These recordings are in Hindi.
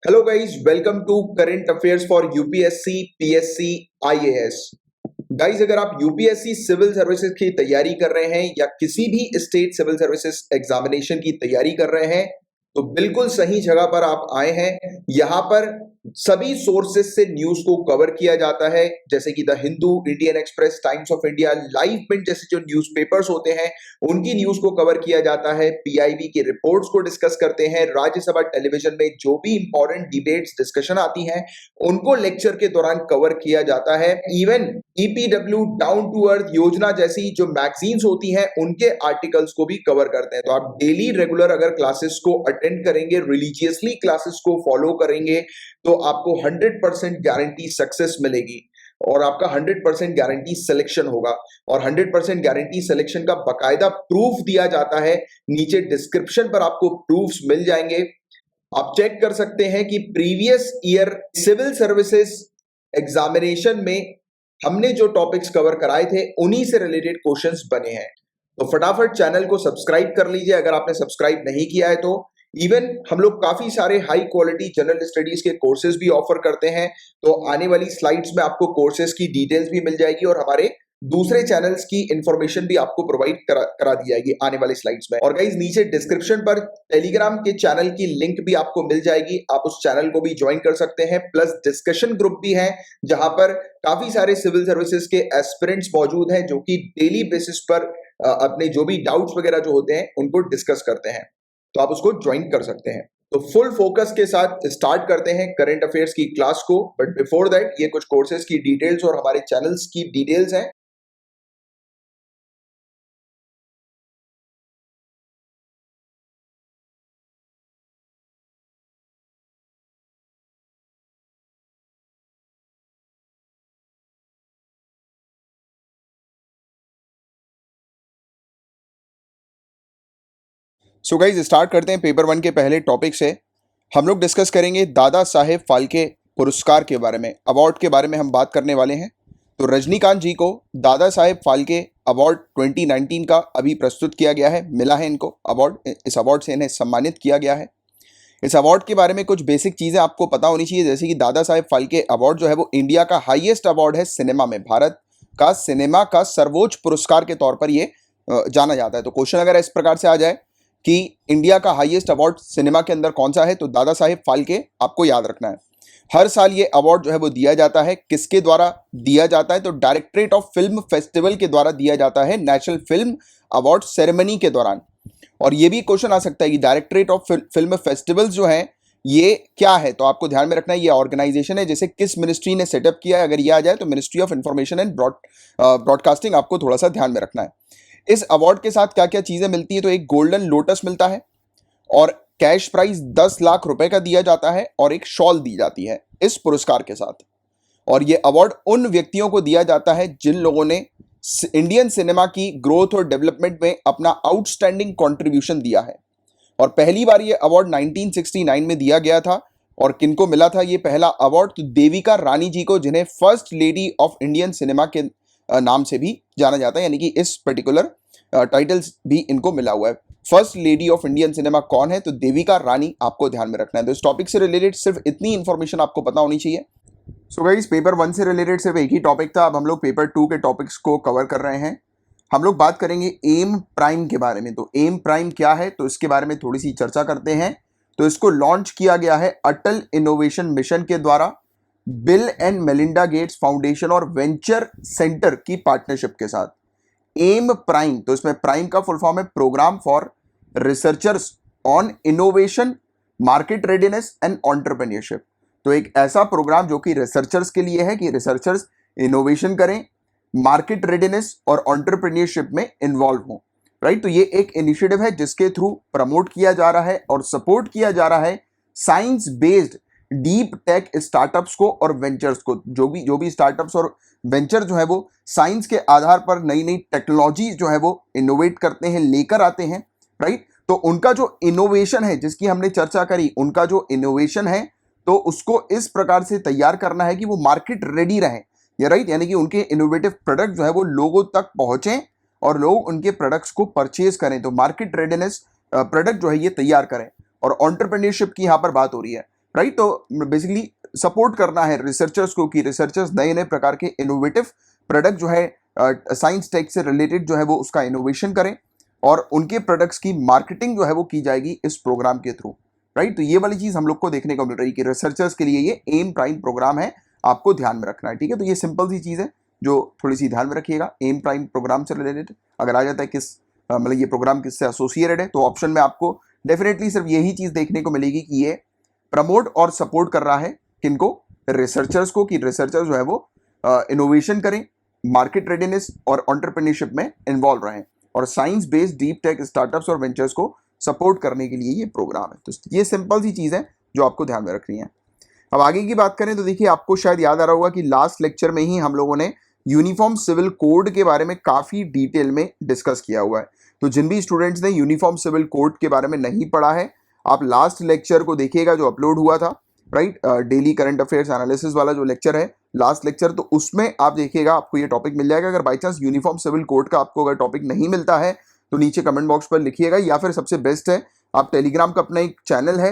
Hello guys, welcome to Current Affairs for UPSC, PSC, IAS। Guys अगर आप यूपीएससी सिविल सर्विसेज की तैयारी कर रहे हैं या किसी भी स्टेट सिविल सर्विसेज एग्जामिनेशन की तैयारी कर रहे हैं तो बिल्कुल सही जगह पर आप आए हैं। यहां पर सभी सोर्सेस से न्यूज को कवर किया जाता है, जैसे कि the Hindu, Indian Express, Times of India, Live Mint जैसे जो न्यूज़पेपर्स होते हैं उनकी न्यूज को कवर किया जाता है। पीआईबी की रिपोर्ट्स को डिस्कस करते हैं। राज्यसभा टेलीविजन में जो भी इंपॉर्टेंट डिबेट्स डिस्कशन आती हैं उनको लेक्चर के दौरान कवर किया जाता है। Even EPW, down to earth Yojana जैसी जो मैगजीन्स होती हैं उनके आर्टिकल्स को भी कवर करते हैं। तो आप डेली रेगुलर अगर क्लासेस को अटेंड करेंगे, रिलीजियसली क्लासेस को फॉलो करेंगे तो आपको 100% गारंटी सक्सेस मिलेगी और आपका 100% गारंटी सिलेक्शन होगा। और 100% गारंटी सिलेक्शन का बकायदा प्रूफ दिया जाता है। नीचे डिस्क्रिप्शन पर आपको प्रूफ्स मिल जाएंगे, आप चेक कर सकते हैं कि previous year civil services examination में हमने जो टॉपिक्स कवर कराए थे उन्हीं से रिलेटेड क्वेश्चंस बने हैं। तो फटाफट चैनल को सब्सक्राइब कर लीजिए अगर आपने सब्सक्राइब नहीं किया है तो। इवन हम लोग काफी सारे हाई क्वालिटी जनरल स्टडीज के कोर्सेज भी ऑफर करते हैं, तो आने वाली स्लाइड्स में आपको कोर्सेज की डिटेल्स भी मिल जाएगी और हमारे दूसरे चैनल्स की इंफॉर्मेशन भी आपको प्रोवाइड करा दी जाएगी आने वाली स्लाइड्स में। और गाइस नीचे डिस्क्रिप्शन पर टेलीग्राम के चैनल की लिंक भी आपको मिल जाएगी, आप उस चैनल को भी ज्वाइन कर सकते हैं। प्लस डिस्कशन ग्रुप भी है जहां पर काफी सारे सिविल सर्विसेज के एस्पिरेंट्स मौजूद हैं जो कि डेली बेसिस पर अपने जो भी डाउट्स वगैरह जो होते हैं उनको डिस्कस करते हैं, तो आप उसको ज्वाइन कर सकते हैं। तो फुल फोकस के साथ स्टार्ट करते हैं करंट अफेयर्स की क्लास को। बट बिफोर दैट ये कुछ कोर्सेज की डिटेल्स और हमारे चैनल्स की डिटेल्स हैं। सो गाइज स्टार्ट करते हैं पेपर 1 के पहले टॉपिक से। हम लोग डिस्कस करेंगे दादा साहेब फाल्के पुरस्कार के बारे में, अवार्ड के बारे में हम बात करने वाले हैं। तो रजनीकांत जी को दादा साहेब फाल्के अवार्ड 2019 का अभी प्रस्तुत किया गया है, मिला है इनको अवार्ड। इस अवार्ड से इन्हें सम्मानित किया गया है। इस अवार्ड के बारे में कुछ बेसिक चीज़ें आपको पता होनी चाहिए, जैसे कि दादा साहेब फाल्के अवार्ड जो है वो इंडिया का हाईएस्ट अवार्ड है सिनेमा में। भारत का सिनेमा का सर्वोच्च पुरस्कार के तौर पर ये जाना जाता है। तो क्वेश्चन अगर इस प्रकार से आ जाए कि इंडिया का हाईएस्ट अवार्ड सिनेमा के अंदर कौन सा है, तो दादा साहेब फाल्के आपको याद रखना है। हर साल ये अवार्ड जो है वो दिया जाता है। किसके द्वारा दिया जाता है, तो डायरेक्टरेट ऑफ फिल्म फेस्टिवल के द्वारा दिया जाता है, नेशनल फिल्म अवार्ड सेरेमनी के दौरान। और ये भी क्वेश्चन आ सकता है कि डायरेक्टरेट ऑफ फिल्म फेस्टिवल्स जो है ये क्या है, तो आपको ध्यान में रखना है ये ऑर्गेनाइजेशन है जिसे किस मिनिस्ट्री ने सेटअप किया है। अगर ये आ जाए तो ministry of information and broadcasting, आपको थोड़ा सा ध्यान में रखना है। इस अवार्ड के साथ क्या क्या चीजें मिलती है, तो एक गोल्डन लोटस मिलता है और कैश प्राइज 10 लाख रुपए का दिया जाता है और एक शॉल दी जाती है इस पुरस्कार के साथ। और ये अवार्ड उन व्यक्तियों को दिया जाता है जिन लोगों ने इंडियन सिनेमा की ग्रोथ और डेवलपमेंट में अपना आउटस्टैंडिंग कंट्रीब्यूशन दिया है। और पहली बार ये अवार्ड 1969 में दिया गया था। और किनको मिला था ये पहला अवार्ड, तो देविका रानी जी को, जिन्हें first lady of Indian cinema के नाम से भी जाना जाता है, यानी कि इस पर्टिकुलर टाइटल्स भी इनको मिला हुआ है। First lady of Indian cinema कौन है, तो देविका रानी, आपको ध्यान में रखना है। तो इस टॉपिक से रिलेटेड सिर्फ इतनी इंफॉर्मेशन आपको पता होनी चाहिए। सो गाइस पेपर 1 से रिलेटेड सिर्फ एक ही टॉपिक था, अब हम लोग पेपर 2 के टॉपिक्स को कवर कर रहे हैं। हम लोग बात करेंगे एम प्राइम के बारे में। तो एम प्राइम क्या है, तो इसके बारे में थोड़ी सी चर्चा करते हैं। तो इसको लॉन्च किया गया है अटल इनोवेशन मिशन के द्वारा, Bill and Melinda Gates Foundation और वेंचर सेंटर की पार्टनरशिप के साथ। एम प्राइम, तो इसमें प्राइम का फुल फॉर्म है programme for researchers on innovation, market readiness and entrepreneurship. तो एक ऐसा प्रोग्राम जो कि रिसर्चर्स के लिए है कि रिसर्चर्स इनोवेशन करें, मार्केट रेडीनेस और एंटरप्रेन्योरशिप में इन्वॉल्व हों, राइट। तो ये एक इनिशिएटिव है जिसके थ्रू प्रमोट किया जा रहा है और सपोर्ट किया जा रहा है science based deep tech startups को और वेंचर्स को। जो भी स्टार्टअप्स और वेंचर जो है वो साइंस के आधार पर नई नई टेक्नोलॉजी जो है वो इनोवेट करते हैं, लेकर आते हैं, राइट। तो उनका जो इनोवेशन है जिसकी हमने चर्चा करी, उनका जो इनोवेशन है तो उसको इस प्रकार से तैयार करना है कि वो मार्केट रेडी रहे, या राइट, यानी कि उनके इनोवेटिव प्रोडक्ट जो है वो लोगों तक पहुंचे और लोग उनके प्रोडक्ट्स को परचेज करें। तो मार्केट रेडीनेस प्रोडक्ट जो है ये तैयार करें। और एंटरप्रेन्योरशिप की यहाँ पर बात हो रही है। राइट। तो बेसिकली सपोर्ट करना है रिसर्चर्स को कि रिसर्चर्स नए नए प्रकार के इनोवेटिव प्रोडक्ट जो है साइंस टेक से रिलेटेड जो है वो उसका इनोवेशन करें, और उनके प्रोडक्ट्स की मार्केटिंग जो है वो की जाएगी इस प्रोग्राम के थ्रू, राइट। तो ये वाली चीज हम लोग को देखने को मिल रही है कि रिसर्चर्स के लिए ये एम प्राइम प्रोग्राम है, आपको ध्यान में रखना है, ठीक है। तो ये सिंपल सी चीज है जो थोड़ी सी ध्यान में रखिएगा। एम प्राइम प्रोग्राम से रिलेटेड अगर आ जाता है किस मतलब ये प्रोग्राम किससे एसोसिएटेड है, तो ऑप्शन में आपको डेफिनेटली सिर्फ यही चीज देखने को मिलेगी कि ये प्रमोट और सपोर्ट कर रहा है किनको, रिसर्चर्स को, कि रिसर्चर्स जो है वो इनोवेशन करें, मार्केट रेडीनेस और एंटरप्रेन्योरशिप में इन्वॉल्व रहें, और science based deep tech startups और वेंचर्स को सपोर्ट करने के लिए ये प्रोग्राम है। तो ये सिंपल सी चीज़ है जो आपको ध्यान में रखनी है। अब आगे की बात करें तो देखिए, आपको शायद याद आ रहा होगा कि लास्ट लेक्चर में ही हम लोगों ने यूनिफॉर्म सिविल कोड के बारे में काफ़ी डिटेल में डिस्कस किया हुआ है। तो जिन भी स्टूडेंट्स ने यूनिफॉर्म सिविल कोड के बारे में नहीं पढ़ा है, आप लास्ट लेक्चर को देखिएगा जो अपलोड हुआ था, right, daily current affairs analysis वाला जो लेक्चर है लास्ट लेक्चर, तो उसमें आप देखिएगा आपको ये टॉपिक मिल जाएगा। अगर by chance uniform civil code का आपको अगर टॉपिक नहीं मिलता है तो नीचे कमेंट बॉक्स पर लिखिएगा, या फिर सबसे बेस्ट है आप टेलीग्राम का अपना एक चैनल है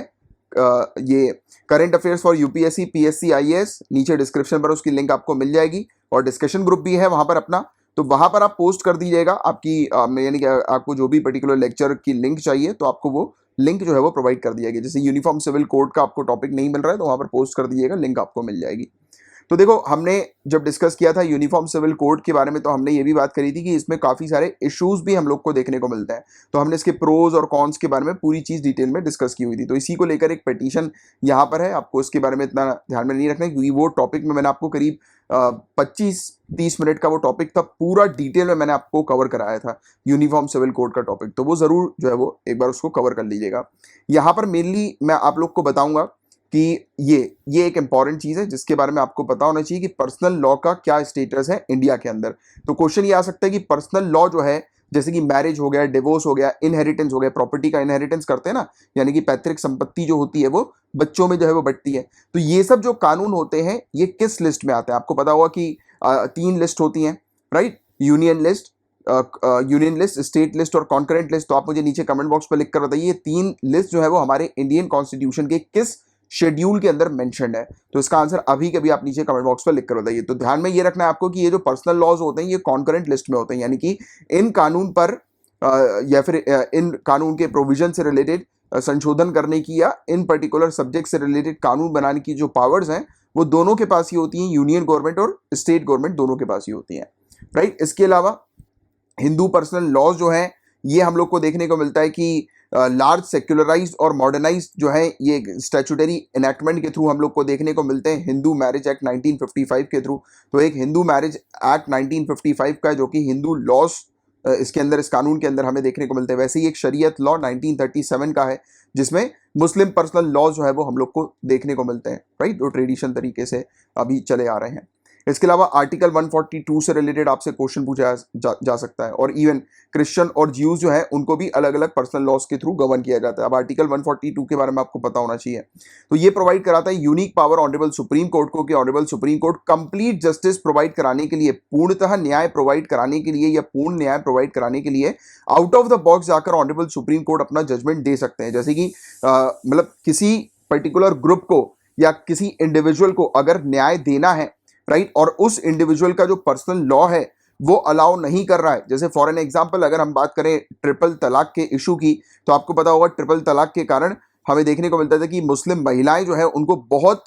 ये current affairs for UPSC PSC IAS, नीचे डिस्क्रिप्शन पर उसकी लिंक आपको मिल जाएगी, और डिस्कशन ग्रुप भी है वहां पर अपना, तो वहां पर आप पोस्ट कर दीजिएगा आपकी यानी कि आपको जो भी पर्टिकुलर लेक्चर की लिंक चाहिए तो आपको वो लिंक जो है वो प्रोवाइड कर दिया गया। जैसे यूनिफॉर्म सिविल कोड का आपको टॉपिक नहीं मिल रहा है तो वहां पर पोस्ट कर दीजिएगा, लिंक आपको मिल जाएगी। तो देखो, हमने जब डिस्कस किया था यूनिफॉर्म सिविल कोड के बारे में तो हमने ये भी बात करी थी कि इसमें काफ़ी सारे इश्यूज भी हम लोग को देखने को मिलते हैं, तो हमने इसके प्रोज और कॉन्स के बारे में पूरी चीज़ डिटेल में डिस्कस की हुई थी। तो इसी को लेकर एक पिटीशन यहाँ पर है, आपको इसके बारे में इतना ध्यान में नहीं रखना है क्योंकि वो टॉपिक में मैंने आपको करीब 25-30 मिनट का वो टॉपिक था, पूरा डिटेल में मैंने आपको कवर कराया था यूनिफॉर्म सिविल कोड का टॉपिक, तो वो ज़रूर जो है वो एक बार उसको कवर कर लीजिएगा। यहाँ पर मेनली मैं आप लोग को बताऊंगा कि ये एक इंपॉर्टेंट चीज़ है जिसके बारे में आपको पता होना चाहिए कि पर्सनल लॉ का क्या स्टेटस है इंडिया के अंदर। तो क्वेश्चन ये आ सकता है कि पर्सनल लॉ जो है, जैसे कि मैरिज हो गया, डिवोर्स हो गया, इनहेरिटेंस हो गया, प्रॉपर्टी का इनहेरिटेंस करते हैं ना, यानी कि पैतृक संपत्ति जो होती है वो बच्चों में जो है वो बंटती है, तो ये सब जो कानून होते हैं ये किस लिस्ट में आते हैं? आपको पता होगा कि 3 लिस्ट होती हैं, right, union list, state list और कॉन्करेंट लिस्ट। तो आप मुझे नीचे कमेंट बॉक्स पर लिख कर बताइए, ये 3 लिस्ट जो है वो हमारे इंडियन कॉन्स्टिट्यूशन के किस शेड्यूल के अंदर मेंशन्ड है? तो इसका आंसर अभी के भी आप नीचे कमेंट बॉक्स पर लिख कर बताइए। तो ध्यान में ये रखना है आपको कि ये जो पर्सनल लॉज होते हैं ये कॉन्करेंट लिस्ट में होते हैं, यानी कि इन कानून पर या फिर इन कानून के प्रोविजन से रिलेटेड संशोधन करने की या इन पर्टिकुलर सब्जेक्ट से रिलेटेड कानून बनाने की जो पावर्स हैं वो दोनों के पास ही होती हैं, यूनियन गवर्नमेंट और स्टेट गवर्नमेंट दोनों के पास ही होती हैं, राइट। इसके अलावा हिंदू पर्सनल लॉज जो हैं ये हम लोग को देखने को मिलता है कि लार्ज सेक्युलराइज्ड और मॉडर्नाइज्ड जो है ये स्टैट्यूटरी इनैक्टमेंट के थ्रू हम लोग को देखने को मिलते हैं हिंदू मैरिज एक्ट 1955 के थ्रू। तो एक हिंदू मैरिज एक्ट 1955 का जो कि हिंदू लॉज इसके अंदर, इस कानून के अंदर हमें देखने को मिलते हैं। वैसे ही एक शरीयत लॉ 1937 का है जिसमें मुस्लिम पर्सनल लॉ जो है वो हम लोग को देखने को मिलते हैं, राइट, जो ट्रेडिशन तरीके से अभी चले आ रहे हैं। इसके अलावा आर्टिकल 142 से रिलेटेड आपसे क्वेश्चन पूछा जा सकता है, और इवन क्रिश्चियन और ज्यूज जो है उनको भी अलग अलग पर्सनल लॉज के थ्रू गवर्न किया जाता है। अब आर्टिकल 142 के बारे में आपको पता होना चाहिए। तो ये प्रोवाइड कराता है unique power honourable supreme court को कि honourable supreme court complete justice provide कराने के लिए, पूर्णतः न्याय प्रोवाइड कराने के लिए या पूर्ण न्याय प्रोवाइड कराने के लिए आउट ऑफ द बॉक्स जाकर ऑनरेबल सुप्रीम कोर्ट अपना जजमेंट दे सकते हैं। जैसे कि मतलब किसी पर्टिकुलर ग्रुप को या किसी इंडिविजुअल को अगर न्याय देना है, राइट, और उस इंडिविजुअल का जो पर्सनल लॉ है वो अलाउ नहीं कर रहा है, जैसे फॉर एन एग्जांपल अगर हम बात करें ट्रिपल तलाक के इशू की, तो आपको पता होगा ट्रिपल तलाक के कारण हमें देखने को मिलता था कि मुस्लिम महिलाएं जो है उनको बहुत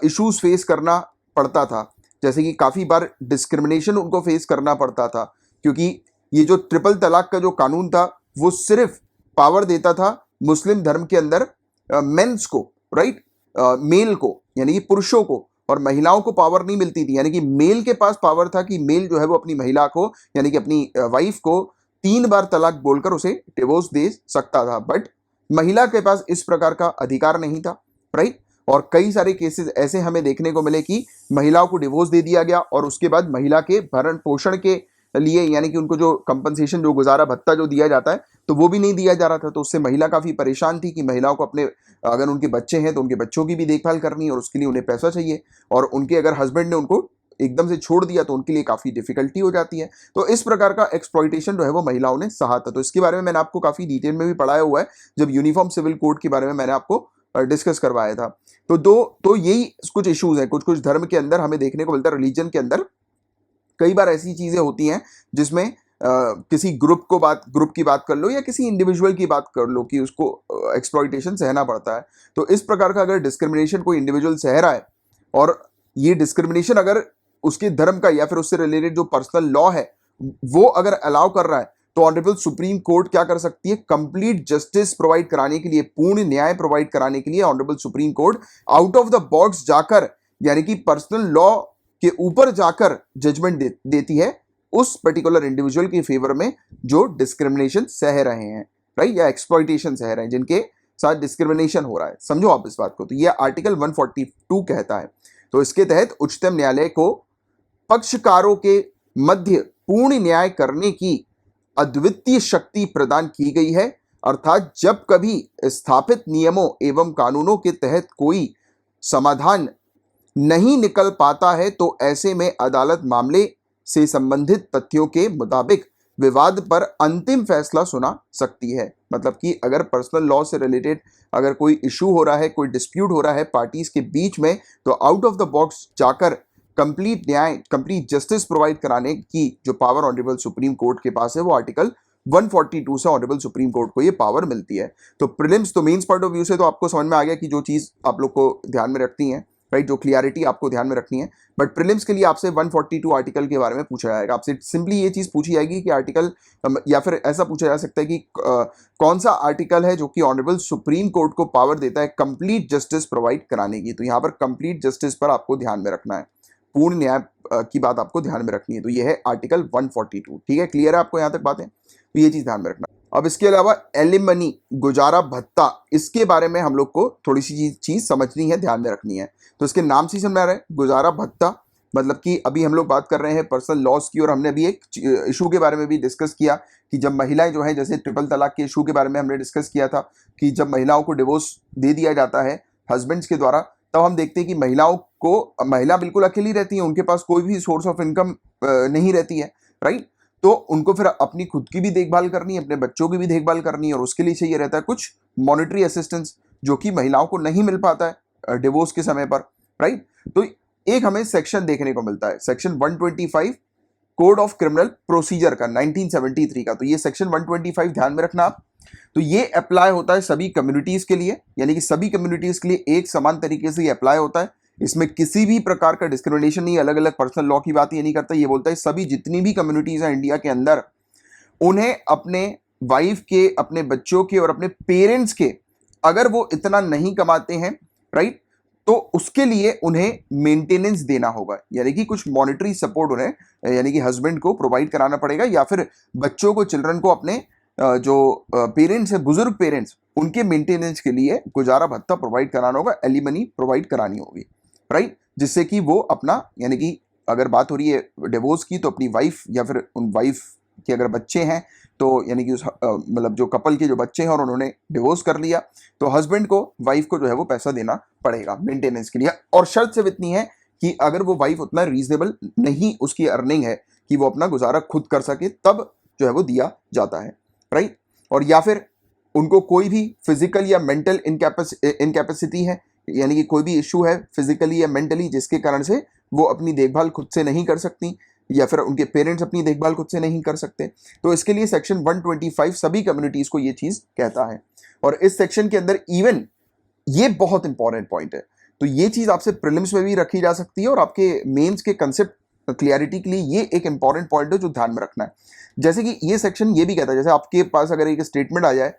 इश्यूज फेस करना पड़ता था, जैसे कि काफ़ी बार डिस्क्रिमिनेशन उनको फेस करना पड़ता था, क्योंकि ये जो ट्रिपल तलाक का जो कानून था वो सिर्फ पावर देता था मुस्लिम धर्म के अंदर मेंस को, राइट, मेल को, यानी कि पुरुषों को, और महिलाओं को पावर नहीं मिलती थी। यानी कि मेल के पास पावर था कि मेल जो है वो अपनी महिला को, यानी कि अपनी वाइफ को 3 बार तलाक बोलकर उसे डिवोर्स दे सकता था, बट महिला के पास इस प्रकार का अधिकार नहीं था, राइट। और कई सारे केसेस ऐसे हमें देखने को मिले कि महिलाओं को डिवोर्स दे दिया गया और उसके बाद महिला के भरण पोषण के लिए, यानी कि उनको जो कंपनसेशन, जो गुजारा भत्ता जो दिया जाता है, तो वो भी नहीं दिया जा रहा था। तो उससे महिला काफ़ी परेशान थी कि महिलाओं को अपने, अगर उनके बच्चे हैं तो उनके बच्चों की भी देखभाल करनी है और उसके लिए उन्हें पैसा चाहिए, और उनके अगर हस्बैंड ने उनको एकदम से छोड़ दिया तो उनके लिए काफ़ी डिफिकल्टी हो जाती है। तो इस प्रकार का एक्सप्लॉइटेशन जो है वो महिलाओं ने सहा था। तो इसके बारे में मैंने आपको काफ़ी डिटेल में भी पढ़ाया हुआ है जब यूनिफॉर्म सिविल कोड के बारे में मैंने आपको डिस्कस करवाया था। तो यही कुछ इश्यूज हैं, कुछ कुछ धर्म के अंदर हमें देखने को मिलता है, रिलीजन के अंदर कई बार ऐसी चीजें होती हैं जिसमें किसी ग्रुप की बात कर लो या किसी इंडिविजुअल की बात कर लो कि उसको एक्सप्लॉइटेशन सहना पड़ता है। तो इस प्रकार का अगर डिस्क्रिमिनेशन कोई इंडिविजुअल सह रहा है और ये डिस्क्रिमिनेशन अगर उसके धर्म का या फिर उससे रिलेटेड जो पर्सनल लॉ है वो अगर अलाउ कर रहा है, तो ऑनरेबल सुप्रीम कोर्ट क्या कर सकती है, कंप्लीट जस्टिस प्रोवाइड कराने के लिए, पूर्ण न्याय प्रोवाइड कराने के लिए honourable supreme court out of the box जाकर, यानी कि पर्सनल लॉ के ऊपर जाकर जजमेंट देती है उस पर्टिकुलर इंडिविजुअल के फेवर में जो डिस्क्रिमिनेशन सह रहे हैं, राइट, या एक्सप्लॉइटेशन सह रहे हैं, जिनके साथ डिस्क्रिमिनेशन हो रहा है। समझो आप इस बात को। तो ये आर्टिकल 142 कहता है। तो इसके तहत उच्चतम न्यायालय को पक्षकारों के मध्य पूर्ण न्याय करने की अद्वितीय शक्ति प्रदान की गई है, अर्थात जब कभी स्थापित नियमों एवं कानूनों के तहत कोई समाधान नहीं निकल पाता है तो ऐसे में अदालत मामले से संबंधित तथ्यों के मुताबिक विवाद पर अंतिम फैसला सुना सकती है। मतलब कि अगर पर्सनल लॉ से रिलेटेड अगर कोई इशू हो रहा है, कोई डिस्प्यूट हो रहा है पार्टीज के बीच में, तो आउट ऑफ द बॉक्स जाकर कंप्लीट न्याय, कंप्लीट जस्टिस प्रोवाइड कराने की जो पावर ऑनरेबल सुप्रीम कोर्ट के पास है वो आर्टिकल 142 से ऑनरेबल सुप्रीम कोर्ट को ये पावर मिलती है। तो प्रीलिम्स तो मेंस पॉइंट ऑफ व्यू से तो आपको समझ में आ गया कि जो चीज आप लोग को ध्यान में रखती है, राइट, जो क्लियरिटी आपको ध्यान में रखनी है। बट प्रीलिम्स के लिए आपसे 142 आर्टिकल के बारे में पूछा जाएगा। आपसे सिंपली ये चीज पूछी जाएगी कि आर्टिकल, या फिर ऐसा पूछा जा सकता है कि कौन सा आर्टिकल है जो कि ऑनरेबल सुप्रीम कोर्ट को पावर देता है कंप्लीट जस्टिस प्रोवाइड कराने की। तो यहाँ पर कंप्लीट जस्टिस पर आपको ध्यान में रखना है, पूर्ण न्याय की बात आपको ध्यान में रखनी है। तो ये है आर्टिकल 142। ठीक है, क्लियर है आपको यहाँ तक बातें? तो ये चीज ध्यान में रखना। अब इसके अलावा एलिमनी, गुजारा भत्ता, इसके बारे में हम लोग को थोड़ी सी चीज समझनी है, ध्यान में रखनी है। तो इसके नाम से समझ आ रहा है गुजारा भत्ता, मतलब कि अभी हम लोग बात कर रहे हैं पर्सनल लॉस की, और हमने अभी एक इशू के बारे में भी डिस्कस किया कि जब महिलाएं जो है, जैसे ट्रिपल तलाक के इशू के बारे में हमने डिस्कस किया था कि जब महिलाओं को डिवोर्स दे दिया जाता है हस्बैंड्स के द्वारा, तब हम देखते हैं कि महिला बिल्कुल अकेली रहती है, उनके पास कोई भी सोर्स ऑफ इनकम नहीं रहती है, राइट। तो उनको फिर अपनी खुद की भी देखभाल करनी है, अपने बच्चों की भी देखभाल करनी है, और उसके लिए चाहिए रहता है कुछ मॉनेटरी असिस्टेंस, जो कि महिलाओं को नहीं मिल पाता है डिवोर्स के समय पर, राइट। तो एक हमें सेक्शन देखने को मिलता है, section 125 code of criminal procedure का 1973 का। तो ये सेक्शन 125 ध्यान में रखना आप। तो ये अप्लाई होता है सभी कम्युनिटीज के लिए, यानी कि सभी कम्युनिटीज के लिए एक समान तरीके से ये अप्लाई होता है। इसमें किसी भी प्रकार का डिस्क्रिमिनेशन नहीं, अलग अलग पर्सनल लॉ की बात ये नहीं करता। ये बोलता है सभी जितनी भी कम्युनिटीज हैं इंडिया के अंदर, उन्हें अपने वाइफ के, अपने बच्चों के और अपने पेरेंट्स के, अगर वो इतना नहीं कमाते हैं, राइट, तो उसके लिए उन्हें मेंटेनेंस देना होगा, यानी कि कुछ मॉनेटरी सपोर्ट उन्हें, यानी कि हस्बैंड को प्रोवाइड कराना पड़ेगा, या फिर बच्चों को, चिल्ड्रन को अपने जो पेरेंट्स है, बुजुर्ग पेरेंट्स, उनके मेंटेनेंस के लिए गुजारा भत्ता प्रोवाइड कराना होगा, एलिमनी प्रोवाइड करानी होगी, राइट, जिससे कि वो अपना, यानी कि अगर बात हो रही है डिवोर्स की, तो अपनी वाइफ या फिर उन वाइफ के अगर बच्चे हैं, तो यानी कि उस मतलब जो कपल के जो बच्चे हैं और उन्होंने डिवोर्स कर लिया, तो हस्बैंड को, वाइफ को जो है वो पैसा देना पड़ेगा मेंटेनेंस के लिए। और शर्त सिर्फ इतनी है कि अगर वो वाइफ उतना रीजनेबल नहीं उसकी अर्निंग है कि वो अपना गुजारा खुद कर सके, तब जो है वो दिया जाता है, राइट। और या फिर उनको कोई भी फिजिकल या मेंटल इनकैपेसिटी है, यानी कि कोई भी इशू है फिजिकली या मेंटली, जिसके कारण से वो अपनी देखभाल खुद से नहीं कर सकती, या फिर उनके पेरेंट्स अपनी देखभाल खुद से नहीं कर सकते, तो इसके लिए सेक्शन 125 सभी कम्युनिटीज को ये चीज कहता है। और इस सेक्शन के अंदर इवन ये बहुत इंपॉर्टेंट पॉइंट है, तो ये चीज आपसे प्रीलिम्स में भी रखी जा सकती है और आपके मेंस के कंसेप्ट क्लियरिटी के लिए ये एक इंपॉर्टेंट पॉइंट है जो ध्यान में रखना है। जैसे कि ये सेक्शन ये भी कहता है, जैसे आपके पास अगर एक स्टेटमेंट आ जाए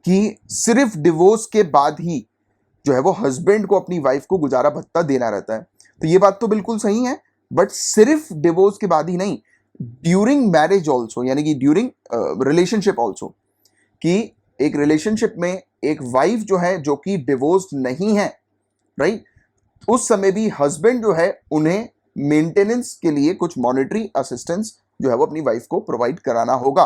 कि सिर्फ डिवोर्स के बाद ही जो है वो हस्बैंड को अपनी वाइफ को गुजारा भत्ता देना रहता है, तो ये बात तो बिल्कुल सही है, बट सिर्फ डिवोर्स के बाद ही नहीं, ड्यूरिंग मैरिज ऑल्सो, यानी कि ड्यूरिंग रिलेशनशिप ऑल्सो, कि एक रिलेशनशिप में एक वाइफ जो है जो कि डिवोर्स नहीं है, राइट, उस समय भी हस्बैंड जो है उन्हें मेंटेनेंस के लिए कुछ मॉनेटरी असिस्टेंस जो है वो अपनी वाइफ को प्रोवाइड कराना होगा,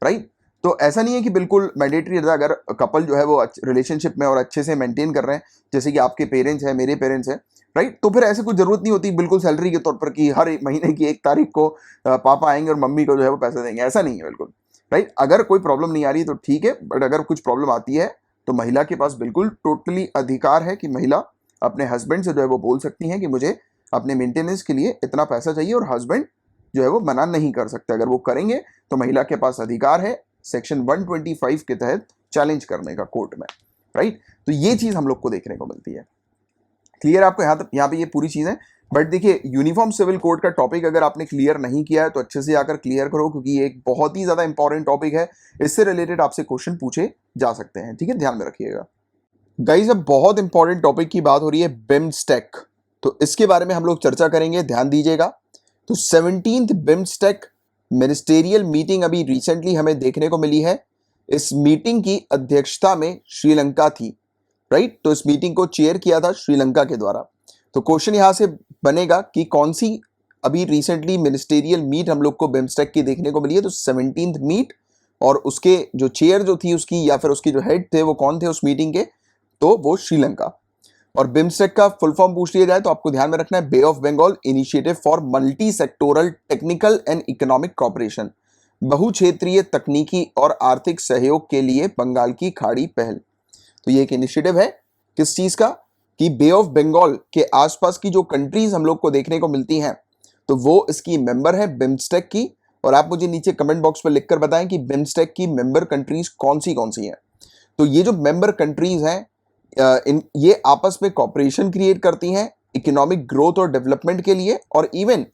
राइट। तो ऐसा नहीं है कि बिल्कुल मैंडेटरी रहता है, अगर कपल जो है वो रिलेशनशिप में और अच्छे से मेंटेन कर रहे हैं, जैसे कि आपके पेरेंट्स हैं, मेरे पेरेंट्स हैं, राइट, तो फिर ऐसे कुछ जरूरत नहीं होती बिल्कुल सैलरी के तौर पर कि हर महीने की 1 तारीख को पापा आएंगे और मम्मी को जो है वो पैसा देंगे, ऐसा नहीं है बिल्कुल, राइट। अगर कोई प्रॉब्लम नहीं आ रही तो ठीक है, बट अगर कुछ प्रॉब्लम आती है तो महिला के पास बिल्कुल टोटली अधिकार है कि महिला अपने हस्बैंड से जो है वो बोल सकती हैं कि मुझे अपने मेंटेनेंस के लिए इतना पैसा चाहिए, और हस्बैंड जो है वो मना नहीं कर सकते। अगर वो करेंगे तो महिला के पास अधिकार है सेक्शन 125 के तहत चैलेंज करने का कोर्ट में, राइट। तो ये चीज हम लोग को देखने को मिलती है। क्लियर आपको यहाँ पे ये पूरी चीज है। बट देखिए, यूनिफॉर्म सिविल कोड का टॉपिक अगर आपने क्लियर नहीं किया है तो अच्छे से आकर क्लियर करो, क्योंकि ये एक बहुत ही ज्यादा इंपॉर्टेंट टॉपिक है। इससे रिलेटेड आपसे क्वेश्चन पूछे जा सकते हैं, ठीक है, ध्यान में रखिएगा। गाइज, अब बहुत इंपॉर्टेंट टॉपिक की बात हो रही है, बिम्स्टेक। तो इसके बारे में हम लोग चर्चा करेंगे, ध्यान दीजिएगा। तो 17th बिम्स्टेक मिनिस्टेरियल मीटिंग अभी रिसेंटली हमें देखने को मिली है। इस मीटिंग की अध्यक्षता में श्रीलंका थी, राइट। तो इस मीटिंग को चेयर किया था श्रीलंका के द्वारा। तो क्वेश्चन यहां से बनेगा कि कौन सी अभी रिसेंटली मिनिस्टेरियल मीट हम लोग को बिम्स्टेक की देखने को मिली है। तो 17th मीट, और उसके जो चेयर जो थी उसकी, या फिर उसके जो हेड थे वो कौन थे उस मीटिंग के, तो वो श्रीलंका। और बिम्स्टेक का फुल फॉर्म पूछ लिया जाए तो आपको ध्यान में रखना है, bay of Bengal initiative for multi sectoral technical and economic cooperation, बहुक्षेत्रीय तकनीकी और आर्थिक सहयोग के लिए बंगाल की खाड़ी पहल। तो ये एक इनिशिएटिव है किस चीज का, कि बे ऑफ बंगाल के आसपास की जो कंट्रीज हम लोग को देखने को मिलती हैं तो वो इसकी मेंबर है बिम्स्टेक की। और आप मुझे नीचे कमेंट बॉक्स पर लिखकर बताएं कि बिम्स्टेक की मेंबर कंट्रीज कौन सी हैं। तो ये जो मेंबर कंट्रीज हैं, ये आपस में कॉपरेशन क्रिएट करती हैं इकोनॉमिक ग्रोथ और डेवलपमेंट के लिए, और इवन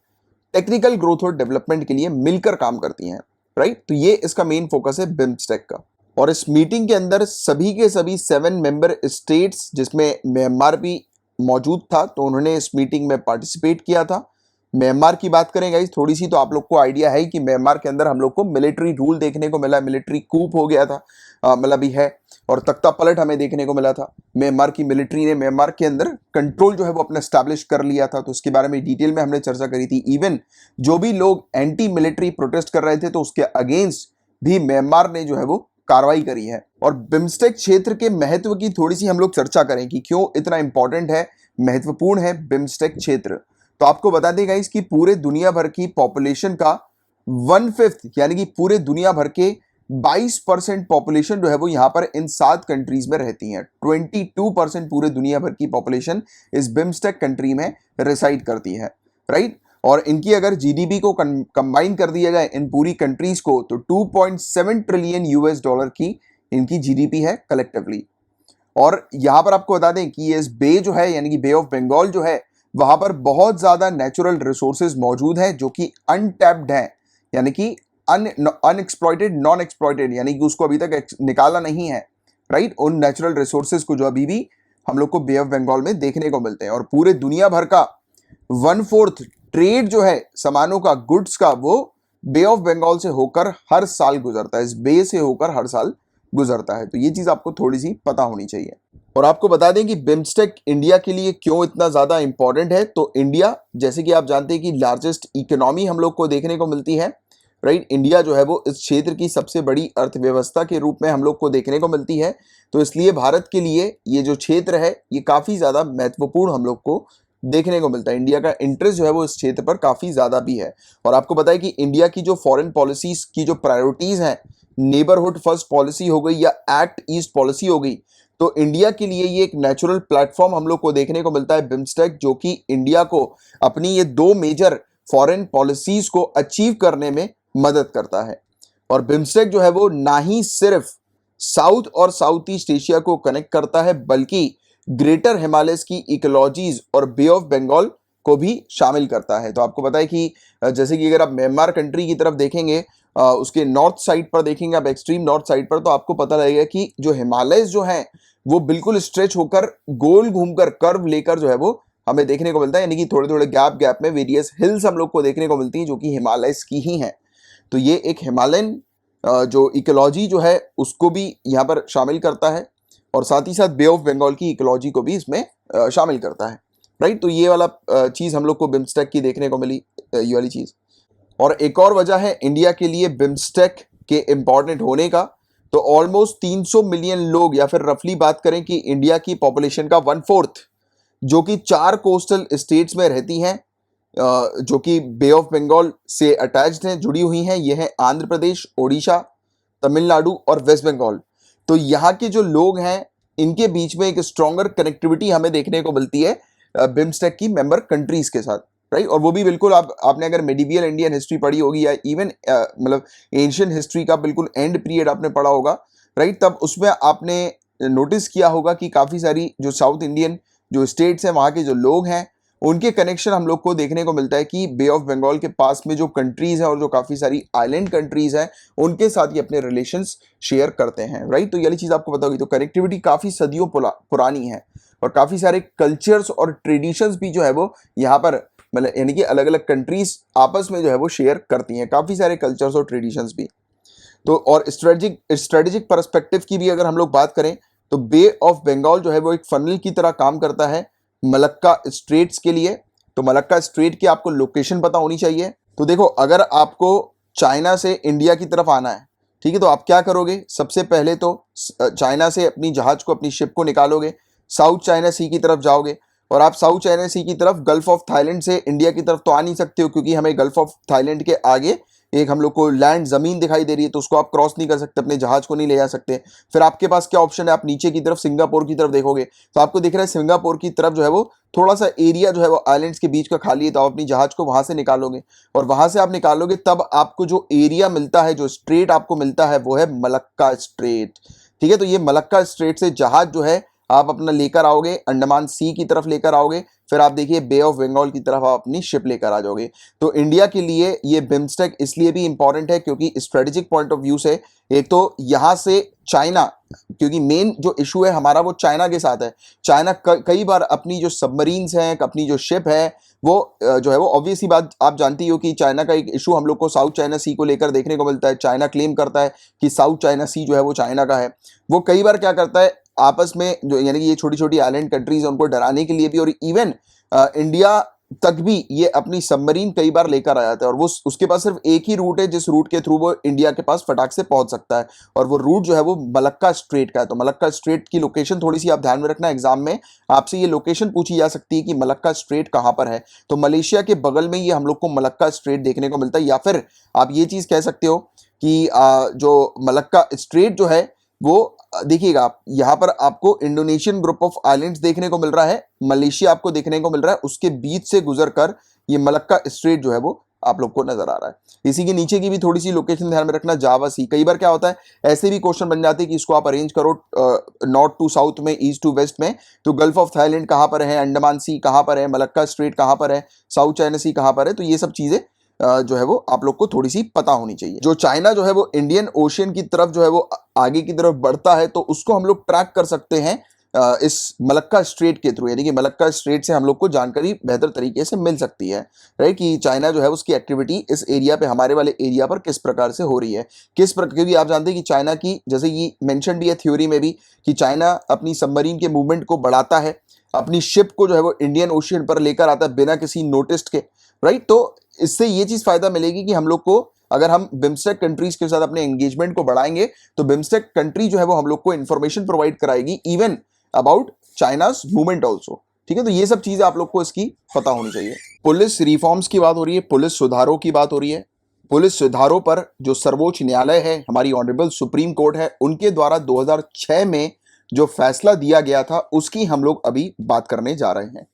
टेक्निकल ग्रोथ और डेवलपमेंट के लिए मिलकर काम करती हैं, राइट। तो ये इसका मेन फोकस है बिम्स्टेक का। और इस मीटिंग के अंदर सभी के सभी 7 मेंबर स्टेट्स, जिसमें म्यांमार भी मौजूद था, तो उन्होंने इस मीटिंग में पार्टिसिपेट किया था। म्यांमार की बात करें गाइस थोड़ी सी, तो आप लोग को आइडिया है कि म्यांमार के अंदर हम लोग को मिलिट्री रूल देखने को मिला, मिलिट्री कूप हो गया था, मतलब भी है, और तख्ता पलट हमें देखने को मिला था। म्यांमार की मिलिट्री ने म्यांमार के अंदर कंट्रोल जो है वो अपना स्टैब्लिश कर लिया था। तो इसके बारे में डिटेल में हमने चर्चा करी थी। इवन जो भी लोग एंटी मिलिट्री प्रोटेस्ट कर रहे थे तो उसके अगेंस्ट भी म्यांमार ने जो है वो कार्रवाई करी है। और बिम्स्टेक क्षेत्र के महत्व की थोड़ी सी हम लोग चर्चा करें कि क्यों इतना इंपॉर्टेंट है, महत्वपूर्ण है बिम्स्टेक क्षेत्र। तो आपको बता देगा इसकी पूरे दुनिया भर की पॉपुलेशन का 1/5, यानी कि पूरे दुनिया भर के 22% पॉपुलेशन जो है वो यहाँ पर इन 7 कंट्रीज में रहती है। 22% पूरे दुनिया भर की पॉपुलेशन इस बिम्स्टेक कंट्री में रिसाइड करती है, राइट। और इनकी अगर जीडीपी को कंबाइन कर दिया जाए इन पूरी कंट्रीज को, तो 2.7 ट्रिलियन यूएस डॉलर की इनकी जीडीपी है कलेक्टिवली। और यहां पर आपको बता दें कि ये बे जो है, यानी कि बे ऑफ बंगाल जो है, वहां पर बहुत ज्यादा नेचुरल रिसोर्सेज मौजूद हैं जो कि अनटैप्ड हैं, यानी कि अनएक्सप्लॉइटेड, नॉन एक्सप्लॉइटेड, यानी कि उसको अभी तक निकाला नहीं है, राइट। उन नेचुरल रिसोर्सेज को जो अभी भी हम लोग को बे ऑफ बंगाल में देखने को मिलते हैं। और पूरे दुनिया भर का 1/4 ट्रेड जो है सामानों का, गुड्स का, वो बे ऑफ बंगाल से होकर हर साल गुजरता है, इस बे से होकर हर साल गुजरता है। तो ये चीज आपको थोड़ी सी पता होनी चाहिए। और आपको बता दें कि बिम्स्टेक इंडिया के लिए क्यों इतना ज्यादा इंपॉर्टेंट है। तो इंडिया, जैसे कि आप जानते हैं कि लार्जेस्ट इकोनॉमी हम लोग को देखने को मिलती है, राइट। इंडिया जो है वो इस क्षेत्र की सबसे बड़ी अर्थव्यवस्था के रूप में हम लोग को देखने को मिलती है। तो इसलिए भारत के लिए ये जो क्षेत्र है ये काफी ज्यादा महत्वपूर्ण हम लोग को देखने को मिलता है। इंडिया का इंटरेस्ट जो है वो इस क्षेत्र पर काफी ज्यादा भी है। और आपको बताया कि इंडिया की जो फॉरेन पॉलिसीज की जो प्रायोरिटीज हैं, नेबरहुड फर्स्ट पॉलिसी हो गई या एक्ट ईस्ट पॉलिसी हो गई, तो इंडिया के लिए ये एक नेचुरल प्लेटफॉर्म हम लोग को देखने को मिलता है बिम्स्टेक, जो कि इंडिया को अपनी ये 2 मेजर फॉरेन पॉलिसीज को अचीव करने में मदद करता है। और बिम्स्टेक जो है वो ना ही सिर्फ साउथ और साउथ ईस्ट एशिया को कनेक्ट करता है, बल्कि ग्रेटर हिमालयस की इकोलॉजीज और बे ऑफ बंगाल को भी शामिल करता है। तो आपको पता है कि जैसे कि अगर आप म्यांमार कंट्री की तरफ देखेंगे, उसके नॉर्थ साइड पर देखेंगे आप, एक्सट्रीम नॉर्थ साइड पर, तो आपको पता लगेगा कि जो हिमालयस जो हैं वो बिल्कुल स्ट्रेच होकर, गोल घूमकर, कर्व लेकर जो है वो हमें देखने को मिलता है। यानी कि थोड़े थोड़े गैप गैप में वेरियस हिल्स हम लोग को देखने को मिलती हैं जो कि हिमालयस की ही हैं। तो ये एक हिमालयन जो इकोलॉजी जो है उसको भी यहाँ पर शामिल करता है, और साथ ही साथ बे ऑफ बंगाल की इकोलॉजी को भी इसमें शामिल करता है, राइट। तो ये वाला चीज़ हम लोग को बिम्स्टेक की देखने को मिली, ये वाली चीज़। और एक और वजह है इंडिया के लिए बिम्स्टेक के इम्पॉर्टेंट होने का। तो ऑलमोस्ट 300 मिलियन लोग, या फिर रफली बात करें कि इंडिया की पॉपुलेशन का 1/4 जो कि 4 कोस्टल स्टेट्स में रहती हैं, जो कि बे ऑफ बंगाल से अटैच्ड हैं, जुड़ी हुई हैं। ये है आंध्र प्रदेश, ओडिशा, तमिलनाडु और वेस्ट बंगाल। तो यहाँ के जो लोग हैं इनके बीच में एक स्ट्रॉन्गर कनेक्टिविटी हमें देखने को मिलती है बिम्स्टेक की मेंबर कंट्रीज के साथ, राइट। और वो भी बिल्कुल आपने अगर मेडिवियल इंडियन हिस्ट्री पढ़ी होगी या इवन मतलब एंशियंट हिस्ट्री का बिल्कुल एंड पीरियड आपने पढ़ा होगा, राइट, तब उसमें आपने नोटिस किया होगा कि काफ़ी सारी जो साउथ इंडियन जो स्टेट्स हैं वहाँ के जो लोग हैं उनके कनेक्शन हम लोग को देखने को मिलता है कि बे ऑफ बंगाल के पास में जो कंट्रीज हैं और जो काफ़ी सारी आइलैंड कंट्रीज हैं उनके साथ ये अपने रिलेशंस शेयर करते हैं, राइट। तो ये वाली चीज़ आपको पता होगी। तो कनेक्टिविटी काफ़ी सदियों पुरानी है और काफ़ी सारे कल्चर्स और ट्रेडिशंस भी जो है वो यहाँ पर मतलब यानी कि अलग अलग कंट्रीज आपस में जो है वो शेयर करती हैं, काफ़ी सारे कल्चर्स और ट्रेडिशंस भी। तो और स्ट्रेटेजिक पर्सपेक्टिव की भी अगर हम लोग बात करें तो बे ऑफ बंगाल जो है वो एक फनल की तरह काम करता है मलक्का स्ट्रेट्स के लिए। तो मलक्का स्ट्रेट की आपको लोकेशन पता होनी चाहिए। तो देखो, अगर आपको चाइना से इंडिया की तरफ आना है, ठीक है, तो आप क्या करोगे, सबसे पहले तो चाइना से अपनी जहाज को, अपनी शिप को निकालोगे, साउथ चाइना सी की तरफ जाओगे और आप साउथ चाइना सी की तरफ गल्फ ऑफ थाईलैंड से इंडिया की तरफ तो आ नहीं सकते हो क्योंकि हमें गल्फ ऑफ थाईलैंड के आगे एक हम लोग को लैंड जमीन दिखाई दे रही है, तो उसको आप क्रॉस नहीं कर सकते, अपने जहाज को नहीं ले जा सकते। फिर आपके पास क्या ऑप्शन है, आप नीचे की तरफ सिंगापुर की तरफ देखोगे तो आपको दिख रहा है सिंगापुर की तरफ जो है वो थोड़ा सा एरिया जो है वो आइलैंड्स के बीच का खाली है, तो आप अपनी जहाज को वहां से निकालोगे और वहां से आप निकालोगे तब आपको जो एरिया मिलता है, जो स्ट्रेट आपको मिलता है वो है मलक्का स्ट्रेट, ठीक है। तो ये मलक्का स्ट्रेट से जहाज जो है आप अपना लेकर आओगे, अंडमान सी की तरफ लेकर आओगे, फिर आप देखिए बे ऑफ बंगाल की तरफ आप अपनी शिप लेकर आ जाओगे। तो इंडिया के लिए ये बिम्स्टेक इसलिए भी इंपॉर्टेंट है क्योंकि स्ट्रेटेजिक पॉइंट ऑफ व्यू से एक तो यहाँ से चाइना, क्योंकि मेन जो इशू है हमारा वो चाइना के साथ है। चाइना कई बार अपनी जो सबमरीन्स हैं, अपनी जो शिप है वो जो है वो ऑब्वियसली बात आप जानती हो कि चाइना का एक इशू हम लोग को साउथ चाइना सी को लेकर देखने को मिलता है। चाइना क्लेम करता है कि साउथ चाइना सी जो है वो चाइना का है। वो कई बार क्या करता है आपस में जो यानी कि ये छोटी छोटी आइलैंड कंट्रीज है उनको डराने के लिए भी, और इवन इंडिया तक भी ये अपनी सबमरीन कई बार लेकर आ जाता है और वो उसके पास सिर्फ एक ही रूट है जिस रूट के थ्रू वो इंडिया के पास फटाक से पहुंच सकता है और वो रूट जो है वो मलक्का स्ट्रेट का है। तो मलक्का स्ट्रेट की लोकेशन थोड़ी सी आप ध्यान में रखना, एग्जाम में आपसे ये लोकेशन पूछी जा सकती है कि मलक्का स्ट्रेट कहाँ पर है। तो मलेशिया के बगल में ये हम लोग को मलक्का स्ट्रेट देखने को मिलता है, या फिर आप ये चीज कह सकते हो कि जो मलक्का स्ट्रेट जो है वो देखिएगा आप यहाँ पर आपको इंडोनेशियन ग्रुप ऑफ आइलैंड्स देखने को मिल रहा है, मलेशिया आपको देखने को मिल रहा है, उसके बीच से गुजरकर ये मलक्का स्ट्रेट जो है वो आप लोग को नजर आ रहा है। इसी के नीचे की भी थोड़ी सी लोकेशन ध्यान में रखना, जावा सी। कई बार क्या होता है ऐसे भी क्वेश्चन बन जाते हैं कि इसको आप अरेंज करो नॉर्थ टू साउथ में, ईस्ट टू वेस्ट में, तो गल्फ ऑफ थाईलैंड कहाँ पर है, अंडमान सी कहाँ पर है, मलक्का स्ट्रेट कहाँ पर है, साउथ चाइना सी कहाँ पर है। तो ये सब चीजें जो है वो आप लोग को थोड़ी सी पता होनी चाहिए। जो चाइना जो है वो इंडियन ओशियन की तरफ जो है वो आगे की तरफ बढ़ता है तो उसको हम लोग ट्रैक कर सकते हैं इस मलक्का स्ट्रेट के थ्रू, यानी कि मलक्का स्ट्रेट से हम लोग को जानकारी बेहतर तरीके से मिल सकती है, राइट, कि चाइना जो है उसकी एक्टिविटी इस एरिया पे, हमारे वाले एरिया पर किस प्रकार से हो रही है, किस प्रकार, क्योंकि आप जानते हैं कि चाइना की, जैसे ये मेंशन भी है थ्योरी में भी, कि चाइना अपनी सबमरीन के मूवमेंट को बढ़ाता है, अपनी शिप को जो है वो इंडियन ओशियन पर लेकर आता है बिना किसी नोटिस के, राइट। तो इससे ये चीज फायदा मिलेगी कि हम लोग को, अगर हम बिम्स्टेक कंट्रीज के साथ अपने एंगेजमेंट को बढ़ाएंगे तो बिम्स्टेक कंट्री जो है वो हम लोग को इंफॉर्मेशन प्रोवाइड कराएगी even about China's movement also, ठीक है। तो ये सब चीजें आप लोग को इसकी पता होनी चाहिए। पुलिस रिफॉर्म्स की बात हो रही है, पुलिस सुधारों की बात हो रही है। पुलिस सुधारों पर जो सर्वोच्च न्यायालय है, हमारी ऑनरेबल सुप्रीम कोर्ट है, उनके द्वारा 2006 में जो फैसला दिया गया था उसकी हम लोग अभी बात करने जा रहे हैं।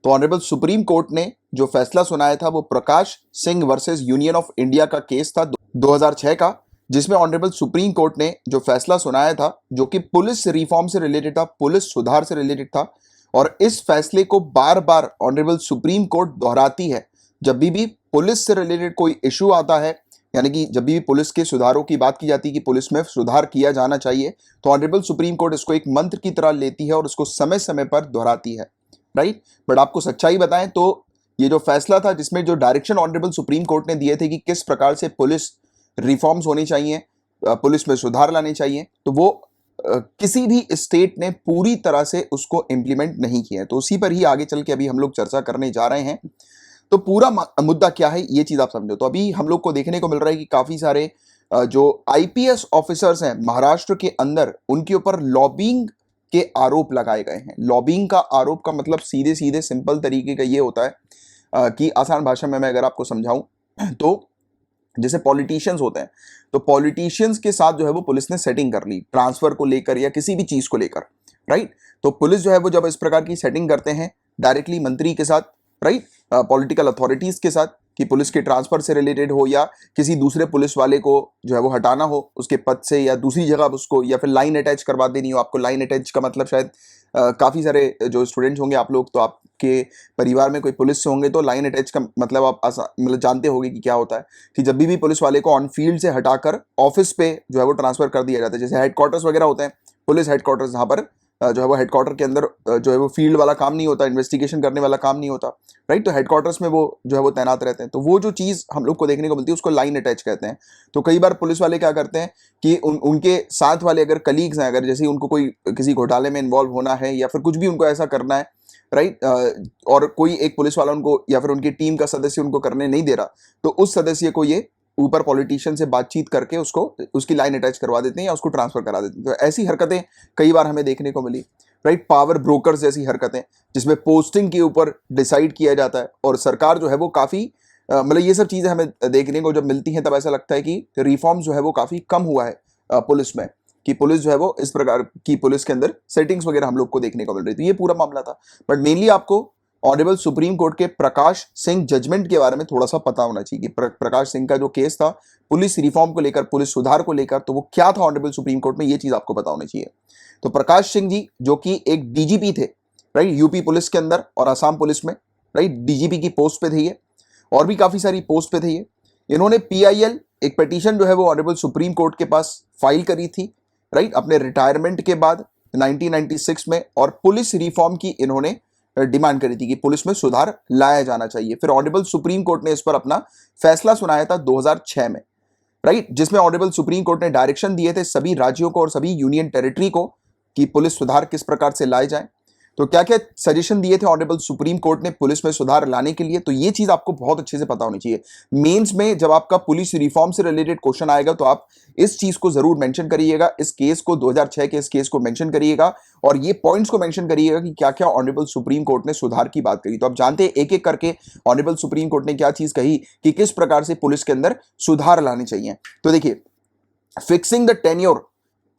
तो ऑनरेबल सुप्रीम कोर्ट ने जो फैसला सुनाया था वो Prakash Singh versus union of India का केस था 2006 का, जिसमें ऑनरेबल सुप्रीम कोर्ट ने जो फैसला सुनाया था जो कि पुलिस रिफॉर्म से रिलेटेड था, पुलिस सुधार से रिलेटेड था। और इस फैसले को बार बार ऑनरेबल सुप्रीम कोर्ट दोहराती है जब भी पुलिस से रिलेटेड कोई इशू आता है, यानी कि जब भी पुलिस के सुधारों की बात की जाती है कि पुलिस में सुधार किया जाना चाहिए, तो ऑनरेबल सुप्रीम कोर्ट इसको एक मंत्र की तरह लेती है और उसको समय समय पर दोहराती है, राइट। बट आपको सच्चाई बताएं तो ये जो फैसला था जिसमें जो डायरेक्शन ऑनरेबल सुप्रीम कोर्ट ने दिए थे कि किस प्रकार से पुलिस रिफॉर्म्स होनी चाहिए, पुलिस में सुधार लाने चाहिए, तो वो किसी भी स्टेट ने पूरी तरह से उसको इम्प्लीमेंट नहीं किया। तो उसी पर ही आगे चल के अभी हम लोग चर्चा करने जा रहे हैं। तो पूरा मुद्दा क्या है ये चीज आप समझो। तो अभी हम लोग को देखने को मिल रहा है कि काफी सारे जो आईपीएस ऑफिसर्स हैं महाराष्ट्र के अंदर, उनके ऊपर लॉबिंग के आरोप लगाए गए हैं। लॉबिंग का आरोप का मतलब सीधे सीधे सिंपल तरीके का ये होता है कि आसान भाषा में मैं अगर आपको समझाऊं तो जैसे पॉलिटिशियंस होते हैं, तो पॉलिटिशियंस के साथ जो है वो पुलिस ने सेटिंग कर ली ट्रांसफर को लेकर या किसी भी चीज को लेकर, राइट। तो पुलिस जो है वो जब इस प्रकार की सेटिंग करते हैं डायरेक्टली मंत्री के साथ, राइट, पॉलिटिकल अथॉरिटीज के साथ, कि पुलिस के ट्रांसफर से रिलेटेड हो या किसी दूसरे पुलिस वाले को जो है वो हटाना हो उसके पद से या दूसरी जगह उसको, या फिर लाइन अटैच करवा देनी हो आपको। लाइन अटैच का मतलब शायद काफी सारे जो स्टूडेंट्स होंगे आप लोग, तो आपके परिवार में कोई पुलिस से होंगे तो लाइन अटैच का मतलब आप मतलब जानते होंगे कि क्या होता है, कि जब भी पुलिस वाले को ऑन फील्ड से हटाकर ऑफिस पे जो है वो ट्रांसफर कर दिया जाता है। जैसे हेडक्वार्टर्स वगैरह होते हैं, पुलिस हेडक्वार्टर्स, जहाँ पर जो है वो हेडक्वार्टर के अंदर जो है वो फील्ड वाला काम नहीं होता, इन्वेस्टिगेशन करने वाला काम नहीं होता, राइट। तो हेडक्वार्टर्स में वो जो है वो तैनात रहते हैं। तो वो जो चीज हम लोग को देखने को मिलती है उसको लाइन अटैच कहते हैं। तो कई बार पुलिस वाले क्या करते हैं कि उनके साथ वाले अगर कलीग्स हैं, अगर जैसे उनको कोई किसी घोटाले में इन्वॉल्व होना है या फिर कुछ भी उनको ऐसा करना है, राइट, और कोई एक पुलिस वाला उनको या फिर उनकी टीम का सदस्य उनको करने नहीं दे रहा, तो उस सदस्य को ये ऊपर पॉलिटिशियन से बातचीत करके उसको उसकी लाइन अटैच करवा देते हैं या उसको ट्रांसफर करा देते हैं। तो ऐसी हरकतें कई बार हमें देखने को मिली, राइट। पावर ब्रोकर्स जैसी हरकतें जिसमें पोस्टिंग के ऊपर डिसाइड किया जाता है, और सरकार जो है वो काफी मतलब ये सब चीजें हमें देखने को जब मिलती हैं तब ऐसा लगता है कि रिफॉर्म जो है वो काफी कम हुआ है पुलिस में, कि पुलिस जो है वो इस प्रकार की पुलिस के अंदर सेटिंग्स वगैरह हम लोग को देखने को मिल रही थी। ये पूरा मामला था। बट मेनली आपको ऑनरेबल सुप्रीम कोर्ट के प्रकाश सिंह जजमेंट के बारे में थोड़ा सा पता होना चाहिए कि प्रकाश सिंह का जो केस था पुलिस रिफॉर्म को लेकर, पुलिस सुधार को लेकर, तो वो क्या था ऑनरेबल सुप्रीम कोर्ट में, ये चीज आपको पता होनी चाहिए। तो प्रकाश सिंह जी जो कि एक डीजीपी थे, राइट, यूपी पुलिस के अंदर और असम पुलिस में, राइट, डीजीपी की पोस्ट पे थे ये, और भी काफी सारी पोस्ट पे थे ये। इन्होंने पीआईएल एक पिटीशन जो है वो ऑनरेबल सुप्रीम कोर्ट के पास फाइल करी थी, राइट, अपने रिटायरमेंट के बाद 1996 में, और पुलिस रिफॉर्म की इन्होंने डिमांड करी थी कि पुलिस में सुधार लाया जाना चाहिए। फिर ऑनरेबल सुप्रीम कोर्ट ने इस पर अपना फैसला सुनाया था 2006 में, राइट, जिसमें ऑनरेबल सुप्रीम कोर्ट ने डायरेक्शन दिए थे सभी राज्यों को और सभी यूनियन टेरिटरी को कि पुलिस सुधार किस प्रकार से लाए जाए। तो क्या क्या सजेशन दिए थे ऑनरेबल सुप्रीम कोर्ट ने पुलिस में सुधार लाने के लिए, तो ये चीज आपको बहुत अच्छे से पता होनी चाहिए। मेंस में जब आपका पुलिस रिफॉर्म से रिलेटेड क्वेश्चन आएगा तो आप इस चीज को जरूर मेंशन करिएगा, इस केस को 2006 के इस केस को मेंशन करिएगा, और ये पॉइंट्स को मेंशन करिएगा कि क्या क्या ऑनरेबल सुप्रीम कोर्ट ने सुधार की बात करी। तो आप जानते हैं एक एक करके ऑनरेबल सुप्रीम कोर्ट ने क्या चीज कही कि किस प्रकार से पुलिस के अंदर सुधार लाने चाहिए। तो देखिए, फिक्सिंग द टेन्योर,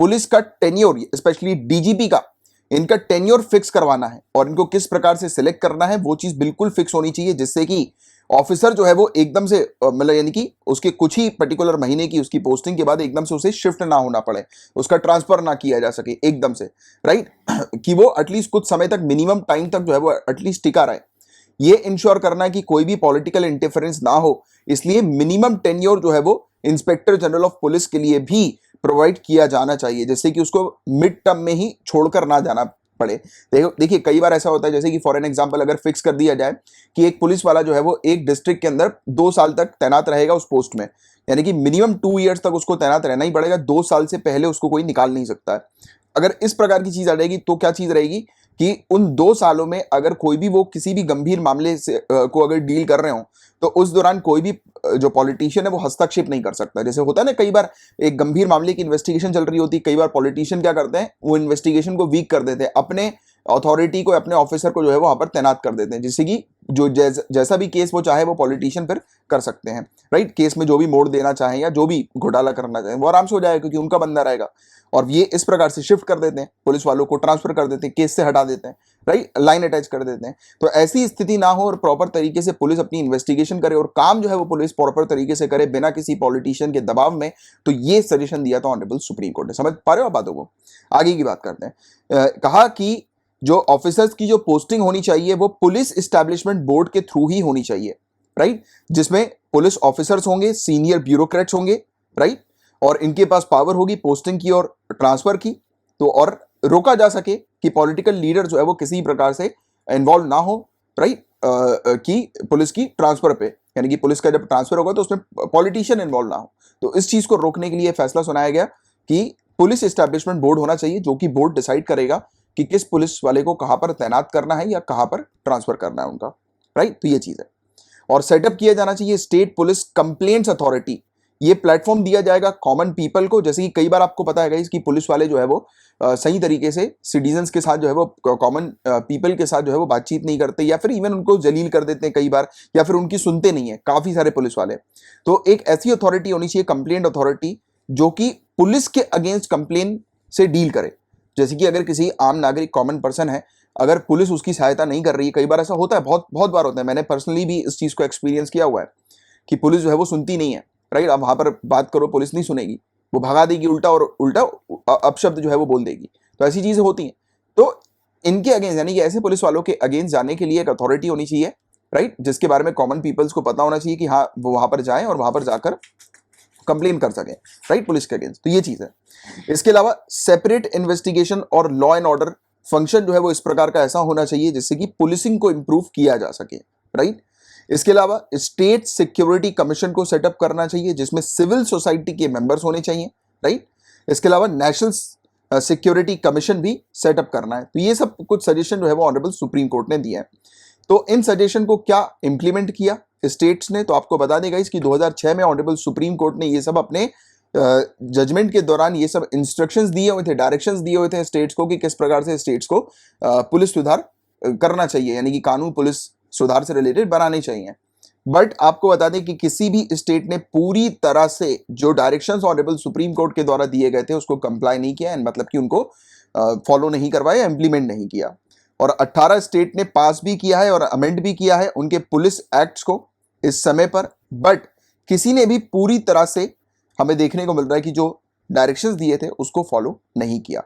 पुलिस का टेन्योर, स्पेशली डीजीपी का, इनका टेन्योर फिक्स करवाना है और इनको किस प्रकार से सिलेक्ट करना है वो चीज बिल्कुल फिक्स होनी चाहिए, जिससे कि ऑफिसर जो है वो एकदम से मतलब यानी कि उसके कुछ ही पर्टिकुलर महीने की उसकी पोस्टिंग के बाद एकदम से उसे शिफ्ट ना होना पड़े, उसका ट्रांसफर ना किया जा सके एकदम से, राइट, कि वो एटलीस्ट कुछ समय तक, मिनिमम टाइम तक जो है वो एटलीस्ट टिका रहे। ये इंश्योर करना है कि कोई भी पॉलिटिकल इंटरफेरेंस ना हो, इसलिए मिनिमम टेन्योर जो है वो इंस्पेक्टर जनरल ऑफ पुलिस के लिए भी प्रोवाइड किया जाना चाहिए, जिससे कि उसको मिड टर्म में ही छोड़कर ना जाना पड़े। देखिए कई बार ऐसा होता है, जैसे कि फॉर एन एग्जांपल अगर फिक्स कर दिया जाए कि एक पुलिस वाला जो है वो एक डिस्ट्रिक्ट के अंदर 2 साल तक तैनात रहेगा उस पोस्ट में, यानी कि मिनिमम 2 ईयर्स तक उसको तैनात रहना ही पड़ेगा, 2 साल से पहले उसको कोई निकाल नहीं सकता है। अगर इस प्रकार की चीज आ जाएगी तो क्या चीज रहेगी कि उन 2 सालों में अगर कोई भी वो किसी भी गंभीर मामले से को अगर डील कर रहे हो तो उस दौरान कोई भी जो पॉलिटिशियन है वो हस्तक्षेप नहीं कर सकता। जैसे होता है ना, कई बार एक गंभीर मामले की इन्वेस्टिगेशन चल रही होती है, कई बार पॉलिटिशियन क्या करते हैं, वो इन्वेस्टिगेशन को वीक कर देते हैं, अपने अथॉरिटी को, अपने ऑफिसर को जो है वहां पर तैनात कर देते हैं, जिससे कि जो जैसा भी केस वो चाहे वो पॉलिटिशियन फिर कर सकते हैं, राइट। केस में जो भी मोड़ देना चाहें या जो भी घोटाला करना चाहें वो आराम से हो जाएगा, क्योंकि उनका बंदा रहेगा। और ये इस प्रकार से शिफ्ट कर देते हैं, पुलिस वालों को ट्रांसफर कर देते हैं, केस से हटा देते हैं, राइट, लाइन अटैच कर देते हैं। तो ऐसी स्थिति ना हो और प्रॉपर तरीके से पुलिस अपनी इन्वेस्टिगेशन करे और काम जो है वो पुलिस प्रॉपर तरीके से करे बिना किसी पॉलिटिशियन के दबाव में। तो ये सजेशन दिया था ऑनरेबल सुप्रीम कोर्ट ने। समझ पा रहे हो आप बातों को? आगे की बात करते हैं। कहा कि जो ऑफिसर्स की जो पोस्टिंग होनी चाहिए वो पुलिस एस्टैब्लिशमेंट बोर्ड के थ्रू ही होनी चाहिए, राइट, जिसमें पुलिस ऑफिसर्स होंगे, सीनियर ब्यूरोक्रेट्स होंगे, राइट, और इनके पास पावर होगी पोस्टिंग की और ट्रांसफर की। तो और रोका जा सके कि पॉलिटिकल लीडर जो है वो किसी प्रकार से इन्वॉल्व ना हो, राइट, कि पुलिस की ट्रांसफर पे, यानी कि पुलिस का जब ट्रांसफर होगा तो उसमें पॉलिटिशियन इन्वॉल्व ना हो। तो इस चीज को रोकने के लिए फैसला सुनाया गया कि पुलिस एस्टैब्लिशमेंट बोर्ड होना चाहिए, जो कि बोर्ड डिसाइड करेगा कि किस पुलिस वाले को कहां पर तैनात करना है या कहां पर ट्रांसफर करना है उनका, राइट। तो ये चीज है। और सेटअप किया जाना चाहिए स्टेट पुलिस कंप्लेंट्स अथॉरिटी, ये प्लेटफॉर्म दिया जाएगा कॉमन पीपल को। जैसे कि कई बार आपको पता है गाइस कि पुलिस वाले जो है वो सही तरीके से सिटीजन्स के साथ जो है वो कॉमन पीपल के साथ जो है वो बातचीत नहीं करते, या फिर इवन उनको जलील कर देते हैं कई बार, या फिर उनकी सुनते नहीं है काफी सारे पुलिस वाले। तो एक ऐसी अथॉरिटी होनी चाहिए, कंप्लेंट अथॉरिटी, जो कि पुलिस के अगेंस्ट कंप्लेन से डील करे। जैसे कि अगर किसी आम नागरिक कॉमन पर्सन है, अगर पुलिस उसकी सहायता नहीं कर रही है, कई बार ऐसा होता है, बहुत बहुत बार होता है, मैंने पर्सनली भी इस चीज को एक्सपीरियंस किया हुआ है कि पुलिस जो है वो सुनती नहीं है, राइट। अब वहां पर बात करो, पुलिस नहीं सुनेगी, वो भगा देगी उल्टा, और उल्टा अपशब्द जो है वो बोल देगी। तो ऐसी चीजें होती हैं। तो इनके अगेंस्ट, यानी कि ऐसे पुलिस वालों के अगेंस्ट जाने के लिए एक अथॉरिटी होनी चाहिए, राइट, जिसके बारे में कॉमन पीपल्स को पता होना चाहिए कि हाँ वो वहां पर जाएं और वहां पर जाकर कंप्लेन कर सकें, राइट, पुलिस के अगेंस्ट। तो ये चीज है। इसके अलावा सेपरेट इन्वेस्टिगेशन और लॉ एंड ऑर्डर फंक्शन जो है वो इस प्रकार का ऐसा होना चाहिए जिससे कि पुलिसिंग को इंप्रूव किया जा सके, राइट। इसके अलावा स्टेट सिक्योरिटी कमीशन को सेटअप करना चाहिए जिसमें सिविल सोसाइटी के मेंबर्स होने चाहिए, राइट। इसके अलावा नेशनल सिक्योरिटी कमीशन भी सेटअप करना है। तो ये सब कुछ सजेशन जो है वो ऑनरेबल सुप्रीम कोर्ट ने दिया है। तो इन सजेशन को क्या इंप्लीमेंट किया स्टेट्स ने, तो आपको बता देगा इसकी 2006 में ऑनरेबल सुप्रीम कोर्ट ने ये सब अपने जजमेंट के दौरान ये सब इंस्ट्रक्शंस दिए हुए थे, डायरेक्शंस दिए हुए थे स्टेट्स को कि किस प्रकार से स्टेट्स को पुलिस सुधार करना चाहिए, यानी कि कानून पुलिस सुधार से रिलेटेड बनाने चाहिए। बट आपको बता दें कि किसी भी स्टेट ने पूरी तरह से जो डायरेक्शंस ऑनरेबल सुप्रीम कोर्ट के द्वारा दिए गए थे उसको कंप्लाई नहीं किया, मतलब कि उनको फॉलो नहीं करवाया, इंप्लीमेंट नहीं किया। और 18 स्टेट ने पास भी किया है और अमेंड भी किया है उनके पुलिस एक्ट्स को इस समय पर, बट किसी ने भी पूरी तरह से हमें देखने को मिल रहा है कि जो डायरेक्शंस दिए थे उसको फॉलो नहीं किया।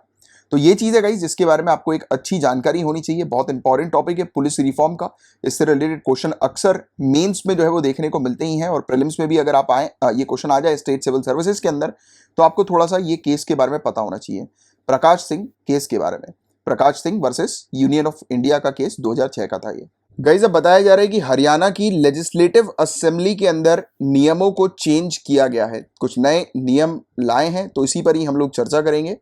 तो ये चीज है गाइस जिसके बारे में आपको एक अच्छी जानकारी होनी चाहिए। बहुत इंपॉर्टेंट टॉपिक है पुलिस रिफॉर्म का। इससे रिलेटेड क्वेश्चन अक्सर मेंस में जो है वो देखने को मिलते ही हैं, और प्रीलिम्स में भी अगर आप आए ये क्वेश्चन आ जाए स्टेट सिविल सर्विसेज के अंदर, तो आपको थोड़ा सा ये केस के बारे में पता होना चाहिए। प्रकाश सिंह केस के बारे में, Prakash Singh versus union of India का केस 2006 का था ये। गाइस अब बताया जा रहा है कि हरियाणा की लेजिस्लेटिव असेंबली के अंदर नियमों को चेंज किया गया है, कुछ नए नियम लाए हैं, तो इसी पर ही हम लोग चर्चा करेंगे।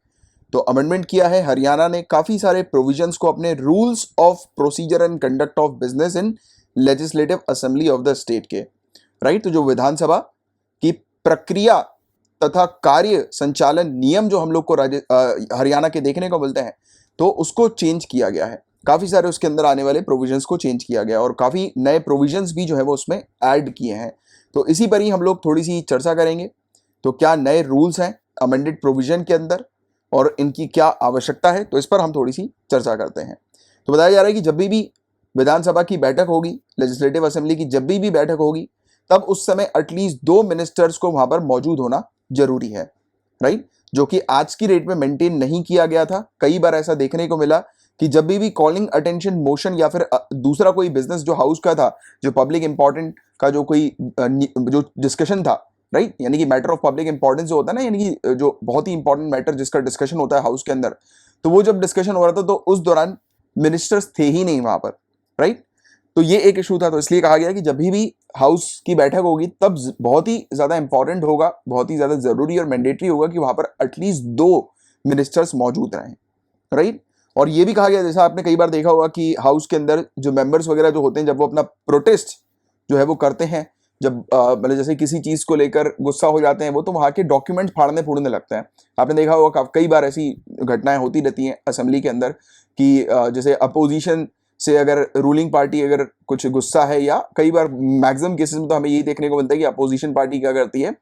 तो अमेंडमेंट किया है हरियाणा ने काफी सारे प्रोविजंस को अपने rules of procedure and conduct of business in legislative assembly of the state के, राइट। तो जो विधानसभा की प्रक्रिया तथा कार्य संचालन नियम जो हम लोग को हरियाणा के देखने को मिलते हैं, तो उसको चेंज किया गया है। काफी सारे उसके अंदर आने वाले प्रोविजंस को चेंज किया गया और काफी नए प्रोविजंस भी जो है वो उसमें ऐड किए हैं। तो इसी पर ही हम लोग थोड़ी सी चर्चा करेंगे। तो क्या नए रूल्स हैं अमेंडेड प्रोविजन के अंदर और इनकी क्या आवश्यकता है, तो इस पर हम थोड़ी सी चर्चा करते हैं। तो बताया जा रहा है कि जब भी विधानसभा की बैठक होगी, लेजिस्लेटिव असेंबली की जब भी बैठक होगी, तब उस समय एटलीस्ट 2 मिनिस्टर्स को वहां पर मौजूद होना जरूरी है, राइट, जो कि आज की डेट में मेंटेन नहीं किया गया था। कई बार ऐसा देखने को मिला कि जब भी कॉलिंग अटेंशन मोशन या फिर दूसरा कोई बिजनेस जो हाउस का था, जो पब्लिक इंपॉर्टेंट का जो कोई जो डिस्कशन था, राइट, यानी कि मैटर ऑफ पब्लिक इंपॉर्टेंस जो होता है ना, यानी कि जो बहुत ही इंपॉर्टेंट मैटर जिसका डिस्कशन होता है हाउस के अंदर, तो वो जब डिस्कशन हो रहा था तो उस दौरान मिनिस्टर्स थे ही नहीं वहां पर, राइट। तो ये एक इशू था। तो इसलिए कहा गया कि जब भी हाउस की बैठक होगी तब बहुत ही ज्यादा इंपॉर्टेंट होगा, बहुत ही ज्यादा जरूरी और मैंडेटरी होगा कि वहां पर एटलीस्ट 2 मिनिस्टर्स मौजूद रहें, राइट। और ये भी कहा गया, जैसा आपने कई बार देखा होगा कि हाउस के अंदर जो मेंबर्स वगैरह जो होते हैं, जब वो अपना प्रोटेस्ट जो है वो करते हैं, जब मतलब जैसे किसी चीज को लेकर गुस्सा हो जाते हैं वो, तो वहां के डॉक्यूमेंट फाड़ने फूड़ने लगते हैं। आपने देखा होगा कई बार ऐसी घटनाएं होती रहती हैं असेंबली के अंदर कि जैसे अपोजिशन से अगर रूलिंग पार्टी अगर कुछ गुस्सा है, या कई बार मैक्सिमम केसेस में तो हमें यही देखने को मिलता है कि अपोजिशन पार्टी क्या करती है,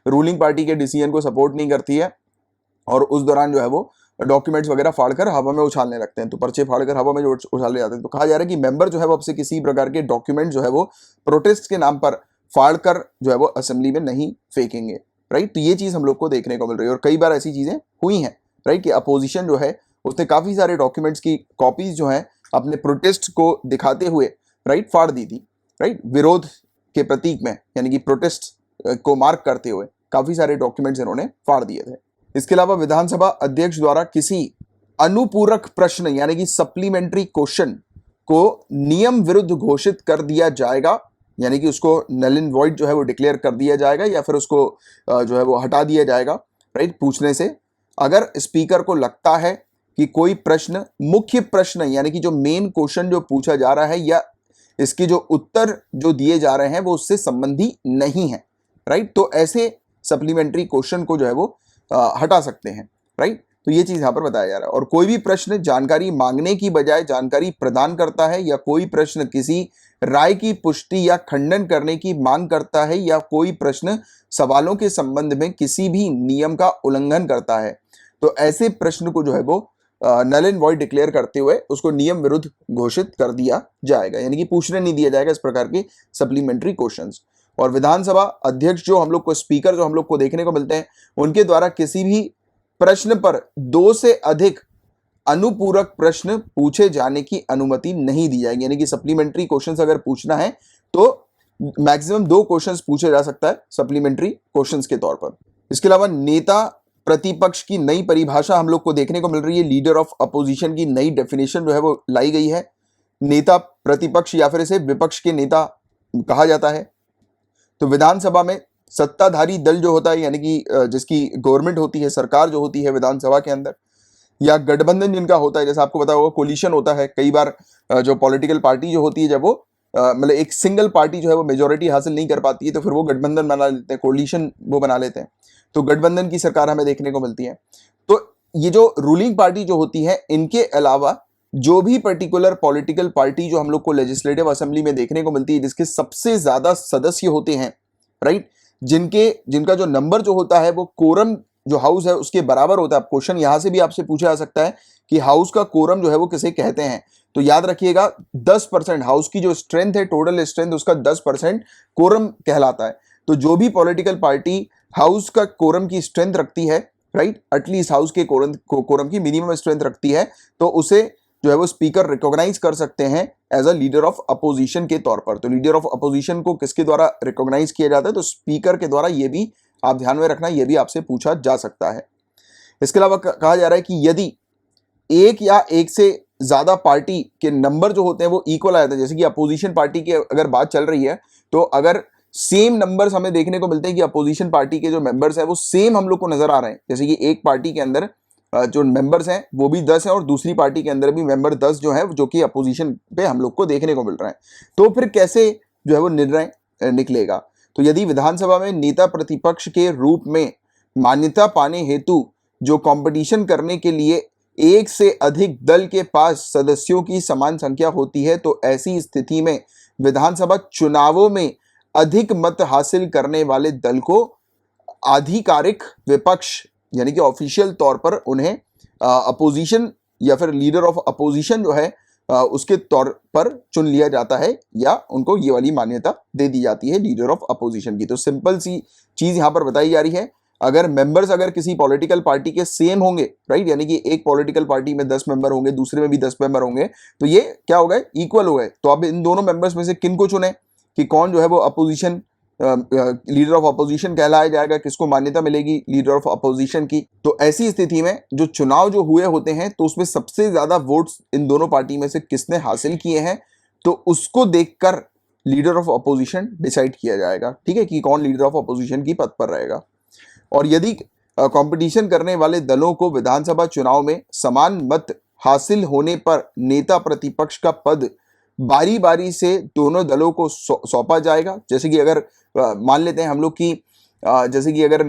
रूलिंग पार्टी के डिसीजन को सपोर्ट नहीं करती है, और उस दौरान जो है वो डॉक्यूमेंट्स वगैरह फाड़कर हवा में उछालने लगते हैं, तो पर्चे फाड़कर हवा में जो उछाले जाते हैं। तो कहा जा रहा है कि मेंबर जो है वो अब से किसी प्रकार के डॉक्यूमेंट जो है वो प्रोटेस्ट के नाम पर फाड़कर जो है वो असेंबली में नहीं फेंकेंगे, राइट। तो ये चीज हम लोग को देखने को मिल रही है और कई बार ऐसी चीजें हुई हैं, राइट, कि अपोजिशन जो है उसने काफी सारे डॉक्यूमेंट्स की कॉपीज जो है अपने प्रोटेस्ट को दिखाते हुए, राइट, फाड़ दी थी, राइट, विरोध के प्रतीक में, यानी कि प्रोटेस्ट को मार्क करते हुए काफी सारे डॉक्यूमेंट्स इन्होंने फाड़ दिए थे। इसके अलावा विधानसभा अध्यक्ष द्वारा किसी अनुपूरक प्रश्न यानी कि सप्लीमेंट्री क्वेश्चन को नियम विरुद्ध घोषित कर दिया जाएगा, यानी कि उसको नल एंड वॉइड जो है वो डिक्लेयर कर दिया जाएगा, या फिर उसको जो है वो हटा दिया जाएगा, राइट, पूछने से। अगर स्पीकर को लगता है कि कोई प्रश्न मुख्य प्रश्न यानी कि जो मेन क्वेश्चन जो पूछा जा रहा है या इसके जो उत्तर जो दिए जा रहे हैं वो उससे संबंधी नहीं है, राइट, तो ऐसे सप्लीमेंट्री क्वेश्चन को जो है वो हटा सकते हैं, राइट। तो ये चीज यहाँ पर बताया जा रहा है। और कोई भी प्रश्न जानकारी मांगने की बजाय जानकारी प्रदान करता है, या कोई प्रश्न किसी राय की पुष्टि या खंडन करने की मांग करता है, या कोई प्रश्न सवालों के संबंध में किसी भी नियम का उल्लंघन करता है, तो ऐसे प्रश्न को जो है वो नल एंड वॉइड डिक्लेयर करते हुए उसको नियम विरुद्ध घोषित कर दिया जाएगा, यानी कि पूछने नहीं दिया जाएगा इस प्रकार के सप्लीमेंट्री क्वेश्चंस। और विधानसभा अध्यक्ष जो हम लोग को, स्पीकर जो हम लोग को देखने को मिलते हैं, उनके द्वारा किसी भी प्रश्न पर 2 से अधिक अनुपूरक प्रश्न पूछे जाने की अनुमति नहीं दी जाएगी, यानी कि सप्लीमेंट्री क्वेश्चंस अगर पूछना है तो मैक्सिमम 2 क्वेश्चंस पूछे जा सकता है सप्लीमेंट्री क्वेश्चंस के तौर पर। इसके अलावा नेता प्रतिपक्ष की नई परिभाषा हम लोग को देखने को मिल रही है। लीडर ऑफ अपोजिशन की नई डेफिनेशन जो है वो लाई गई है। नेता प्रतिपक्ष या फिर इसे विपक्ष के नेता कहा जाता है। तो विधानसभा में सत्ताधारी दल जो होता है, यानी कि जिसकी गवर्नमेंट होती है, सरकार जो होती है विधानसभा के अंदर, या गठबंधन जिनका होता है, जैसे आपको पता होगा कोलिशन होता है कई बार, जो पॉलिटिकल पार्टी जो होती है जब वो मतलब एक सिंगल पार्टी जो है वो मेजोरिटी हासिल नहीं कर पाती है तो फिर वो गठबंधन बना लेते हैं, कोलिशन वो बना लेते हैं, तो गठबंधन की सरकार हमें देखने को मिलती है। तो ये जो रूलिंग पार्टी जो होती है, इनके अलावा जो भी पर्टिकुलर पॉलिटिकल पार्टी जो हम लोग को लेजिस्लेटिव असेंबली में देखने को मिलती है, जिसके सबसे ज्यादा सदस्य होते हैं, राइट, जिनका जो नंबर जो होता है वो कोरम जो हाउस है उसके बराबर होता है। क्वेश्चन यहां से भी आपसे पूछा जा सकता है कि हाउस का कोरम जो है वो किसे कहते हैं, तो याद रखिएगा 10% हाउस की जो स्ट्रेंथ है, टोटल स्ट्रेंथ, उसका 10% कोरम कहलाता है। तो जो भी पॉलिटिकल पार्टी हाउस का कोरम की स्ट्रेंथ रखती है, राइट, एटलीस्ट हाउस के कोरम की मिनिमम स्ट्रेंथ रखती है, तो उसे जो है वो स्पीकर रिकॉग्नाइज कर सकते हैं as a leader of opposition के तौर पर। तो लीडर ऑफ अपोजिशन को किसके द्वारा रिकॉग्नाइज किया जाता है, तो स्पीकर के द्वारा। ये भी आप ध्यान में रखना, ये भी आपसे पूछा जा सकता है। इसके अलावा कहा जा रहा है कि यदि एक या एक से ज्यादा पार्टी के नंबर जो होते हैं वो इक्वल आ जाते हैं, जैसे कि अपोजिशन पार्टी की अगर बात चल रही है, तो अगर सेम नंबर्स हमें देखने को मिलते हैं कि अपोजिशन पार्टी के जो मेंबर्स हैं वो सेम हम लोग को नजर आ रहे हैं, जैसे कि एक पार्टी के अंदर जो मेंबर्स हैं वो भी 10 हैं और दूसरी पार्टी के अंदर भी मेंबर 10 जो है, जो कि अपोजिशन पे हम लोग को देखने को मिल रहा है, तो फिर कैसे जो है वो निर्णय निकलेगा। तो यदि विधानसभा में नेता प्रतिपक्ष के रूप में मान्यता पाने हेतु जो कंपटीशन करने के लिए एक से अधिक दल के पास सदस्यों की समान संख्या होती है, तो ऐसी स्थिति में विधानसभा चुनावों में अधिक मत हासिल करने वाले दल को आधिकारिक विपक्ष, यानी कि ऑफिशियल तौर पर उन्हें अपोजिशन या फिर लीडर ऑफ अपोजिशन जो है उसके तौर पर चुन लिया जाता है, या उनको ये वाली मान्यता दे दी जाती है लीडर ऑफ अपोजिशन की। तो सिंपल सी चीज यहां पर बताई जा रही है, अगर मेंबर्स अगर किसी पॉलिटिकल पार्टी के सेम होंगे, राइट, यानी कि एक पॉलिटिकल पार्टी में 10 मेंबर होंगे, दूसरे में भी 10 मेंबर होंगे, तो ये क्या हो गए, इक्वल हो गए। तो अब इन दोनों मेंबर्स में से किन को चुने कि कौन जो है वो अपोजिशन लीडर ऑफ अपोजिशन कहलाया जाएगा, किसको मान्यता मिलेगी लीडर ऑफ अपोजिशन की। तो ऐसी स्थिति में जो चुनाव जो हुए होते हैं, तो उसमें सबसे ज्यादा वोट्स इन दोनों पार्टी में से किसने हासिल किए हैं, तो उसको देखकर लीडर ऑफ अपोजिशन डिसाइड किया जाएगा, ठीक है, कि कौन लीडर ऑफ अपोजिशन की पद पर रहेगा। और यदि कंपटीशन करने वाले दलों को विधानसभा चुनाव में समान मत हासिल होने पर नेता प्रतिपक्ष का पद बारी बारी से दोनों दलों को सौंपा जाएगा। जैसे कि अगर मान लेते हैं हम लोग कि जैसे कि अगर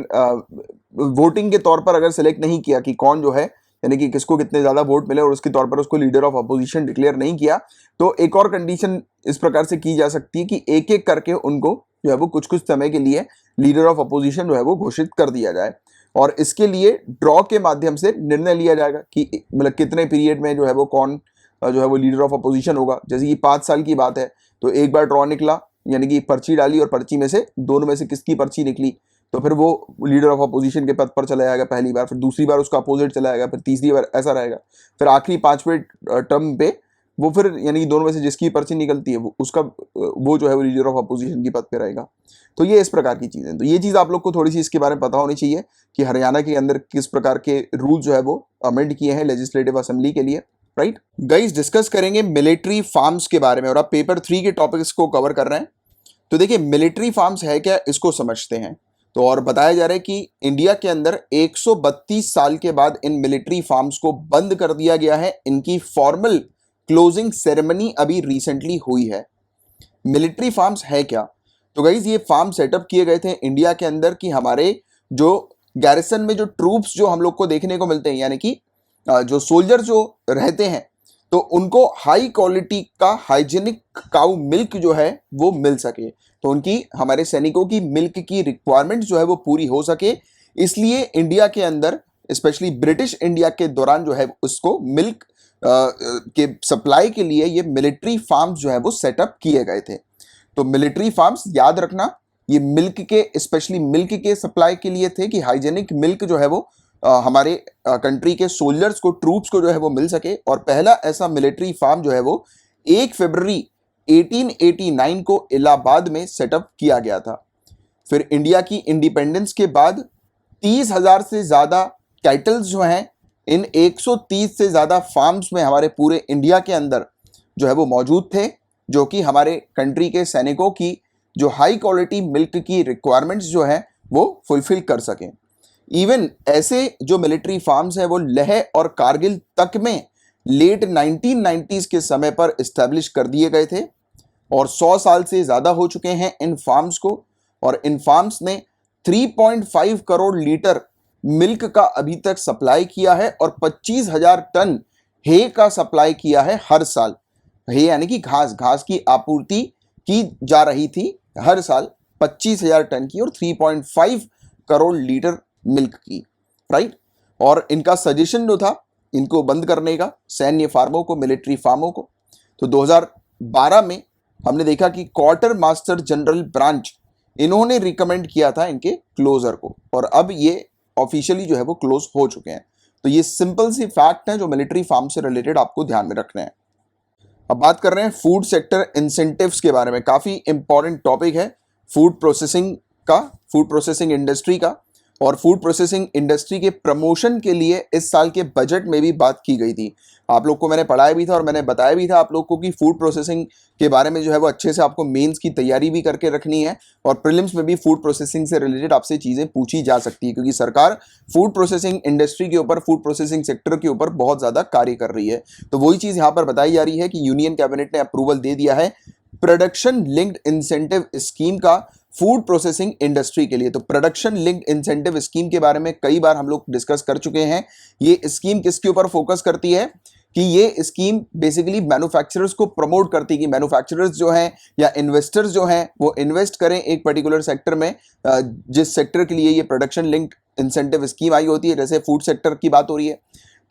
वोटिंग के तौर पर अगर सेलेक्ट नहीं किया कि कौन जो है, यानी कि किसको कितने ज्यादा वोट मिले और उसके तौर पर उसको लीडर ऑफ अपोजिशन डिक्लेयर नहीं किया, तो एक और कंडीशन इस प्रकार से की जा सकती है कि एक एक करके उनको जो है वो कुछ कुछ समय के लिए लीडर ऑफ अपोजिशन जो है वो घोषित कर दिया जाए, और इसके लिए ड्रॉ के माध्यम से निर्णय लिया जाएगा कि मतलब कितने पीरियड में जो है वो कौन जो है वो लीडर ऑफ अपोजिशन होगा। जैसे कि 5 साल की बात है, तो एक बार ड्रॉ निकला, यानी कि पर्ची डाली और पर्ची में से दोनों में से किसकी पर्ची निकली, तो फिर वो लीडर ऑफ अपोजिशन के पद पर चला जाएगा पहली बार, फिर दूसरी बार उसका अपोजिट चला जाएगा, फिर तीसरी बार ऐसा रहेगा, फिर आखिरी 5वें टर्म पे वो फिर यानी कि दोनों में से जिसकी पर्ची निकलती है वो उसका वो जो है वो लीडर ऑफ अपोजिशन की पद पे रहेगा। तो ये इस प्रकार की चीजें, तो ये चीज आप लोग को थोड़ी सी इसके बारे में पता होनी चाहिए कि हरियाणा के अंदर किस प्रकार के रूल जो है वो अमेंड किए हैं लेजिस्लेटिव असेंबली के लिए, राइट। गाइस डिस्कस करेंगे मिलिट्री फार्म्स के बारे में, और आप पेपर 3 के टॉपिक्स को कवर कर रहे हैं। तो देखिए मिलिट्री फार्म्स है क्या, इसको समझते हैं। तो और बताया जा रहा है कि इंडिया के अंदर 132 साल के बाद इन मिलिट्री फार्म्स को बंद कर दिया गया है। इनकी फॉर्मल क्लोजिंग सेरेमनी अभी रिसेंटली हुई है। मिलिट्री फार्म्स है क्या, तो गाइज ये फार्म सेटअप किए गए थे इंडिया के अंदर कि हमारे जो गैरिसन में जो ट्रूप्स जो हम लोग को देखने को मिलते हैं, यानी कि जो सोल्जर जो रहते हैं, तो उनको हाई क्वालिटी का हाइजीनिक काउ मिल्क जो है वो मिल सके, तो उनकी हमारे सैनिकों की मिल्क की रिक्वायरमेंट जो है वो पूरी हो सके। इसलिए इंडिया के अंदर स्पेशली ब्रिटिश इंडिया के दौरान जो है उसको मिल्क के सप्लाई के लिए ये मिलिट्री फार्म्स जो है वो सेटअप किए गए थे। तो मिलिट्री फार्म्स याद रखना, ये मिल्क के स्पेशली मिल्क के सप्लाई के लिए थे कि हाइजेनिक मिल्क जो है वो हमारे कंट्री के सोल्जर्स को, ट्रूप्स को जो है वो मिल सके। और पहला ऐसा मिलिट्री फार्म जो है वो 1 फरवरी 1889 को इलाहाबाद में सेटअप किया गया था। फिर इंडिया की इंडिपेंडेंस के बाद 30,000 से ज़्यादा कैटल्स जो हैं इन 130 से ज़्यादा फार्म्स में हमारे पूरे इंडिया के अंदर जो है वो मौजूद थे, जो कि हमारे कंट्री के सैनिकों की जो हाई क्वालिटी मिल्क की रिक्वायरमेंट्स जो है वो फुलफिल कर सकें। इवन ऐसे जो मिलिट्री फार्म्स हैं वो लेह और कारगिल तक में लेट 1990s के समय पर इस्टेब्लिश कर दिए गए थे और 100 साल से ज़्यादा हो चुके हैं इन फार्म्स को। और इन फार्म्स ने 3.5 करोड़ लीटर मिल्क का अभी तक सप्लाई किया है और 25,000 टन हे का सप्लाई किया है हर साल। हे यानी कि घास की आपूर्ति की जा रही थी हर साल 25,000 टन की और 3.5 करोड़ लीटर मिल्क की, राइट। और इनका सजेशन जो था इनको बंद करने का सैन्य फार्मों को, मिलिट्री फार्मों को, तो 2012 में हमने देखा कि क्वार्टर मास्टर जनरल ब्रांच इन्होंने रिकमेंड किया था इनके क्लोजर को, और अब ये ऑफिशियली जो है वो क्लोज हो चुके हैं। तो ये सिंपल सी फैक्ट है जो मिलिट्री फार्म से रिलेटेड आपको ध्यान में रखने हैं। अब बात कर रहे हैं फूड सेक्टर इंसेंटिव्स के बारे में। काफ़ी इंपॉर्टेंट टॉपिक है फूड प्रोसेसिंग का, फूड प्रोसेसिंग इंडस्ट्री का। और फूड प्रोसेसिंग इंडस्ट्री के प्रमोशन के लिए इस साल के बजट में भी बात की गई थी। आप लोग को मैंने पढ़ाया भी था और मैंने बताया भी था आप लोग को कि फूड प्रोसेसिंग के बारे में जो है वो अच्छे से आपको मेंस की तैयारी भी करके रखनी है और प्रीलिम्स में भी फूड प्रोसेसिंग से रिलेटेड आपसे चीज़ें पूछी जा सकती है, क्योंकि सरकार फूड प्रोसेसिंग इंडस्ट्री के ऊपर, फूड प्रोसेसिंग सेक्टर के ऊपर बहुत ज़्यादा कार्य कर रही है। तो वही चीज़ यहाँ पर बताई जा रही है कि यूनियन कैबिनेट ने अप्रूवल दे दिया है प्रोडक्शन लिंक्ड इंसेंटिव स्कीम का फूड प्रोसेसिंग इंडस्ट्री के लिए। तो प्रोडक्शन लिंक्ड इंसेंटिव स्कीम के बारे में कई बार हम लोग डिस्कस कर चुके हैं। ये स्कीम किसके ऊपर फोकस करती है कि ये स्कीम बेसिकली मैन्युफैक्चरर्स को प्रमोट करती है कि मैन्युफैक्चरर्स जो हैं या इन्वेस्टर्स जो हैं वो इन्वेस्ट करें एक पर्टिकुलर सेक्टर में, जिस सेक्टर के लिए ये प्रोडक्शन लिंक्ड इंसेंटिव स्कीम आई होती है, जैसे फूड सेक्टर की बात हो रही है।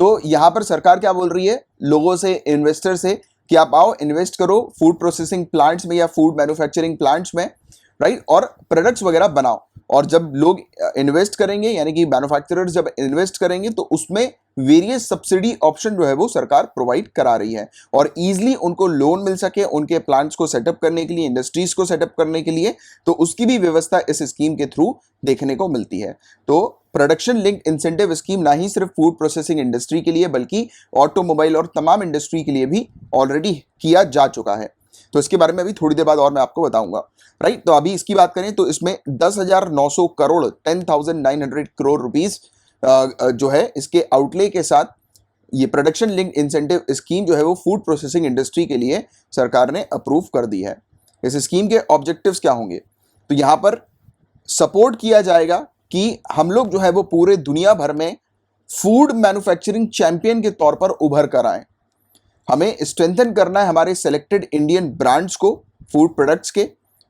तो यहाँ पर सरकार क्या बोल रही है लोगों से, इन्वेस्टर से, कि आप आओ इन्वेस्ट करो फूड प्रोसेसिंग प्लांट्स में या फूड मैन्युफैक्चरिंग प्लांट्स में, राइट, और प्रोडक्ट्स वगैरह बनाओ। और जब लोग इन्वेस्ट करेंगे यानी कि मैन्युफैक्चरर्स जब इन्वेस्ट करेंगे तो उसमें वेरियस सब्सिडी ऑप्शन जो है वो सरकार प्रोवाइड करा रही है और इजीली उनको लोन मिल सके उनके प्लांट्स को सेटअप करने के लिए, इंडस्ट्रीज को सेटअप करने के लिए। तो उसकी भी व्यवस्था इस स्कीम के थ्रू देखने को मिलती है। तो प्रोडक्शन लिंक्ड इंसेंटिव स्कीम ना ही सिर्फ फूड प्रोसेसिंग इंडस्ट्री के लिए बल्कि ऑटोमोबाइल और तमाम इंडस्ट्री के लिए भी ऑलरेडी किया जा चुका है। तो इसके बारे में अभी थोड़ी देर बाद और मैं आपको बताऊंगा, राइट। तो अभी इसकी बात करें तो इसमें 10,900 करोड़ 10,900 करोड़ रुपीस जो है इसके आउटले के साथ ये प्रोडक्शन लिंक्ड इंसेंटिव स्कीम जो है वो फूड प्रोसेसिंग इंडस्ट्री के लिए सरकार ने अप्रूव कर दी है। इस स्कीम के ऑब्जेक्टिव्स क्या होंगे? तो यहाँ पर सपोर्ट किया जाएगा कि हम लोग जो है वो पूरे दुनिया भर में फूड मैन्युफैक्चरिंग चैंपियन के तौर पर उभर कर आए। हमें स्ट्रेंथन करना है हमारे सेलेक्टेड इंडियन ब्रांड्स को फूड प्रोडक्ट्स के,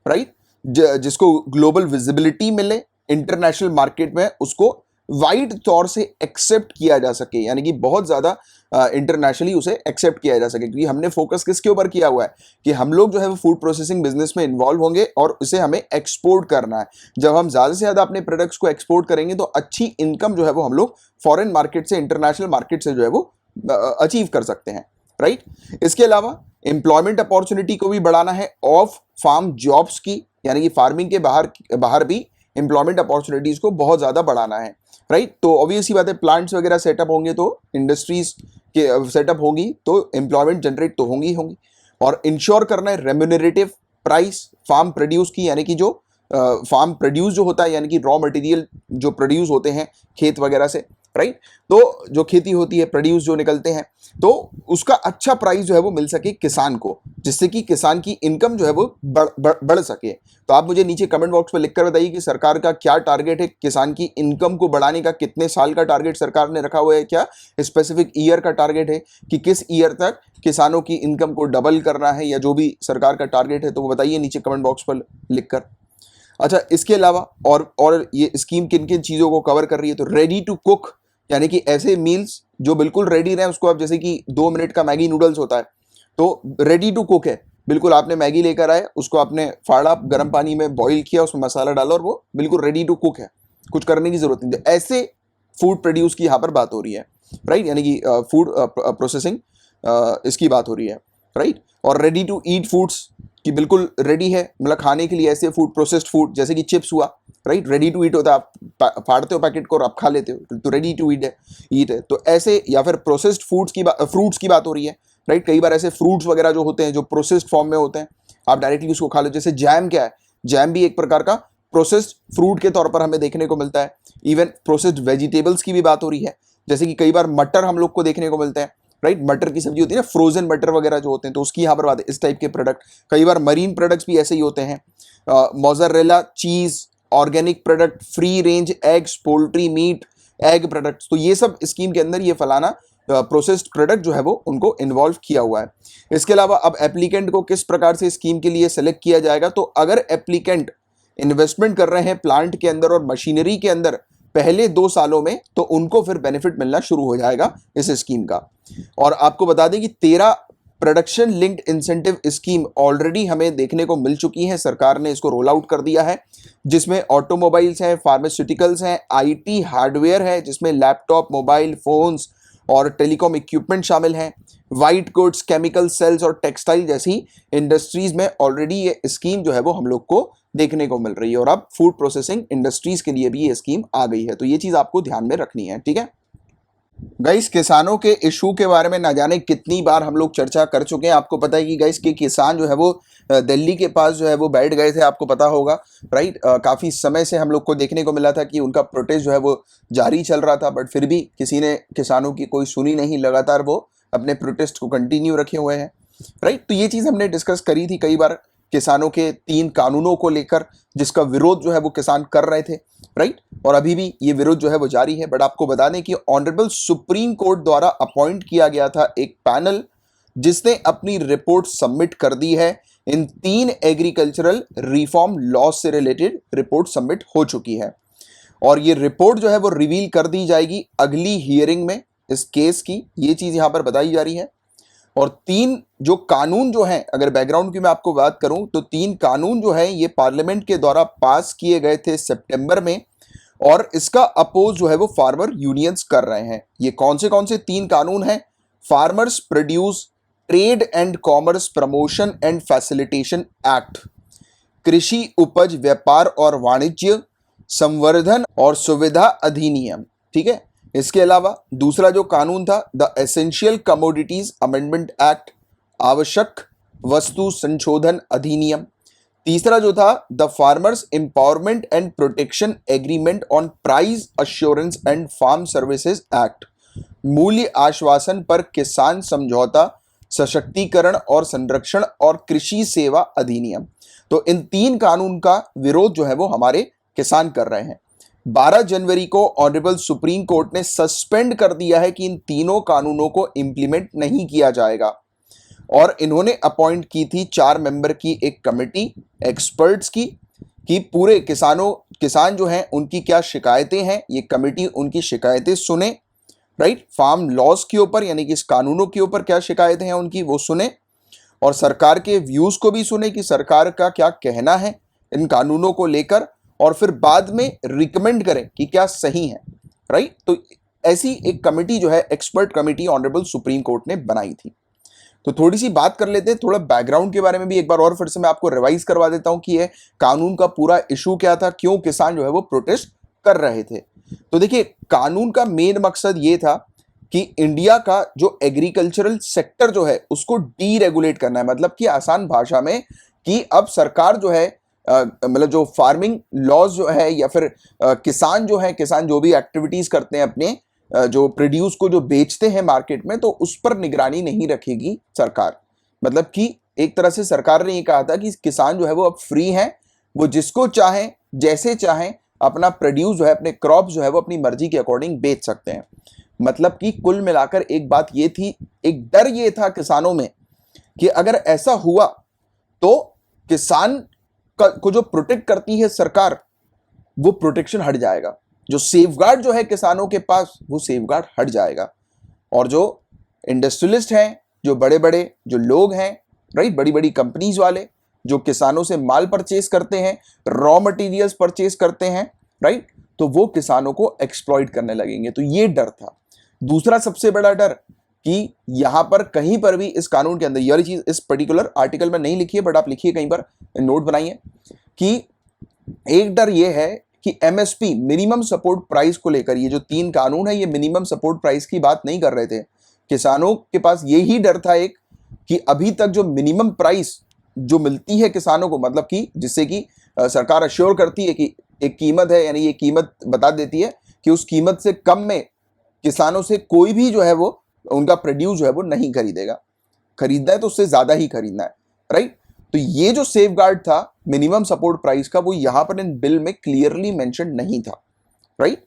राइट, जिसको ग्लोबल विजिबिलिटी मिले, इंटरनेशनल मार्केट में उसको वाइड तौर से एक्सेप्ट किया जा सके, यानी कि बहुत ज़्यादा इंटरनेशनली उसे एक्सेप्ट किया जा सके। क्योंकि हमने फोकस किसके ऊपर किया हुआ है कि हम लोग जो है वो फूड प्रोसेसिंग बिजनेस में इन्वॉल्व होंगे और उसे हमें एक्सपोर्ट करना है। जब हम ज़्यादा से ज़्यादा अपने प्रोडक्ट्स को एक्सपोर्ट करेंगे तो अच्छी इनकम जो है वो हम लोग फॉरेन मार्केट से, इंटरनेशनल मार्केट से जो है वो अचीव कर सकते हैं, राइट। इसके अलावा एम्प्लॉयमेंट अपॉर्चुनिटी को भी बढ़ाना है, ऑफ फार्म जॉब्स की, यानी कि फार्मिंग के बाहर भी एम्प्लॉयमेंट अपॉर्चुनिटीज को बहुत ज़्यादा बढ़ाना है, राइट। तो ऑब्वियसली बात है प्लांट्स वगैरह सेटअप होंगे तो इंडस्ट्रीज के सेटअप होंगी तो एम्प्लॉयमेंट जनरेट तो होंगी। और इंश्योर करना है रेम्यूनरेटिव प्राइस फार्म प्रोड्यूस की, यानी कि जो फार्म प्रोड्यूस जो होता है, यानी कि रॉ मटेरियल जो प्रोड्यूस होते हैं खेत वगैरह से, राइट, तो जो खेती होती है, प्रोड्यूस जो निकलते हैं, तो उसका अच्छा प्राइस जो है वो मिल सके किसान को, जिससे कि किसान की इनकम जो है वो बढ़ सके। तो आप मुझे नीचे कमेंट बॉक्स में लिखकर बताइए कि सरकार का क्या टारगेट है, किसान की इनकम को बढ़ाने का कितने साल का टारगेट सरकार ने रखा हुआ है, क्या स्पेसिफिक ईयर का टारगेट है कि किस ईयर तक किसानों की इनकम को डबल करना है, या जो भी सरकार का टारगेट है तो वो बताइए नीचे कमेंट बॉक्स पर लिखकर। अच्छा, इसके अलावा और ये स्कीम किन किन चीज़ों को कवर कर रही है, तो रेडी टू कुक, यानी कि ऐसे मील्स जो बिल्कुल रेडी रहे, उसको आप जैसे कि 2 मिनट का मैगी नूडल्स होता है, तो रेडी टू कुक है, बिल्कुल आपने मैगी लेकर आए, उसको आपने फाड़ा, गर्म पानी में बॉईल किया, उसमें मसाला डाला और वो बिल्कुल रेडी टू कुक है, कुछ करने की जरूरत नहीं। तो ऐसे फूड प्रोड्यूस की यहाँ पर बात हो रही है, राइट, यानी कि फूड प्रोसेसिंग इसकी बात हो रही है, राइट। और रेडी टू ईट फूड्स कि बिल्कुल रेडी है, मतलब खाने के लिए, ऐसे फूड, प्रोसेस्ड फूड जैसे कि चिप्स हुआ, राइट, रेडी टू ईट होता है, आप फाड़ते हो पैकेट को और आप खा लेते हो, तो रेडी टू ईट है। तो ऐसे, या फिर प्रोसेस्ड फूड्स की फ्रूट्स की बात हो रही है, राइट। कई बार ऐसे फ्रूट्स वगैरह जो होते हैं जो प्रोसेस्ड फॉर्म में होते हैं, आप डायरेक्टली उसको खा लो, जैसे जैम, क्या है, जैम भी एक प्रकार का प्रोसेस्ड फ्रूट के तौर पर हमें देखने को मिलता है। इवन प्रोसेस्ड वेजिटेबल्स की भी बात हो रही है, जैसे कि कई बार मटर हम लोग को देखने को मिलते हैं, राइट, मटर की सब्जी होती है ना, फ्रोजन मटर वगैरह जो होते हैं, तो उसकी यहाँ पर बात है, इस टाइप के प्रोडक्ट। कई बार मरीन प्रोडक्ट्स भी ऐसे ही होते हैं, मोज़रेला चीज, organic product, free range eggs, poultry meet, egg products, तो ये सब स्कीम के अंदर ये फलाना प्रोसेस्ड प्रोडक्ट जो है वो उनको इन्वॉल्व किया हुआ है। इसके अलावा अब एप्लीकेंट को किस प्रकार से स्कीम के लिए सेलेक्ट किया जाएगा, तो अगर एप्लीकेंट इन्वेस्टमेंट कर रहे हैं प्लांट के अंदर और मशीनरी के अंदर पहले 2 सालों में, तो उनको फिर बेनिफिट मिलना शुरू हो जाएगा इस स्कीम का। और आपको बता दें कि 13 production linked incentive scheme already हमें देखने को मिल चुकी है, सरकार ने इसको रोल आउट कर दिया है, जिसमें ऑटोमोबाइल्स हैं, फार्मास्यूटिकल्स हैं, आईटी हार्डवेयर है, जिसमें लैपटॉप, मोबाइल फोन्स और टेलीकॉम इक्विपमेंट शामिल हैं, वाइट गुड्स, केमिकल सेल्स और टेक्सटाइल जैसी इंडस्ट्रीज में ऑलरेडी ये स्कीम जो है वो हम लोग को देखने को मिल रही है। और अब फूड प्रोसेसिंग इंडस्ट्रीज के लिए भी ये स्कीम आ गई है, तो ये चीज आपको ध्यान में रखनी है, ठीक है। गाइस, किसानों के इशू के बारे में ना जाने कितनी बार हम लोग चर्चा कर चुके हैं। आपको पता है कि गाइस कि किसान जो है वो दिल्ली के पास जो है वो बैठ गए थे, आपको पता होगा, राइट। काफ़ी समय से हम लोग को देखने को मिला था कि उनका प्रोटेस्ट जो है वो जारी चल रहा था, बट फिर भी किसी ने किसानों की कोई सुनी नहीं, लगातार वो अपने प्रोटेस्ट को कंटिन्यू रखे हुए हैं, राइट। तो ये चीज़ हमने डिस्कस करी थी कई बार, किसानों के 3 कानूनों को लेकर, जिसका विरोध जो है वो किसान कर रहे थे, राइट। और अभी भी ये विरोध जो है वो जारी है। बट आपको बता दें कि ऑनरेबल सुप्रीम कोर्ट द्वारा अपॉइंट किया गया था एक पैनल, जिसने अपनी रिपोर्ट सबमिट कर दी है। इन 3 एग्रीकल्चरल रिफॉर्म लॉ से रिलेटेड रिपोर्ट सबमिट हो चुकी है, और ये रिपोर्ट जो है वो रिवील कर दी जाएगी अगली हियरिंग में इस केस की, ये चीज यहां पर बताई जा रही है। और 3 जो कानून जो हैं, अगर बैकग्राउंड की मैं आपको बात करूं, तो 3 कानून जो हैं ये पार्लियामेंट के द्वारा पास किए गए थे सितंबर में, और इसका अपोज जो है वो फार्मर यूनियंस कर रहे हैं। ये कौन से 3 कानून हैं? Farmers produce trade and commerce promotion and facilitation act, कृषि उपज व्यापार और वाणिज्य संवर्धन और सुविधा अधिनियम, ठीक है। इसके अलावा दूसरा जो कानून था, the essential commodities amendment act, आवश्यक वस्तु संशोधन अधिनियम। तीसरा जो था, the farmers empowerment and protection agreement on price assurance and farm services act, मूल्य आश्वासन पर किसान समझौता सशक्तिकरण और संरक्षण और कृषि सेवा अधिनियम। तो इन 3 कानून का विरोध जो है वो हमारे किसान कर रहे हैं। 12 जनवरी को ऑनरेबल सुप्रीम कोर्ट ने सस्पेंड कर दिया है कि इन तीनों कानूनों को इंप्लीमेंट नहीं किया जाएगा, और इन्होंने अपॉइंट की थी 4 मेंबर की एक कमेटी एक्सपर्ट्स की, कि पूरे किसान जो हैं उनकी क्या शिकायतें हैं, ये कमेटी उनकी शिकायतें सुने, राइट। फार्म लॉज के ऊपर, यानी कि इस कानूनों के ऊपर क्या शिकायतें हैं उनकी, वो सुने, और सरकार के व्यूज को भी सुने कि सरकार का क्या कहना है इन कानूनों को लेकर, और फिर बाद में रिकमेंड करें कि क्या सही है, राइट। तो ऐसी एक कमेटी जो है, expert committee, honourable supreme court ने बनाई थी। तो थोड़ी सी बात कर लेते हैं, थोड़ा बैकग्राउंड के बारे में भी एक बार और फिर से मैं आपको रिवाइज करवा देता हूं कि ये कानून का पूरा इशू क्या था, क्यों किसान जो है वो प्रोटेस्ट कर रहे थे। तो देखिए, कानून का मेन मकसद ये था कि इंडिया का जो एग्रीकल्चरल सेक्टर जो है उसको डीरेगुलेट करना है, मतलब कि आसान भाषा में कि अब सरकार जो है मतलब जो फार्मिंग लॉज जो है या फिर किसान जो है, किसान जो भी एक्टिविटीज करते हैं अपने जो प्रोड्यूस को जो बेचते हैं मार्केट में, तो उस पर निगरानी नहीं रखेगी सरकार। मतलब कि एक तरह से सरकार ने ये कहा था कि किसान जो है वो अब फ्री हैं, वो जिसको चाहें जैसे चाहें अपना प्रोड्यूस जो है, अपने क्रॉप जो है वो अपनी मर्जी के अकॉर्डिंग बेच सकते हैं। मतलब कि कुल मिलाकर एक बात ये थी, एक डर ये था किसानों में कि अगर ऐसा हुआ तो किसान को जो प्रोटेक्ट करती है सरकार, वो प्रोटेक्शन हट जाएगा। जो सेफगार्ड जो है किसानों के पास, वो सेफगार्ड हट जाएगा। और जो इंडस्ट्रियलिस्ट हैं, जो बड़े बड़े जो लोग हैं, राइट, बड़ी बड़ी कंपनीज वाले जो किसानों से माल परचेस करते हैं, रॉ मटेरियल्स परचेस करते हैं, राइट, तो वो किसानों को एक्सप्लॉइट करने लगेंगे। तो ये डर था। दूसरा सबसे बड़ा डर कि यहां पर कहीं पर भी इस कानून के अंदर, ये चीज इस पर्टिकुलर आर्टिकल में नहीं लिखी है, बट आप लिखिए कहीं पर, नोट बनाइए कि एक डर ये है कि एमएसपी, मिनिमम सपोर्ट प्राइस को लेकर, ये जो 3 कानून है ये मिनिमम सपोर्ट प्राइस की बात नहीं कर रहे थे। किसानों के पास यही डर था एक, कि अभी तक जो मिनिमम प्राइस जो मिलती है किसानों को, मतलब कि जिससे कि सरकार अश्योर करती है कि एक कीमत है, यानी ये कीमत बता देती है कि उस कीमत से कम में किसानों से कोई भी जो है वो उनका प्रोड्यूस जो है वो नहीं खरीदेगा। खरीदना है तो उससे ज्यादा ही खरीदना है, राइट। तो ये जो सेफ गार्ड था मिनिमम सपोर्ट प्राइस का, वो यहां पर इन बिल में क्लियरली मेंशन नहीं था, राइट।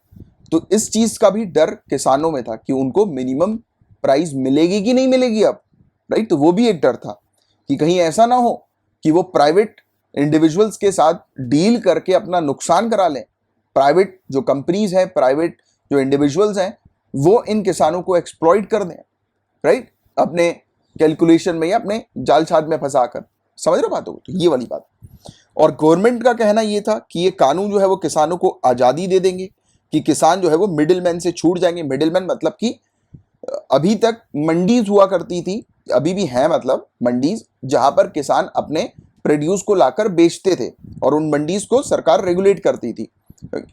तो इस चीज का भी डर किसानों में था कि उनको मिनिमम प्राइस मिलेगी कि नहीं मिलेगी अब, राइट। तो वो भी एक डर था कि कहीं ऐसा ना हो कि वो प्राइवेट इंडिविजुअल्स के साथ डील करके अपना नुकसान करा लें। प्राइवेट जो कंपनीज हैं, प्राइवेट जो इंडिविजुअल्स हैं, वो इन किसानों को एक्सप्लॉइट कर दें, राइट, अपने कैलकुलेशन में या अपने जाल छाद में फंसाकर। समझ रहे बात हो? तो ये वाली बात। और गवर्नमेंट का कहना ये था कि ये कानून जो है वो किसानों को आज़ादी दे देंगे, कि किसान जो है वो मिडिलमैन से छूट जाएंगे। मिडिलमैन मतलब कि अभी तक मंडीज हुआ करती थी, अभी भी है, मतलब मंडीज जहां पर किसान अपने प्रोड्यूस को लाकर बेचते थे और उन मंडीज को सरकार रेगुलेट करती थी।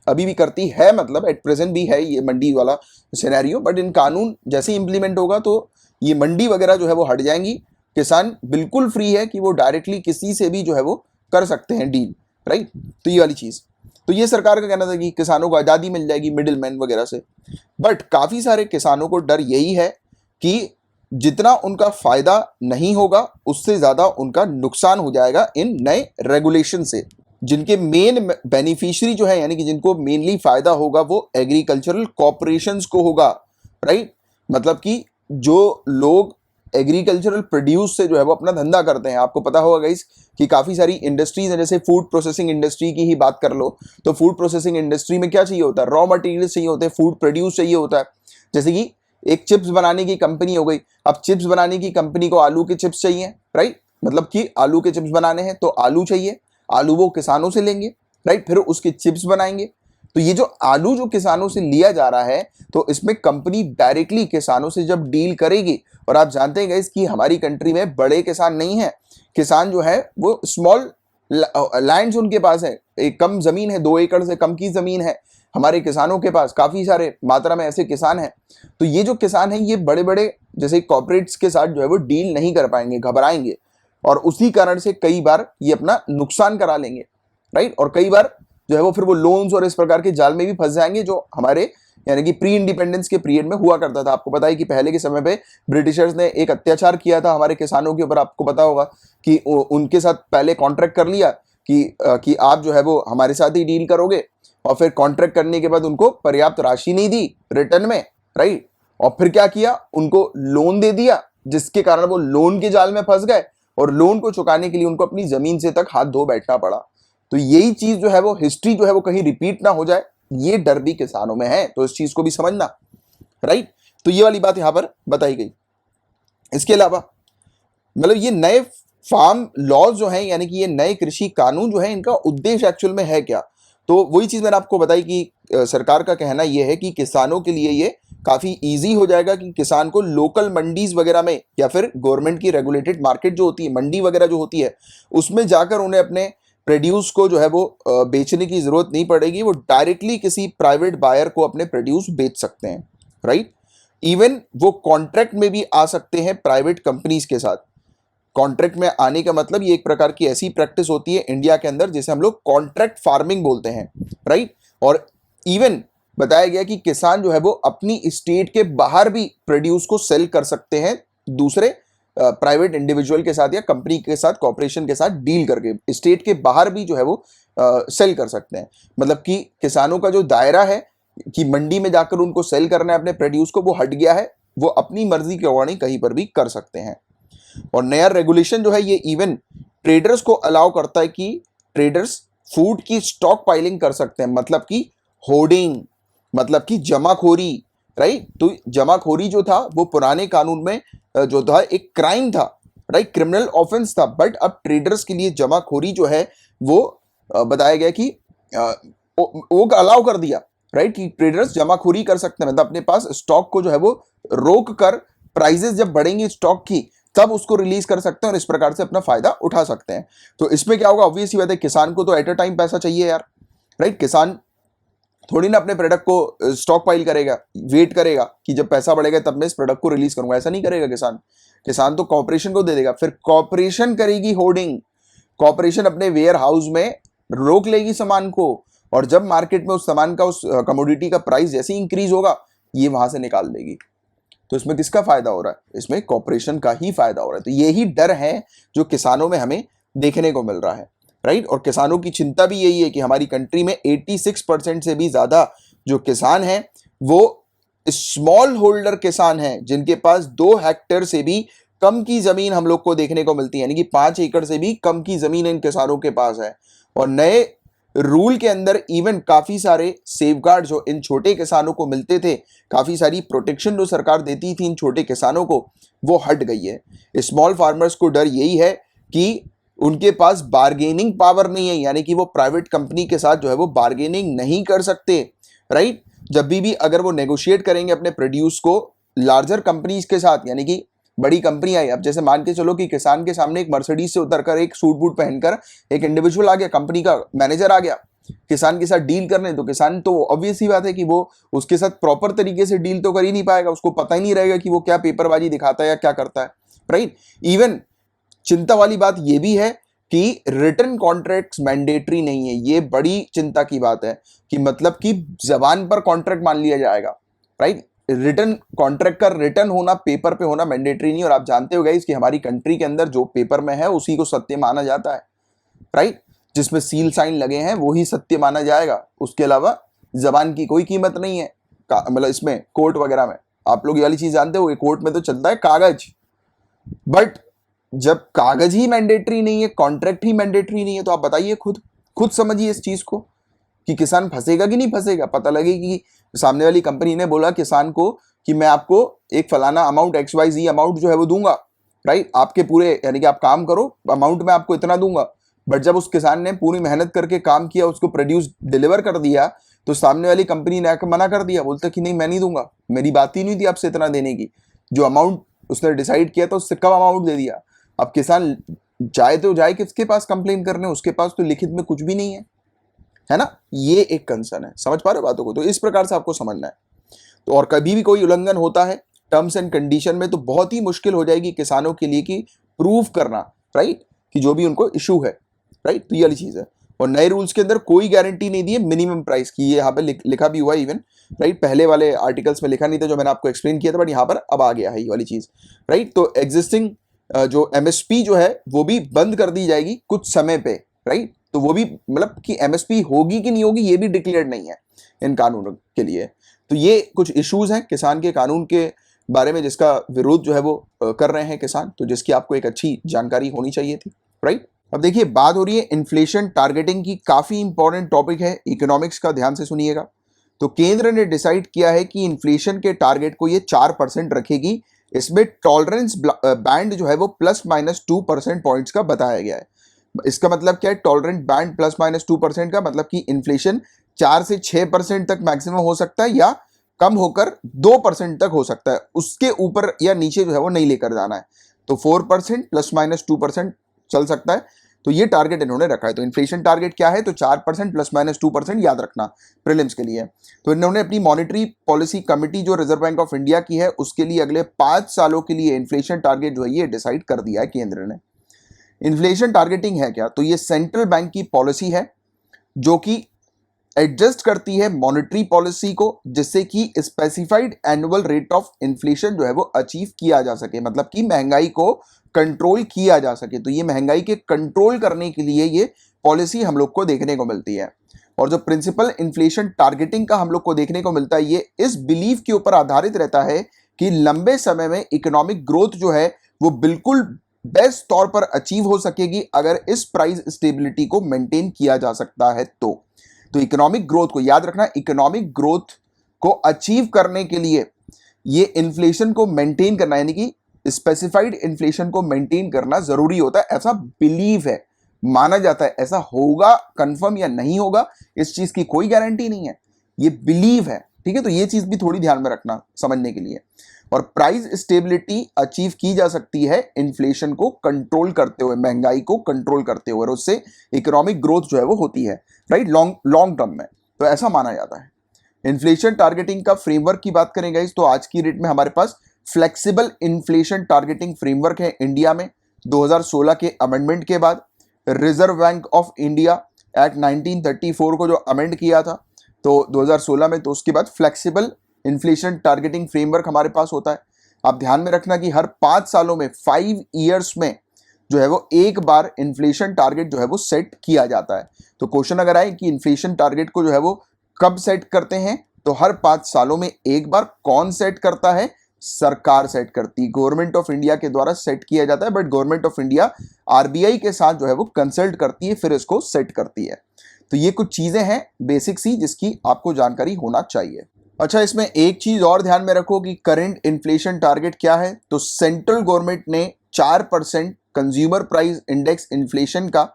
अभी भी करती है, मतलब एट प्रेजेंट भी है ये मंडी वाला सिनेरियो। बट इन कानून जैसे इंप्लीमेंट होगा तो ये मंडी वगैरह जो है वो हट जाएंगी। किसान बिल्कुल फ्री है कि वो डायरेक्टली किसी से भी जो है वो कर सकते हैं डील, राइट। तो ये वाली चीज, तो ये सरकार का कहना था कि किसानों को आज़ादी मिल जाएगी मिडिलमैन वगैरह से। बट काफी सारे किसानों को डर यही है कि जितना उनका फायदा नहीं होगा, उससे ज्यादा उनका नुकसान हो जाएगा इन नए रेगुलेशन से। जिनके मेन बेनिफिशियरी जो है, यानी कि जिनको मेनली फायदा होगा, वो एग्रीकल्चरल कॉर्पोरेशंस को होगा, राइट। मतलब कि जो लोग एग्रीकल्चरल प्रोड्यूस से जो है वो अपना धंधा करते हैं। आपको पता होगा गाइस कि काफी सारी इंडस्ट्रीज हैं, जैसे फूड प्रोसेसिंग इंडस्ट्री की ही बात कर लो, तो फूड प्रोसेसिंग इंडस्ट्री में क्या चाहिए होता है? रॉ मटेरियल चाहिए होते हैं, फूड प्रोड्यूस चाहिए होता है। जैसे कि एक चिप्स बनाने की कंपनी हो गई, अब चिप्स बनाने की कंपनी को आलू के चिप्स चाहिए, राइट। मतलब कि आलू के चिप्स बनाने हैं तो आलू चाहिए, आलू वो किसानों से लेंगे, राइट, फिर उसके चिप्स बनाएंगे। तो ये जो आलू जो किसानों से लिया जा रहा है, तो इसमें कंपनी डायरेक्टली किसानों से जब डील करेगी, और आप जानते हैं गाइस कि हमारी कंट्री में बड़े किसान नहीं है, किसान जो है वो स्मॉल लैंड्स उनके पास है, एक कम जमीन है, 2 एकड़ से कम की जमीन है हमारे किसानों के पास। काफी सारे मात्रा में ऐसे किसान हैं। तो ये जो किसान है, ये बड़े बड़े जैसे कॉर्पोरेट्स के साथ जो है वो डील नहीं कर पाएंगे, घबराएंगे, और उसी कारण से कई बार ये अपना नुकसान करा लेंगे, राइट। और कई बार जो है वो फिर वो लोन्स और इस प्रकार के जाल में भी फंस जाएंगे, जो हमारे यानी कि प्री इंडिपेंडेंस के पीरियड में हुआ करता था। आपको पता है कि पहले के समय पे ब्रिटिशर्स ने एक अत्याचार किया था हमारे किसानों के ऊपर। आपको पता होगा कि उनके साथ पहले कॉन्ट्रैक्ट कर लिया कि आप जो है वो हमारे साथ ही डील करोगे, और फिर कॉन्ट्रैक्ट करने के बाद उनको पर्याप्त राशि नहीं दी रिटर्न में, राइट। और फिर क्या किया, उनको लोन दे दिया, जिसके कारण वो लोन के जाल में फंस गए, और लोन को चुकाने के लिए उनको अपनी जमीन से तक हाथ धो बैठना पड़ा। तो यही चीज जो है वो हिस्ट्री जो है वो कहीं रिपीट ना हो जाए, ये डर भी किसानों में है। तो इस चीज को भी समझना, राइट। तो ये वाली बात यहां पर बताई गई। इसके अलावा मतलब ये नए फार्म लॉज जो हैं, यानी कि ये नए कृषि कानून जो है, इनका उद्देश्य एक्चुअल में है क्या? तो वही चीज मैंने आपको बताई कि सरकार का कहना यह है कि किसानों के लिए ये काफी इजी हो जाएगा कि किसान को लोकल मंडीज वगैरह में, या फिर गवर्नमेंट की रेगुलेटेड मार्केट जो होती है, मंडी वगैरह जो होती है, उसमें जाकर उन्हें अपने प्रोड्यूस को जो है वो बेचने की जरूरत नहीं पड़ेगी। वो डायरेक्टली किसी प्राइवेट बायर को अपने प्रोड्यूस बेच सकते हैं, राइट। इवन वो कॉन्ट्रैक्ट में भी आ सकते हैं प्राइवेट कंपनीज के साथ। कॉन्ट्रैक्ट में आने का मतलब ये एक प्रकार की ऐसी प्रैक्टिस होती है इंडिया के अंदर जिसे हम लोग कॉन्ट्रैक्ट फार्मिंग बोलते हैं, राइट। और इवन बताया गया कि किसान जो है वो अपनी स्टेट के बाहर भी प्रोड्यूस को सेल कर सकते हैं दूसरे प्राइवेट इंडिविजुअल के साथ या कंपनी के साथ, कॉर्पोरेशन के साथ डील करके स्टेट के बाहर भी जो है वो सेल कर सकते हैं। मतलब कि किसानों का जो दायरा है कि मंडी में जाकर उनको सेल करना है अपने प्रोड्यूस को, वो हट गया है। वो अपनी मर्जी के अकॉर्डिंग कहीं पर भी कर सकते हैं। और नया रेगुलेशन जो है ये इवन ट्रेडर्स को अलाउ करता है कि ट्रेडर्स फूड की स्टॉक पाइलिंग कर सकते हैं, मतलब कि होर्डिंग, मतलब कि जमाखोरी, राइट। तो जमाखोरी जो था वो पुराने कानून में जो था एक क्राइम था, राइट, क्रिमिनल ऑफेंस था। बट अब ट्रेडर्स के लिए जमाखोरी जो है वो बताया गया कि वो अलाउ कर दिया, राइट, कि ट्रेडर्स जमाखोरी कर सकते हैं। मतलब अपने पास स्टॉक को जो है वो रोक कर प्राइजेस जब बढ़ेंगी स्टॉक की तब उसको रिलीज कर सकते हैं और इस प्रकार से अपना फायदा उठा सकते हैं। तो इसमें क्या होगा, ऑब्वियस ही बात है, किसान को तो एट अ टाइम पैसा चाहिए यार, राइट। किसान थोड़ी ना अपने प्रोडक्ट को स्टॉक पाइल करेगा, वेट करेगा कि जब पैसा बढ़ेगा तब मैं इस प्रोडक्ट को रिलीज करूंगा, ऐसा नहीं करेगा किसान। किसान तो कॉर्पोरेशन को दे देगा, फिर कॉर्पोरेशन करेगी होर्डिंग, कॉर्पोरेशन अपने वेयर हाउस में रोक लेगी सामान को, और जब मार्केट में उस सामान का, उस कमोडिटी का प्राइस जैसे ही इंक्रीज होगा ये वहां से निकाल देगी। तो इसमें किसका फायदा हो रहा है, इसमें कॉर्पोरेशन का ही फायदा हो रहा है। तो यही डर है जो किसानों में हमें देखने को मिल रहा है, राइट। और किसानों की चिंता भी यही है कि हमारी कंट्री में 86% से भी ज्यादा जो किसान हैं वो स्मॉल होल्डर किसान हैं, जिनके पास 2 हेक्टेयर से भी कम की जमीन हम लोग को देखने को मिलती है, यानी कि 5 एकड़ से भी कम की जमीन इन किसानों के पास है। और नए रूल के अंदर इवन काफी सारे सेफगार्ड जो इन छोटे किसानों को मिलते थे, काफी सारी प्रोटेक्शन जो सरकार देती थी इन छोटे किसानों को, वो हट गई है। स्मॉल फार्मर्स को डर यही है कि उनके पास बार्गेनिंग पावर नहीं है, यानी कि वो प्राइवेट कंपनी के साथ जो है वो बार्गेनिंग नहीं कर सकते, राइट। जब भी अगर वो नेगोशिएट करेंगे अपने प्रोड्यूस को लार्जर कंपनीज के साथ, यानी कि बड़ी कंपनी आई, अब जैसे मान के चलो कि किसान के सामने एक मर्सिडीज से उतरकर एक सूट बूट पहनकर एक इंडिविजुअल आ गया, कंपनी का मैनेजर आ गया किसान के साथ डील करने, तो किसान तो ऑब्वियस ही बात है कि वो उसके साथ प्रॉपर तरीके से डील तो कर ही नहीं पाएगा, उसको पता ही नहीं रहेगा कि वो क्या पेपरबाजी दिखाता है या क्या करता है, राइट। इवन चिंता वाली बात यह भी है कि रिटर्न कॉन्ट्रैक्ट्स मैंडेटरी नहीं है। ये बड़ी चिंता की बात है कि मतलब कि जबान पर कॉन्ट्रैक्ट मान लिया जाएगा, राइट। रिटर्न कॉन्ट्रैक्ट का रिटर्न होना, पेपर पे होना मैंडेटरी नहीं। और आप जानते हो गाइस कि हमारी कंट्री के अंदर जो पेपर में है उसी को सत्य माना जाता है, राइट। जिसमें सील साइन लगे हैं वही सत्य माना जाएगा, उसके अलावा जबान की कोई कीमत नहीं है। मतलब इसमें कोर्ट वगैरह में आप लोग ये वाली चीज जानते हो, कोर्ट में तो चलता है कागज, बट जब कागज ही मैंडेटरी नहीं है, कॉन्ट्रैक्ट ही मैंडेटरी नहीं है, तो आप बताइए, खुद समझिए इस चीज को कि किसान फंसेगा कि नहीं फंसेगा। पता लगे कि सामने वाली कंपनी ने बोला किसान को कि मैं आपको एक फलाना अमाउंट XYZ अमाउंट जो है वो दूंगा, राइट, आपके पूरे, यानी कि आप काम करो, अमाउंट में आपको इतना दूंगा। बट जब उस किसान ने पूरी मेहनत करके काम किया, उसको प्रोड्यूस डिलीवर कर दिया, तो सामने वाली कंपनी ने मना कर दिया, बोलते कि नहीं मैं नहीं दूंगा, मेरी बात ही नहीं थी आपसे इतना देने की, जो अमाउंट उसने डिसाइड किया था उससे कम अमाउंट दे दिया। अब किसान जाए तो जाए किसके पास कंप्लेन करने, उसके पास तो लिखित में कुछ भी नहीं है ना। ये एक कंसर्न है, समझ पा रहे हो बातों को। तो इस प्रकार से आपको समझना है। तो और कभी भी कोई उल्लंघन होता है टर्म्स एंड कंडीशन में, तो बहुत ही मुश्किल हो जाएगी किसानों के लिए कि प्रूव करना, राइट, कि जो भी उनको इशू है, राइट। तो ये वाली चीज है। और नए रूल्स के अंदर कोई गारंटी नहीं दी है मिनिमम प्राइस की, ये यहाँ पे लिखा भी हुआ है इवन, राइट। पहले वाले आर्टिकल्स में लिखा नहीं था जो मैंने आपको एक्सप्लेन किया था, बट यहाँ पर अब आ गया है ये वाली चीज, राइट। तो एग्जिस्टिंग जो MSP जो है वो भी बंद कर दी जाएगी कुछ समय पे, राइट। तो वो भी मतलब कि MSP होगी कि नहीं होगी ये भी डिक्लेयर नहीं है इन कानूनों के लिए। तो ये कुछ इश्यूज हैं किसान के कानून के बारे में जिसका विरोध जो है वो कर रहे हैं किसान, तो जिसकी आपको एक अच्छी जानकारी होनी चाहिए थी, राइट। अब देखिए बात हो रही है इन्फ्लेशन टारगेटिंग की, काफी इंपॉर्टेंट टॉपिक है इकोनॉमिक्स का, ध्यान से सुनिएगा। तो केंद्र ने डिसाइड किया है कि इन्फ्लेशन के टारगेट को ये 4% रखेगी। इसमें टॉलरेंस बैंड जो है वो ±2% पॉइंट्स का बताया गया है। इसका मतलब क्या है, टॉलरेंस बैंड ±2% का मतलब कि इन्फ्लेशन 4 से 6% तक मैक्सिमम हो सकता है या कम होकर 2% तक हो सकता है, उसके ऊपर या नीचे जो है वो नहीं लेकर जाना है। तो 4% ±2% चल सकता है। तो ये टारगेट इन्होंने रखा है। तो इन्फ्लेशन टारगेट क्या है? तो 4% ±2% याद रखना प्रीलिम्स के लिए। तो इन्होंने अपनी मॉनेटरी पॉलिसी कमिटी जो रिजर्व बैंक ऑफ इंडिया की है उसके लिए अगले 5 सालों के लिए इन्फ्लेशन टारगेट जो है ये डिसाइड कर दिया है केंद्र ने। इन्फ्लेशन टारगेटिंग है क्या? तो ये सेंट्रल बैंक की पॉलिसी है जो कि एडजस्ट करती है मॉनेटरी पॉलिसी को, जिससे कि specified annual rate of inflation जो है वो अचीव किया जा सके, मतलब कि महंगाई को कंट्रोल किया जा सके। तो ये महंगाई के कंट्रोल करने के लिए ये पॉलिसी हम लोग को देखने को मिलती है। और जो प्रिंसिपल इन्फ्लेशन टारगेटिंग का हम लोग को देखने को मिलता है ये इस बिलीफ के ऊपर आधारित रहता है कि लंबे समय में इकोनॉमिक ग्रोथ जो है वो बिल्कुल बेस्ट तौर पर अचीव हो सकेगी अगर इस प्राइस स्टेबिलिटी को मेंटेन किया जा सकता है। तो इकोनॉमिक ग्रोथ को याद रखना, इकोनॉमिक ग्रोथ को अचीव करने के लिए ये इन्फ्लेशन को मेंटेन करना, यानी कि स्पेसिफाइड इन्फ्लेशन को मेंटेन करना जरूरी होता है। ऐसा बिलीव है, माना जाता है। ऐसा होगा कंफर्म या नहीं होगा इस चीज की कोई गारंटी नहीं है, ये बिलीव है, ठीक है। तो ये चीज भी थोड़ी ध्यान में रखना समझने के लिए। और प्राइस स्टेबिलिटी अचीव की जा सकती है इन्फ्लेशन को कंट्रोल करते हुए, महंगाई को कंट्रोल करते हुए, और उससे इकोनॉमिक ग्रोथ जो है वो होती है, राइट, लॉन्ग टर्म में। तो ऐसा माना जाता है। इन्फ्लेशन टारगेटिंग का फ्रेमवर्क की बात करें गाइस, तो आज की डेट में हमारे पास फ्लेक्सिबल इन्फ्लेशन टारगेटिंग फ्रेमवर्क है इंडिया में 2016 के अमेंडमेंट के बाद। Reserve bank of India act 1934 को जो अमेंड किया था तो 2016 में, तो उसके बाद फ्लेक्सिबल इन्फ्लेशन टारगेटिंग फ्रेमवर्क हमारे पास होता है। आप ध्यान में रखना कि हर 5 सालों में 5 ईयर्स में जो है वो एक बार इन्फ्लेशन टारगेट जो है वो सेट किया जाता है। तो क्वेश्चन अगर आए कि इन्फ्लेशन टारगेट को जो है वो कब सेट करते हैं, तो हर 5 सालों में एक बार। कौन सेट करता है? सरकार सेट करती है, गवर्नमेंट ऑफ इंडिया के द्वारा सेट किया जाता है। But government of India RBI के साथ जो है वो कंसल्ट करती है, फिर इसको सेट करती है। तो ये कुछ चीजें हैं बेसिक सी जिसकी आपको जानकारी होना चाहिए। अच्छा, इसमें एक चीज और ध्यान में रखो कि करंट इन्फ्लेशन टारगेट क्या है। तो सेंट्रल गवर्नमेंट ने 4% कंज्यूमर प्राइस इंडेक्स इन्फ्लेशन का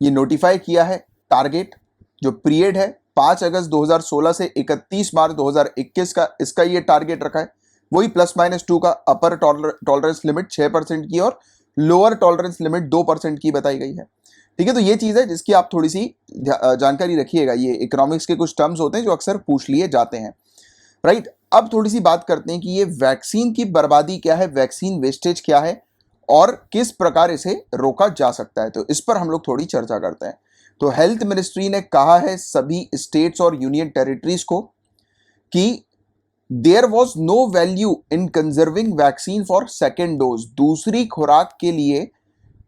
ये नोटिफाई किया है टारगेट। जो पीरियड है 5 अगस्त 2016 से 31 मार्च 2021 का, इसका ये टारगेट रखा है। वही +-2 का अपर टॉलरेंस लिमिट 6% की और लोअर टॉलरेंस लिमिट 2% की बताई गई है, ठीक है। तो ये चीज है जिसकी आप थोड़ी सी जानकारी रखिएगा। ये इकोनॉमिक्स के कुछ टर्म्स होते हैं जो अक्सर पूछ लिए जाते हैं, राइट। अब थोड़ी सी बात करते हैं कि ये वैक्सीन की बर्बादी क्या है, वैक्सीन वेस्टेज क्या है और किस प्रकार इसे रोका जा सकता है। तो इस पर हम लोग थोड़ी चर्चा करते हैं। तो हेल्थ मिनिस्ट्री ने कहा है सभी स्टेट्स और यूनियन टेरिटरीज को कि there was no value in conserving vaccine for second dose. दूसरी खुराक के लिए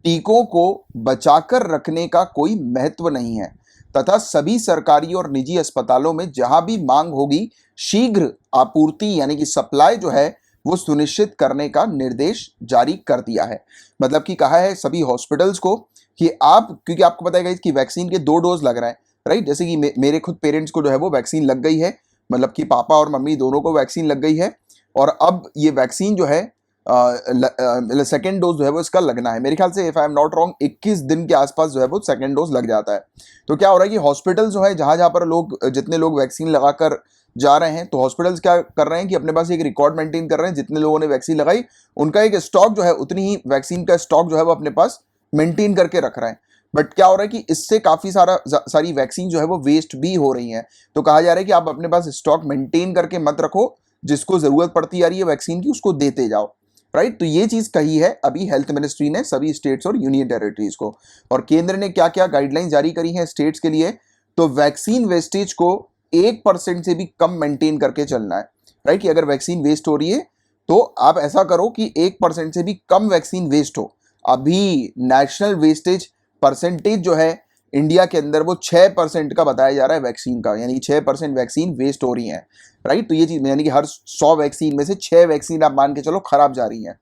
टीकों को बचाकर रखने का कोई महत्व नहीं है, तथा सभी सरकारी और निजी अस्पतालों में जहां भी मांग होगी शीघ्र आपूर्ति यानी कि सप्लाई जो है वो सुनिश्चित करने का निर्देश जारी कर दिया है। मतलब कि कहा है सभी हॉस्पिटल्स को कि आप, क्योंकि आपको पता है कि वैक्सीन के 2 डोज लग रहे हैं, राइट। जैसे कि मेरे खुद पेरेंट्स को जो है वो वैक्सीन लग गई है, मतलब कि पापा और मम्मी दोनों को वैक्सीन लग गई है। और अब ये वैक्सीन जो है सेकेंड डोज जो है वो इसका लगना है। मेरे ख्याल से if I am not wrong 21 दिन के आसपास जो है वो सेकेंड डोज लग जाता है। तो क्या हो रहा है कि हॉस्पिटल जो है जहां जहां पर लोग, जितने लोग वैक्सीन लगाकर जा रहे हैं, तो हॉस्पिटल्स क्या कर रहे हैं कि अपने पास एक रिकॉर्ड मेंटेन कर रहे हैं। जितने लोगों ने वैक्सीन लगाई उनका एक स्टॉक जो है, उतनी ही वैक्सीन का स्टॉक जो है वो अपने पास मेंटेन करके रख रहे हैं। बट क्या हो रहा है कि इससे काफी सारी वैक्सीन जो है वो वेस्ट भी हो रही है। तो कहा जा रहा है कि आप अपने पास स्टॉक मेंटेन करके मत रखो, जिसको जरूरत पड़ती आ रही है वैक्सीन की उसको देते जाओ, राइट। तो ये चीज कही है अभी हेल्थ मिनिस्ट्री ने सभी स्टेट्स और यूनियन टेरिटरीज को। और केंद्र ने क्या क्या गाइडलाइंस जारी करी हैं स्टेट्स के लिए, तो वैक्सीन वेस्टेज को 1% से भी कम मेंटेन करके चलना है, राइट। कि अगर वैक्सीन वेस्ट हो रही है तो आप ऐसा करो कि 1% से भी कम वैक्सीन वेस्ट हो। अभी नेशनल वेस्टेज परसेंटेज जो है इंडिया के अंदर वो 6% का बताया जा रहा है वैक्सीन का, यानी 6% वैक्सीन वेस्ट हो रही है, राइट। तो ये चीज यानी कि हर 100 वैक्सीन में से 6 वैक्सीन आप मान के चलो खराब जा रही है।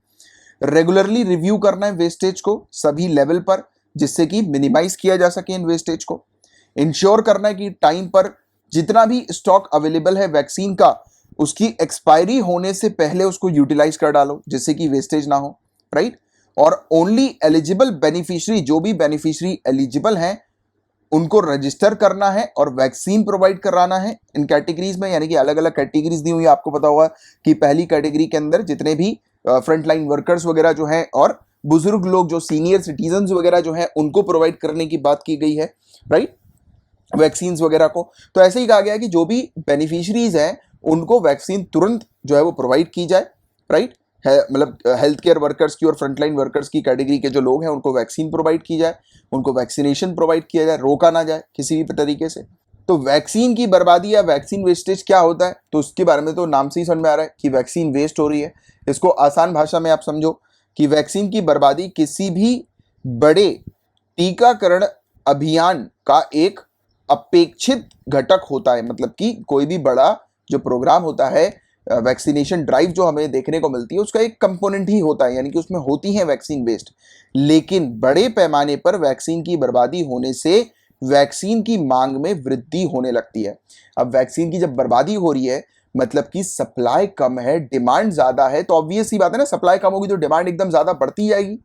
रेगुलरली रिव्यू करना है वेस्टेज को सभी लेवल पर, जिससे कि मिनिमाइज किया जा सके इन वेस्टेज को। इंश्योर करना है कि टाइम पर जितना भी स्टॉक अवेलेबल है वैक्सीन का, उसकी एक्सपायरी होने से पहले उसको यूटिलाइज कर डालो, जिससे कि वेस्टेज ना हो, राइट। और ओनली एलिजिबल बेनिफिशियरी, जो भी बेनिफिशियरी एलिजिबल हैं उनको रजिस्टर करना है और वैक्सीन प्रोवाइड कराना है इन कैटेगरीज में। यानी कि अलग अलग कैटेगरीज दी हुई है, आपको पता होगा कि पहली कैटेगरी के अंदर जितने भी फ्रंटलाइन वर्कर्स वगैरह जो हैं और बुजुर्ग लोग जो सीनियर सिटीजन्स वगैरह जो है उनको प्रोवाइड करने की बात की गई है, राइट, वैक्सीन वगैरह को। तो ऐसे ही कहा गया है कि जो भी बेनिफिशरीज हैं उनको वैक्सीन तुरंत जो है वो प्रोवाइड की जाए, राइट, मतलब हेल्थ केयर वर्कर्स की और फ्रंटलाइन वर्कर्स की कैटेगरी के जो लोग हैं उनको वैक्सीन प्रोवाइड की जाए, उनको वैक्सीनेशन प्रोवाइड किया जाए, रोका ना जाए किसी भी तरीके से। तो वैक्सीन की बर्बादी या वैक्सीन वेस्टेज क्या होता है, तो उसके बारे में तो नाम से ही समझ में आ रहा है कि वैक्सीन वेस्ट हो रही है। इसको आसान भाषा में आप समझो कि वैक्सीन की बर्बादी किसी भी बड़े टीकाकरण अभियान का एक अपेक्षित घटक होता है। मतलब कि कोई भी बड़ा जो प्रोग्राम होता है, वैक्सीनेशन ड्राइव जो हमें देखने को मिलती है, उसका एक कंपोनेंट ही होता है, यानी कि उसमें होती है वैक्सीन वेस्ट। लेकिन बड़े पैमाने पर वैक्सीन की बर्बादी होने से वैक्सीन की मांग में वृद्धि होने लगती है। अब वैक्सीन की जब बर्बादी हो रही है मतलब कि सप्लाई कम है, डिमांड ज्यादा है, तो ऑब्वियस सी बात है ना, सप्लाई कम होगी तो डिमांड एकदम ज्यादा बढ़ती जाएगी।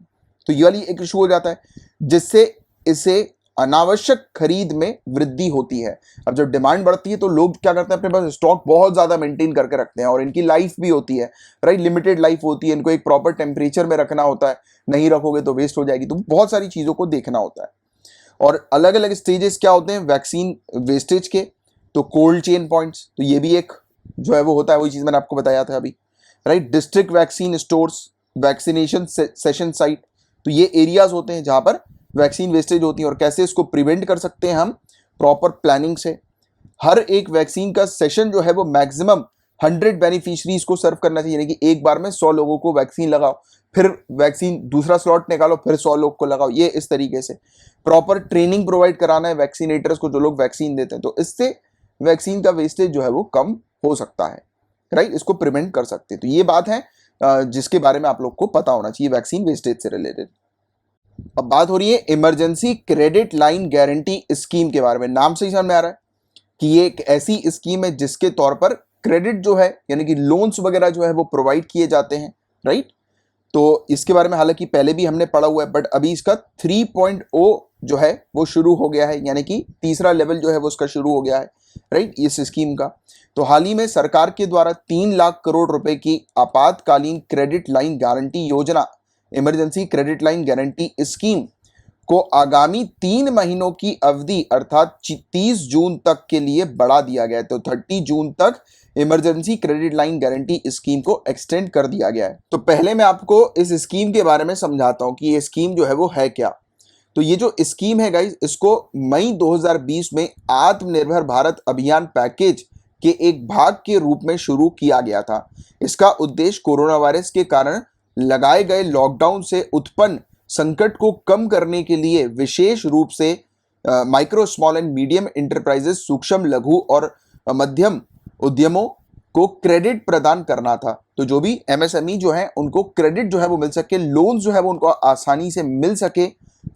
तो ये वाली एक इशू हो जाता है जिससे इसे अनावश्यक खरीद में वृद्धि होती है। अब जब डिमांड बढ़ती है तो लोग क्या करते हैं, अपने पास स्टॉक बहुत ज्यादा मेंटेन करके रखते हैं, और इनकी लाइफ भी होती है, राइट, लिमिटेड लाइफ होती है, इनको एक प्रॉपर टेम्परेचर में रखना होता है, नहीं रखोगे तो वेस्ट हो जाएगी। तो बहुत सारी चीजों को देखना होता है। और अलग अलग स्टेजेस क्या होते हैं वैक्सीन वेस्टेज के, तो कोल्ड चेन पॉइंट्स, तो ये भी एक जो है वो होता है, वही चीज मैंने आपको बताया था अभी, right, district vaccine stores, vaccination session site, तो ये एरियाज होते हैं जहां पर वैक्सीन वेस्टेज होती है। और कैसे इसको प्रिवेंट कर सकते हैं हम, प्रॉपर प्लानिंग से। हर एक वैक्सीन का सेशन जो है वो मैक्सिमम 100 बेनिफिशरीज को सर्व करना चाहिए, यानी कि एक बार में 100 लोगों को वैक्सीन लगाओ, फिर वैक्सीन दूसरा स्लॉट निकालो, फिर 100 लोग को लगाओ, ये इस तरीके से। प्रॉपर ट्रेनिंग प्रोवाइड कराना है वैक्सीनेटर्स को, जो लोग वैक्सीन देते हैं, तो इससे वैक्सीन का वेस्टेज जो है वो कम हो सकता है, राइट, इसको प्रिवेंट कर सकते हैं। तो ये बात है जिसके बारे में आप लोग को पता होना चाहिए वैक्सीन वेस्टेज से रिलेटेड। अब बात हो रही है emergency credit line guarantee scheme के बारे में। नाम से ही समझ में आ रहा है कि ये एक ऐसी स्कीम है जिसके तौर पर क्रेडिट जो है, यानी कि लोन्स वगैरह जो है वो प्रोवाइड किए जाते हैं, राइट। तो इसके बारे में हालांकि पहले भी हमने पढ़ा हुआ है, बट अभी इसका 3.0 जो है वो शुरू हो गया है, यानी कि तीसरा लेवल जो है वो उसका शुरू हो गया है, राइट, इस स्कीम का। तो हाल ही में सरकार के द्वारा 3 लाख करोड़ रुपए की आपातकालीन क्रेडिट लाइन गारंटी योजना, emergency credit line guarantee scheme को आगामी 3 महीनों की अवधि अर्थात 30 जून तक के लिए बढ़ा दिया गया है। तो 30 जून तक emergency credit line guarantee scheme को एक्सटेंड कर दिया गया है। तो पहले मैं आपको इस स्कीम के बारे में समझाता हूं कि ये स्कीम जो है वो है क्या। तो ये जो स्कीम है गाइस, इसको मई 2020 में आत्मनिर्भर भारत अभियान पैकेज के एक भाग के रूप में शुरू किया गया था। इसका उद्देश्य कोरोना वायरस के कारण लगाए गए लॉकडाउन से उत्पन्न संकट को कम करने के लिए विशेष रूप से micro small and medium enterprises, सूक्ष्म लघु और मध्यम उद्यमों को क्रेडिट प्रदान करना था। तो जो भी एमएसएमई जो है उनको क्रेडिट जो है वो मिल सके, लोन जो है वो उनको आसानी से मिल सके,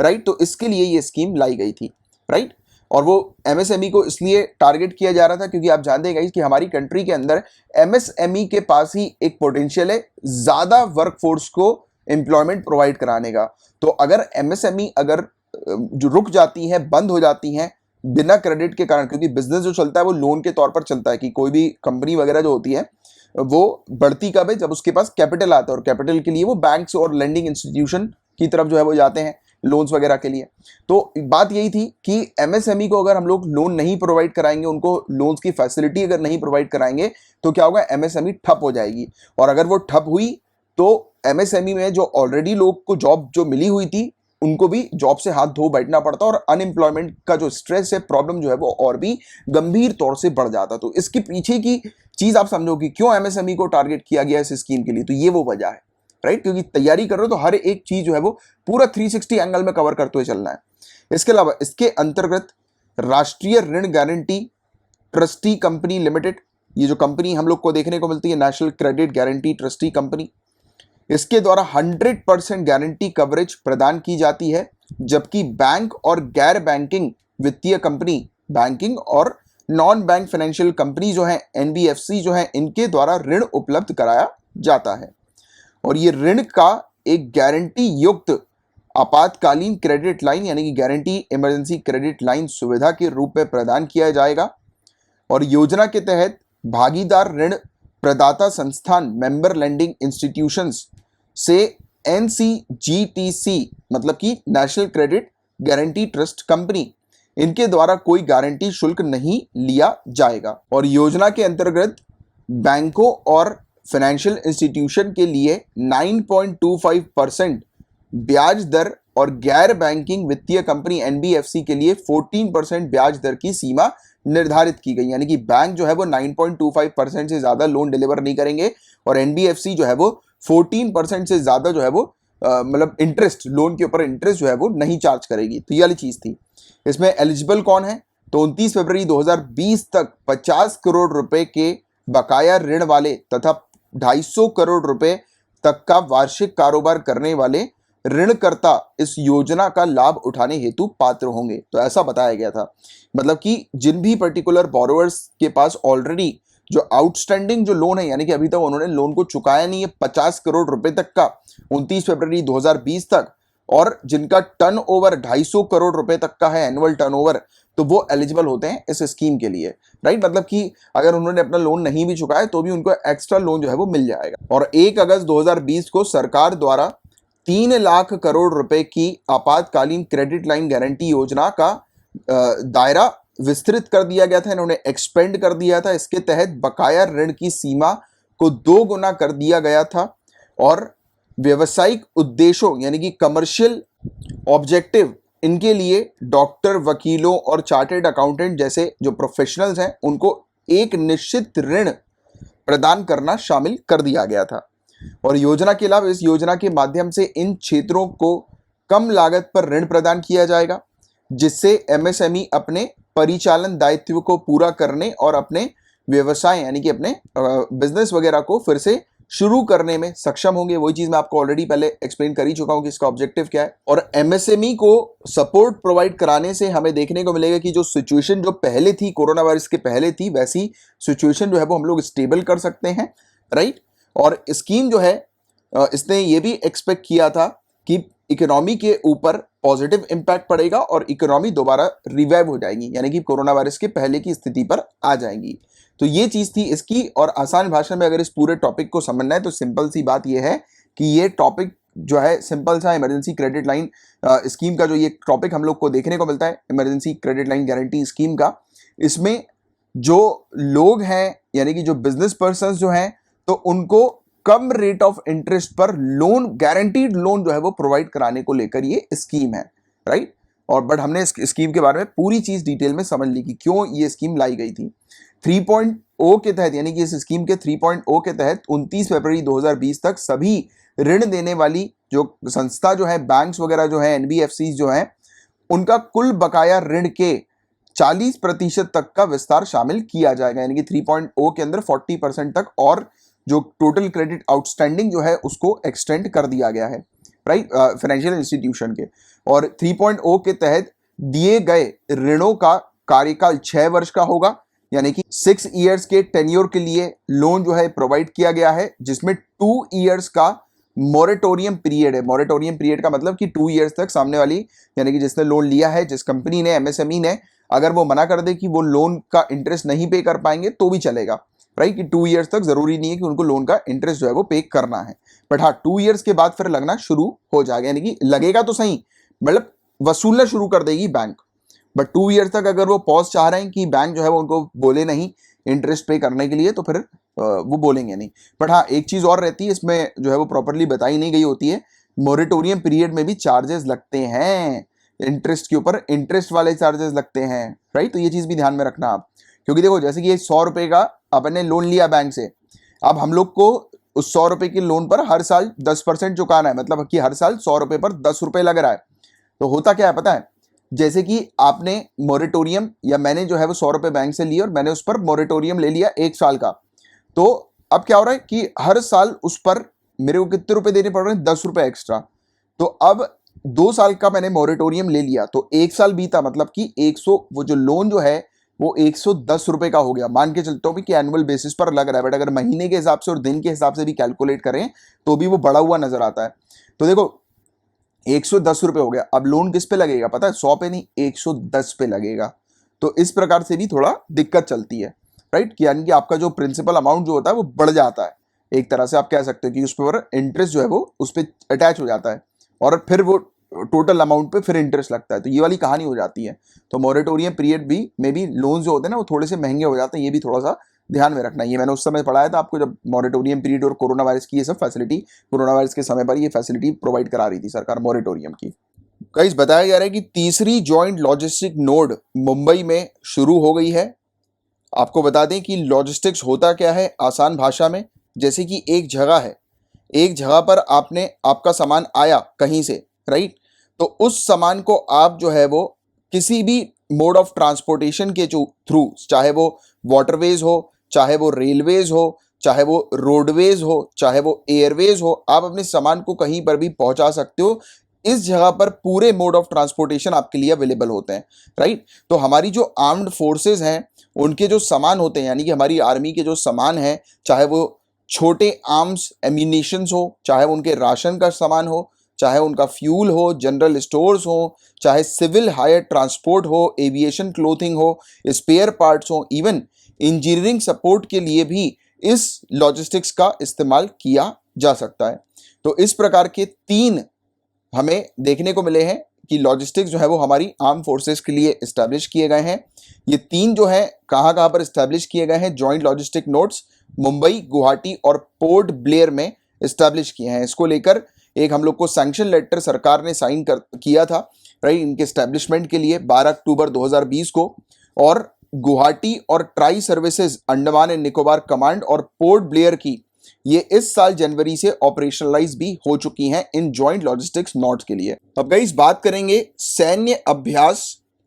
राइट। तो इसके लिए ये स्कीम लाई गई थी, राइट। और वो एमएसएमई को इसलिए टारगेट किया जा रहा था क्योंकि आप जानते हैं कि हमारी कंट्री के अंदर एमएसएमई के पास ही एक पोटेंशियल है ज्यादा वर्कफोर्स को एम्प्लॉयमेंट प्रोवाइड कराने का। तो अगर एमएसएमई अगर जो रुक जाती है, बंद हो जाती हैं बिना क्रेडिट के कारण, क्योंकि बिजनेस जो चलता है वो लोन के तौर पर चलता है, कि कोई भी कंपनी वगैरह जो होती है वो बढ़ती कब है, जब उसके पास कैपिटल आता है, और कैपिटल के लिए वो बैंक्स और लेंडिंग इंस्टीट्यूशन की तरफ जो है वो जाते हैं लोन्स वगैरह के लिए। तो बात यही थी कि एमएसएमई को अगर हम लोग लोन नहीं प्रोवाइड कराएंगे, उनको लोन्स की फैसिलिटी अगर नहीं प्रोवाइड कराएंगे, तो क्या होगा, एमएसएमई ठप हो जाएगी। और अगर वो ठप हुई तो एमएसएमई में जो ऑलरेडी लोग को जॉब जो मिली हुई थी उनको भी जॉब से हाथ धो बैठना पड़ता, और अनएम्प्लॉयमेंट का जो स्ट्रेस है, प्रॉब्लम जो है वो और भी गंभीर तौर से बढ़ जाता। तो इसके पीछे की चीज आप समझो कि क्यों एमएसएमई को टारगेट किया गया इस स्कीम के लिए, तो ये वो वजह है, राइट। क्योंकि तैयारी कर रहे हो तो हर एक चीज जो है वो पूरा 360 एंगल में कवर करते हुए चलना है। इसके अलावा इसके अंतर्गत राष्ट्रीय ऋण गारंटी ट्रस्टी कंपनी लिमिटेड, ये जो कंपनी हम लोग को देखने को मिलती है, national credit guarantee trustee company, इसके द्वारा 100% गारंटी कवरेज प्रदान की जाती है। जबकि बैंक और गैर बैंकिंग वित्तीय कंपनी, बैंकिंग और नॉन बैंक फाइनेंशियल कंपनी जो है, एनबीएफसी जो है, इनके द्वारा ऋण उपलब्ध कराया जाता है। और ये ऋण का एक गारंटी युक्त आपातकालीन क्रेडिट लाइन, यानी कि गारंटी इमरजेंसी क्रेडिट लाइन सुविधा के रूप में प्रदान किया जाएगा। और योजना के तहत भागीदार ऋण प्रदाता संस्थान, मेंबर लेंडिंग इंस्टीट्यूशंस से NCGTC मतलब कि national credit guarantee trust company, इनके द्वारा कोई गारंटी शुल्क नहीं लिया जाएगा। और योजना के अंतर्गत बैंकों और फाइनेंशियल इंस्टीट्यूशन के लिए 9.25% ब्याज दर और गैर बैंकिंग वित्तीय कंपनी NBFC के लिए 14% ब्याज दर की सीमा निर्धारित की गई। यानी कि बैंक जो है वो 9.25% से ज्यादा लोन डिलीवर नहीं करेंगे और NBFC जो है वो 14% से ज्यादा जो है वो मतलब इंटरेस्ट, लोन के ऊपर इंटरेस्ट जो है वो नहीं चार्ज करेगी। तो ये वाली चीज थी। इसमें एलिजिबल कौन है? तो 29 फरवरी 2020 तक 50 करोड़ रुपए के बकाया ऋण वाले तथा 250 करोड़ रुपए तक का वार्षिक कारोबार करने वाले ऋणकर्ता इस योजना का लाभ उठाने हेतु पात्र होंगे। तो ऐसा बताया गया था। मतलब कि जिन भी पर्टिकुलर बोरोवर्स के पास ऑलरेडी जो आउटस्टैंडिंग जो लोन है, यानी कि अभी तक उन्होंने लोन को चुकाया नहीं है 50 करोड़ रुपए तक का 29 फरवरी 2020 तक, और जिनका टर्नओवर 250 करोड़ रुपए तक का है एनुअल टर्नओवर, तो वो एलिजिबल होते हैं इस स्कीम के लिए, राइट। मतलब कि अगर उन्होंने अपना लोन नहीं भी चुकाया तो भी उनको एक्स्ट्रा लोन जो है वो मिल जाएगा। और 1 अगस्त 2020 को सरकार द्वारा 3 लाख करोड़ रुपए की आपातकालीन क्रेडिट लाइन गारंटी योजना का दायरा विस्तृत कर दिया गया था, इन्होंने एक्सपेंड कर दिया था। इसके तहत बकाया ऋण की सीमा को 2 गुना कर दिया गया था और व्यवसायिक उद्देश्यों यानी कि कमर्शियल ऑब्जेक्टिव, इनके लिए डॉक्टर, वकीलों और चार्टर्ड अकाउंटेंट जैसे जो प्रोफेशनल्स हैं उनको एक निश्चित ऋण प्रदान करना शामिल कर दिया गया था। और योजना के अलावा इस योजना के माध्यम से इन क्षेत्रों को कम लागत पर ऋण प्रदान किया जाएगा, जिससे MSME अपने परिचालन दायित्व को पूरा करने और अपने व्यवसाय यानी कि अपने बिजनेस वगैरह को फिर से शुरू करने में सक्षम होंगे। वही चीज मैं आपको ऑलरेडी पहले एक्सप्लेन कर ही चुका हूं कि इसका ऑब्जेक्टिव क्या है। और MSME को सपोर्ट प्रोवाइड कराने से हमें देखने को मिलेगा कि जो सिचुएशन जो पहले थी, कोरोना वायरस के पहले थी, वैसी सिचुएशन जो है वो हम लोग स्टेबल कर सकते हैं, राइट। और स्कीम जो है इसने ये भी एक्सपेक्ट किया था कि इकोनॉमी के ऊपर पॉजिटिव इंपैक्ट पड़ेगा और इकोनॉमी दोबारा रिवाइव हो जाएगी, यानी कि कोरोना वायरस के पहले की स्थिति पर आ जाएंगी। तो ये चीज थी इसकी। और आसान भाषा में अगर इस पूरे टॉपिक को समझना है तो सिंपल सी बात ये है कि ये टॉपिक जो है सिंपल सा इमरजेंसी क्रेडिट लाइन स्कीम का जो ये टॉपिक हम लोग को देखने को मिलता है, emergency credit line guarantee scheme का, इसमें जो लोग हैं यानी कि जो बिजनेस पर्सन जो हैं तो उनको कम रेट ऑफ इंटरेस्ट पर लोन, गारंटीड लोन जो है वो प्रोवाइड कराने को लेकर ये स्कीम है, राइट। और बट हमने इस स्कीम के बारे में पूरी चीज डिटेल में समझ ली कि क्यों ये स्कीम लाई गई थी। 3.0 के तहत यानी कि इस स्कीम के 3.0 के तहत 29 फरवरी 2020 तक सभी ऋण देने वाली जो संस्था जो है, बैंक्स वगैरह जो है, NBFCs जो है, उनका कुल बकाया ऋण के 40% तक का विस्तार शामिल किया जाएगा। यानी कि 3.0 के अंदर 40% तक और जो टोटल क्रेडिट आउटस्टैंडिंग जो है उसको एक्सटेंड कर दिया गया है, राइट, फाइनेंशियल इंस्टीट्यूशन के। और 3.0 के तहत दिए गए ऋणों का कार्यकाल 6 वर्ष का होगा, यानी कि 6 इयर्स के टेन्योर के लिए लोन जो है प्रोवाइड किया गया है, जिसमें 2 इयर्स का मोरेटोरियम पीरियड है। मोरेटोरियम पीरियड का मतलब कि 2 इयर्स तक सामने वाली यानी कि जिसने लोन लिया है, जिस कंपनी ने, MSME ने, अगर वो मना कर दे कि वो लोन का इंटरेस्ट नहीं पे कर पाएंगे तो भी चलेगा, राइट। कि 2 इयर्स तक जरूरी नहीं है कि उनको लोन का इंटरेस्ट जो है वो पे करना है, बट हाँ 2 इयर्स के बाद फिर लगना शुरू हो जाएगा, यानी कि लगेगा तो सही, मतलब वसूलना शुरू कर देगी बैंक। बट 2 इयर्स तक अगर वो पॉज चाह रहे हैं कि बैंक जो है वो उनको बोले नहीं इंटरेस्ट पे करने के लिए, तो फिर वो बोलेंगे नहीं। बट हाँ एक चीज और रहती है इसमें जो है वो प्रॉपरली बताई नहीं गई होती है, मोरेटोरियम पीरियड में भी चार्जेस लगते हैं, इंटरेस्ट के ऊपर इंटरेस्ट वाले चार्जेस लगते हैं, राइट। तो ये चीज भी ध्यान में रखना आप, क्योंकि देखो जैसे कि ये 100 रुपए का आपने लोन लिया बैंक से, अब हम लोग को उस 100 रुपए के लोन पर हर साल 10% चुकाना है, मतलब कि हर साल 100 रुपए पर 10 रुपए लग रहा है। तो होता क्या है पता है, जैसे कि आपने मोरेटोरियम या मैंने जो है वो 100 रुपए बैंक से लिए और मैंने उस पर मोरेटोरियम ले लिया 1 साल का, तो अब क्या हो रहा है कि हर साल उस पर मेरे को कितने रुपए देने पड़ रहे हैं, 10 रुपए एक्स्ट्रा। तो अब 2 साल का मैंने मोरेटोरियम ले लिया तो 1 साल बीता, मतलब कि 100 वो जो लोन जो है वो 110 रुपए का हो गया। मान के चलता हूं कि एनुअल बेसिस पर लग रहा है, बट अगर महीने के हिसाब से और दिन के हिसाब से भी कैलकुलेट करें तो भी वो बढ़ा हुआ नजर आता है। तो देखो 110 रुपए हो गया, अब लोन किस पे लगेगा पता है, 100 पे नहीं 110 पे लगेगा। तो इस प्रकार से भी थोड़ा दिक्कत चलती है, राइट, कि यानी कि आपका जो प्रिंसिपल अमाउंट जो होता है वो बढ़ जाता है, एक तरह से आप कह सकते हो कि उस पर इंटरेस्ट जो है वो उस पर अटैच हो जाता है और फिर वो टोटल अमाउंट पे फिर इंटरेस्ट लगता है, तो ये वाली कहानी हो जाती है। तो मॉरेटोरियम पीरियड भी में भी लोन जो होते हैं ना वो थोड़े से महंगे हो जाते हैं, ये भी थोड़ा सा ध्यान में रखना। ये मैंने उस समय पढ़ाया था आपको जब मॉरेटोरियम पीरियड और कोरोना वायरस की ये सब फैसिलिटी, कोरोना वायरस के समय पर ये फैसिलिटी प्रोवाइड करा रही थी सरकार मॉरेटोरियम की। गाइस बताया जा रहा है कि तीसरी जॉइंट लॉजिस्टिक नोड मुंबई में शुरू हो गई है। आपको बता दें कि लॉजिस्टिक्स होता क्या है आसान भाषा में, जैसे कि एक जगह है, एक जगह पर आपने आपका सामान आया कहीं से, राइट, तो उस सामान को आप जो है वो किसी भी मोड ऑफ ट्रांसपोर्टेशन के थ्रू, चाहे वो वाटरवेज हो, चाहे वो रेलवेज हो, चाहे वो रोडवेज हो, चाहे वो एयरवेज हो, आप अपने सामान को कहीं पर भी पहुंचा सकते हो। इस जगह पर पूरे मोड ऑफ ट्रांसपोर्टेशन आपके लिए अवेलेबल होते हैं, राइट। तो हमारी जो आर्म्ड फोर्सेस हैं उनके जो सामान होते हैं, यानी कि हमारी आर्मी के जो सामान हैं, चाहे वो छोटे आर्म्स एम्यूनिशंस हो, चाहे वो उनके राशन का सामान हो, चाहे उनका फ्यूल हो, जनरल स्टोर्स हो, चाहे सिविल हायर ट्रांसपोर्ट हो, एविएशन क्लोथिंग हो, स्पेयर पार्ट्स हो, इवन इंजीनियरिंग सपोर्ट के लिए भी इस लॉजिस्टिक्स का इस्तेमाल किया जा सकता है। तो इस प्रकार के तीन हमें देखने को मिले हैं कि लॉजिस्टिक्स जो है वो हमारी आर्म फोर्सेस के लिए इस्टेब्लिश किए गए हैं। ये तीन जो है कहाँ कहाँ पर इस्टेब्लिश किए गए हैं, joint logistic nodes Mumbai, Guwahati और पोर्ट ब्लेयर में इस्टेब्लिश किए हैं। इसको लेकर एक हम लोग को सैंक्शन लेटर सरकार ने साइन किया था, राइट, इनके इस्टेब्लिशमेंट के लिए 12 अक्टूबर 2020 को। और गुवाहाटी और tri services Andaman and Nicobar command और पोर्ट ब्लेयर की ये इस साल जनवरी से ऑपरेशनलाइज भी हो चुकी हैं इन जॉइंट लॉजिस्टिक्स नोड्स के लिए। अब गाइस बात करेंगे सैन्य अभ्यास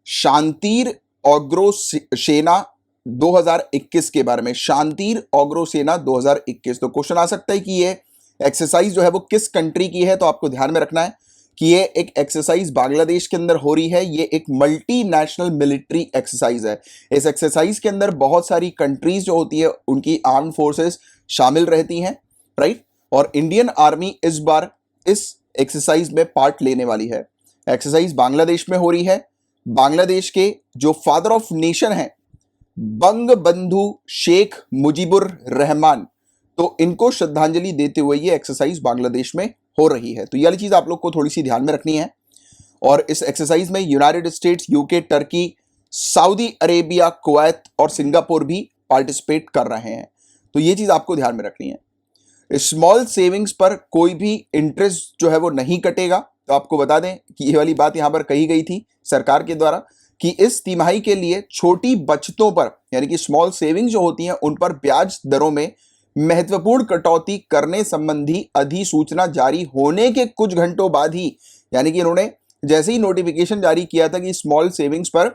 शांतिर ऑग्रो सेना 2021 के बारे में। शांतिर ऑग्रो सेना 2021, तो क्वेश्चन आ सकता है कि ये एक्सरसाइज जो है वो किस कंट्री की है, तो आपको ध्यान में रखना है कि ये एक एक्सरसाइज बांग्लादेश के अंदर हो रही है। ये एक मल्टीनेशनल मिलिट्री एक्सरसाइज है। इस एक्सरसाइज के अंदर बहुत सारी कंट्रीज जो होती है उनकी आर्म फोर्सेस शामिल रहती हैं, राइट, और इंडियन आर्मी इस बार इस एक्सरसाइज में पार्ट लेने वाली है। एक्सरसाइज बांग्लादेश में हो रही है। बांग्लादेश के जो फादर ऑफ नेशन है बंग बंधु शेख मुजीबुर रहमान, तो इनको श्रद्धांजलि देते हुए ये एक्सरसाइज बांग्लादेश में हो रही है। तो ये वाली चीज आप लोग को थोड़ी सी ध्यान में रखनी है। और इस एक्सरसाइज में United states, UK, Turkey, Saudi Arabia, Kuwait और सिंगापुर भी पार्टिसिपेट कर रहे हैं। तो ये चीज आपको ध्यान में रखनी है। स्मॉल सेविंग्स पर कोई भी इंटरेस्ट जो है वो नहीं कटेगा। तो आपको बता दें कि ये वाली बात यहां पर कही गई थी सरकार के द्वारा कि इस तिमाही के लिए छोटी बचतों पर, यानी कि स्मॉल सेविंग जो होती हैं उन पर ब्याज दरों में महत्वपूर्ण कटौती करने संबंधी अधिसूचना जारी होने के कुछ घंटों बाद ही, यानी कि इन्होंने जैसे ही नोटिफिकेशन जारी किया था कि स्मॉल सेविंग्स पर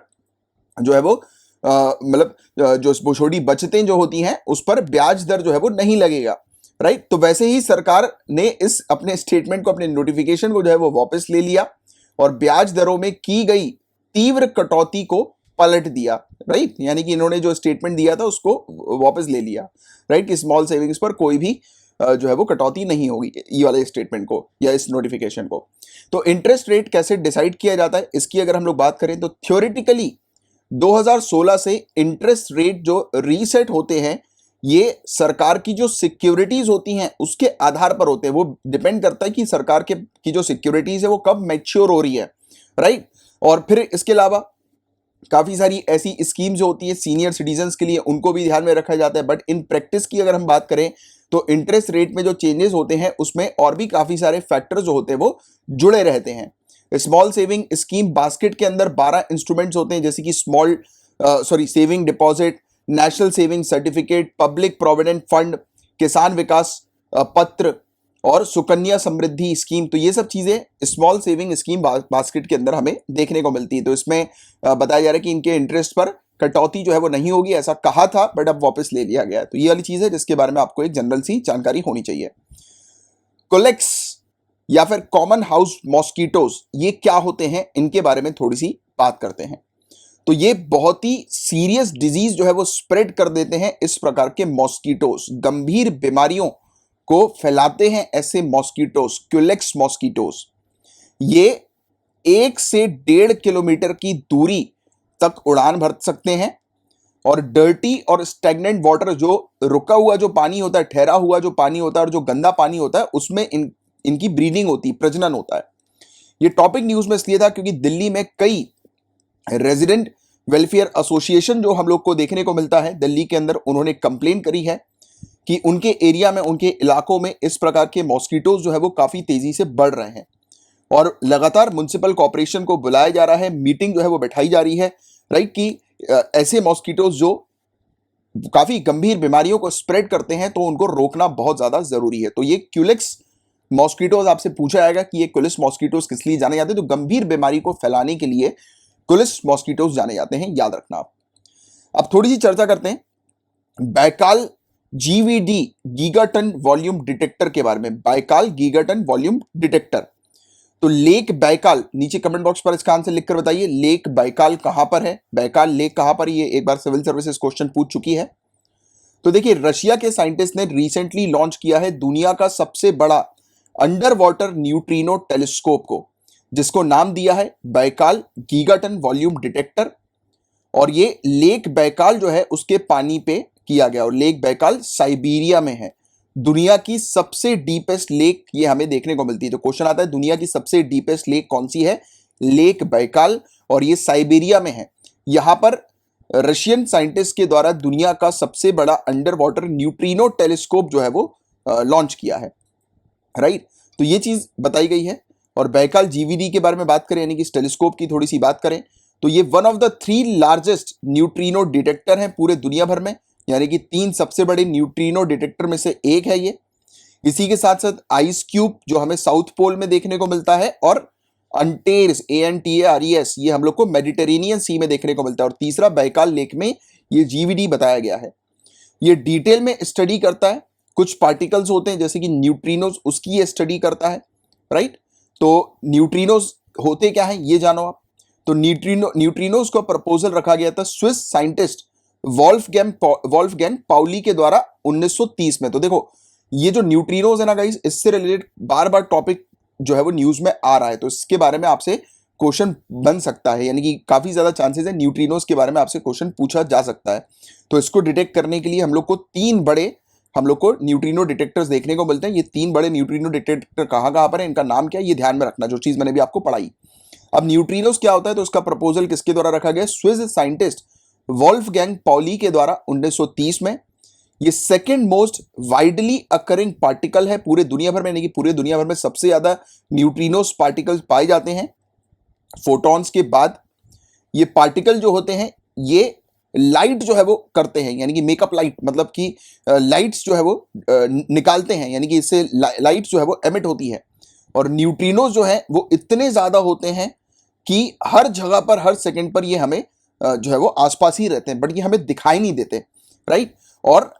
जो है वो मतलब जो छोटी बचतें जो होती हैं उस पर ब्याज दर जो है वो नहीं लगेगा, राइट। तो वैसे ही सरकार ने इस अपने स्टेटमेंट को, अपने नोटिफिकेशन को जो है वो वापस ले लिया और ब्याज दरों में की गई तीव्र कटौती को पलट दिया, राइट। यानी कि इन्होंने जो स्टेटमेंट दिया था उसको वापस ले लिया, राइट, कि स्मॉल सेविंग्स पर कोई भी जो है वो कटौती नहीं होगी, ये वाले स्टेटमेंट को या इस नोटिफिकेशन को। तो इंटरेस्ट रेट कैसे डिसाइड किया जाता है इसकी अगर हम लोग बात करें तो थ्योरेटिकली 2016 से इंटरेस्ट रेट जो रीसेट होते हैं ये सरकार की जो सिक्योरिटीज होती हैं उसके आधार पर होते हैं। वो डिपेंड करता है कि सरकार की जो सिक्योरिटीज है वो कब मैच्योर हो रही है, राइट। और फिर इसके अलावा काफी सारी ऐसी स्कीम जो होती है सीनियर सिटीजन्स के लिए, उनको भी ध्यान में रखा जाता है। बट इन प्रैक्टिस की अगर हम बात करें तो इंटरेस्ट रेट में जो चेंजेस होते हैं उसमें और भी काफी सारे फैक्टर्स जो होते हैं वो जुड़े रहते हैं। स्मॉल सेविंग स्कीम बास्केट के अंदर 12 इंस्ट्रूमेंट्स होते हैं, जैसे कि saving deposit, national saving certificate, public provident fund, किसान विकास पत्र और सुकन्या समृद्धि स्कीम। तो ये सब चीजें स्मॉल सेविंग स्कीम बास्केट के अंदर हमें देखने को मिलती है। तो इसमें बताया जा रहा है कि इनके इंटरेस्ट पर कटौती जो है वो नहीं होगी, ऐसा कहा था बट अब वापस ले लिया गया है। तो ये वाली चीज है जिसके बारे में आपको एक जनरल सी जानकारी होनी चाहिए। कोलेक्स या फिर कॉमन हाउस मॉस्किटोज, ये क्या होते हैं इनके बारे में थोड़ी सी बात करते हैं। तो ये बहुत ही सीरियस डिजीज जो है वो स्प्रेड कर देते हैं। इस प्रकार के मॉस्किटोज गंभीर बीमारियों को फैलाते हैं ऐसे मॉस्किटोज, क्यूलेक्स मॉस्किटोज। ये 1 से 1.5 किलोमीटर की दूरी तक उड़ान भर सकते हैं। और डर्टी और स्टैग्नेंट वाटर, जो रुका हुआ जो पानी होता है, ठहरा हुआ जो पानी होता है और जो गंदा पानी होता है, उसमें इनकी ब्रीडिंग होती है, प्रजनन होता है। ये टॉपिक न्यूज में इसलिए था क्योंकि दिल्ली में कई रेजिडेंट वेलफेयर एसोसिएशन जो हम लोग को देखने को मिलता है दिल्ली के अंदर, उन्होंने कंप्लेन करी है कि उनके एरिया में, उनके इलाकों में इस प्रकार के मॉस्किटोज जो है वो काफी तेजी से बढ़ रहे हैं और लगातार म्युनिसिपल कॉर्पोरेशन को बुलाया जा रहा है, मीटिंग जो है वो बैठाई जा रही है, राइट, कि ऐसे मॉस्किटोज जो काफी गंभीर बीमारियों को स्प्रेड करते हैं तो उनको रोकना बहुत ज्यादा जरूरी है। तो ये क्यूलेक्स मॉस्किटोज आपसे पूछा जाएगा कि ये क्यूलिस मॉस्किटोज किस लिए जाने जाते हैं, तो गंभीर बीमारी को फैलाने के लिए क्यूलिस मॉस्किटोज जाने जाते हैं, याद रखना आप। अब थोड़ी सी चर्चा करते हैं Baikal GVD gigaton volume detector के बारे में। बैकाल गीगाटन वॉल्यूम डिटेक्टर, तो लेक बैकाल, नीचे कमेंट बॉक्स पर इसका आंसर लिखकर बताइए लेक बैकाल कहां पर है, बैकाल लेक कहां पर, ये एक बार सिविल सर्विसेज क्वेश्चन पूछ चुकी है। तो देखिए, रशिया के साइंटिस्ट ने रिसेंटली लॉन्च किया है दुनिया का सबसे बड़ा अंडर वाटर न्यूट्रिनो टेलीस्कोप को, जिसको नाम दिया है बैकाल गीगाटन वॉल्यूम डिटेक्टर, और ये लेक बैकाल जो है उसके पानी पे किया गया, और लेक बैकाल साइबेरिया में है। दुनिया की सबसे डीपेस्ट लेक ये हमें देखने को मिलती है। तो क्वेश्चन आता है दुनिया की सबसे डीपेस्ट लेक कौन सी है, लेक बैकाल, और ये साइबेरिया में है। यहां पर रशियन साइंटिस्ट के द्वारा दुनिया का सबसे बड़ा अंडर वाटर न्यूट्रिनो टेलीस्कोप जो है वो लॉन्च किया है, राइट। तो ये चीज बताई गई है। और बैकाल जीवीडी के बारे में बात करें, यानी कि इस टेलीस्कोप की थोड़ी सी बात करें, तो ये one of the 3 largest neutrino detector है पूरे दुनिया भर में, यानी कि 3 सबसे बड़े न्यूट्रिनो डिटेक्टर में से एक है ये। इसी के साथ साथ आइस क्यूब जो हमें साउथ पोल में देखने को मिलता है, और अंटेर्स ANTARES ये हम लोग को मेडिटेरेनियन सी में देखने को मिलता है, और तीसरा बैकाल लेक में ये जीवीडी बताया गया है। ये डिटेल में स्टडी करता है, कुछ पार्टिकल्स होते हैं जैसे कि न्यूट्रिनोज, उसकी ये स्टडी करता है, राइट। तो न्यूट्रिनोज होते क्या है ये जानो आप। तो न्यूट्रिनोज का प्रपोजल रखा गया था स्विस साइंटिस्ट वॉल्फगैंग पाउली के द्वारा 1930 में। तो देखो, ये जो न्यूट्रिनोज है ना गाइस, इससे रिलेटेड बार बार टॉपिक जो है वो न्यूज में आ रहा है, तो इसके बारे में आपसे क्वेश्चन बन सकता है, यानी कि काफी ज्यादा चांसेस है न्यूट्रिनोज के बारे में आपसे क्वेश्चन पूछा जा सकता है। तो इसको डिटेक्ट करने के लिए हम लोग को 3 बड़े न्यूट्रिनो डिटेक्टर्स देखने को मिलते हैं। ये 3 बड़े न्यूट्रिनो डिटेक्टर कहां कहां पर है, इनका नाम क्या है, ये ध्यान में रखना, जो चीज मैंने भी आपको पढ़ाई। अब न्यूट्रिनोज क्या होता है, तो उसका प्रपोजल किसके द्वारा रखा गया, स्विस साइंटिस्ट वॉल्फगैंग पाउली के द्वारा 1930 में। ये second most widely occurring particle है पूरे दुनिया भर में, यानी कि पूरे दुनिया भर में सबसे ज्यादा न्यूट्रिनोस पार्टिकल्स पाए जाते हैं फोटॉन्स के बाद। ये पार्टिकल जो होते हैं ये लाइट जो है वो करते हैं, यानी कि मेकअप लाइट, मतलब कि लाइट्स जो है वो निकालते हैं, यानी कि इससे लाइट्स जो है वो एमिट होती है। और न्यूट्रिनोज जो है वो इतने ज्यादा होते हैं कि हर जगह पर, हर सेकंड पर ये हमें जो है वो आसपास ही रहते हैं, बट ये हमें दिखाई नहीं देते, राइट। और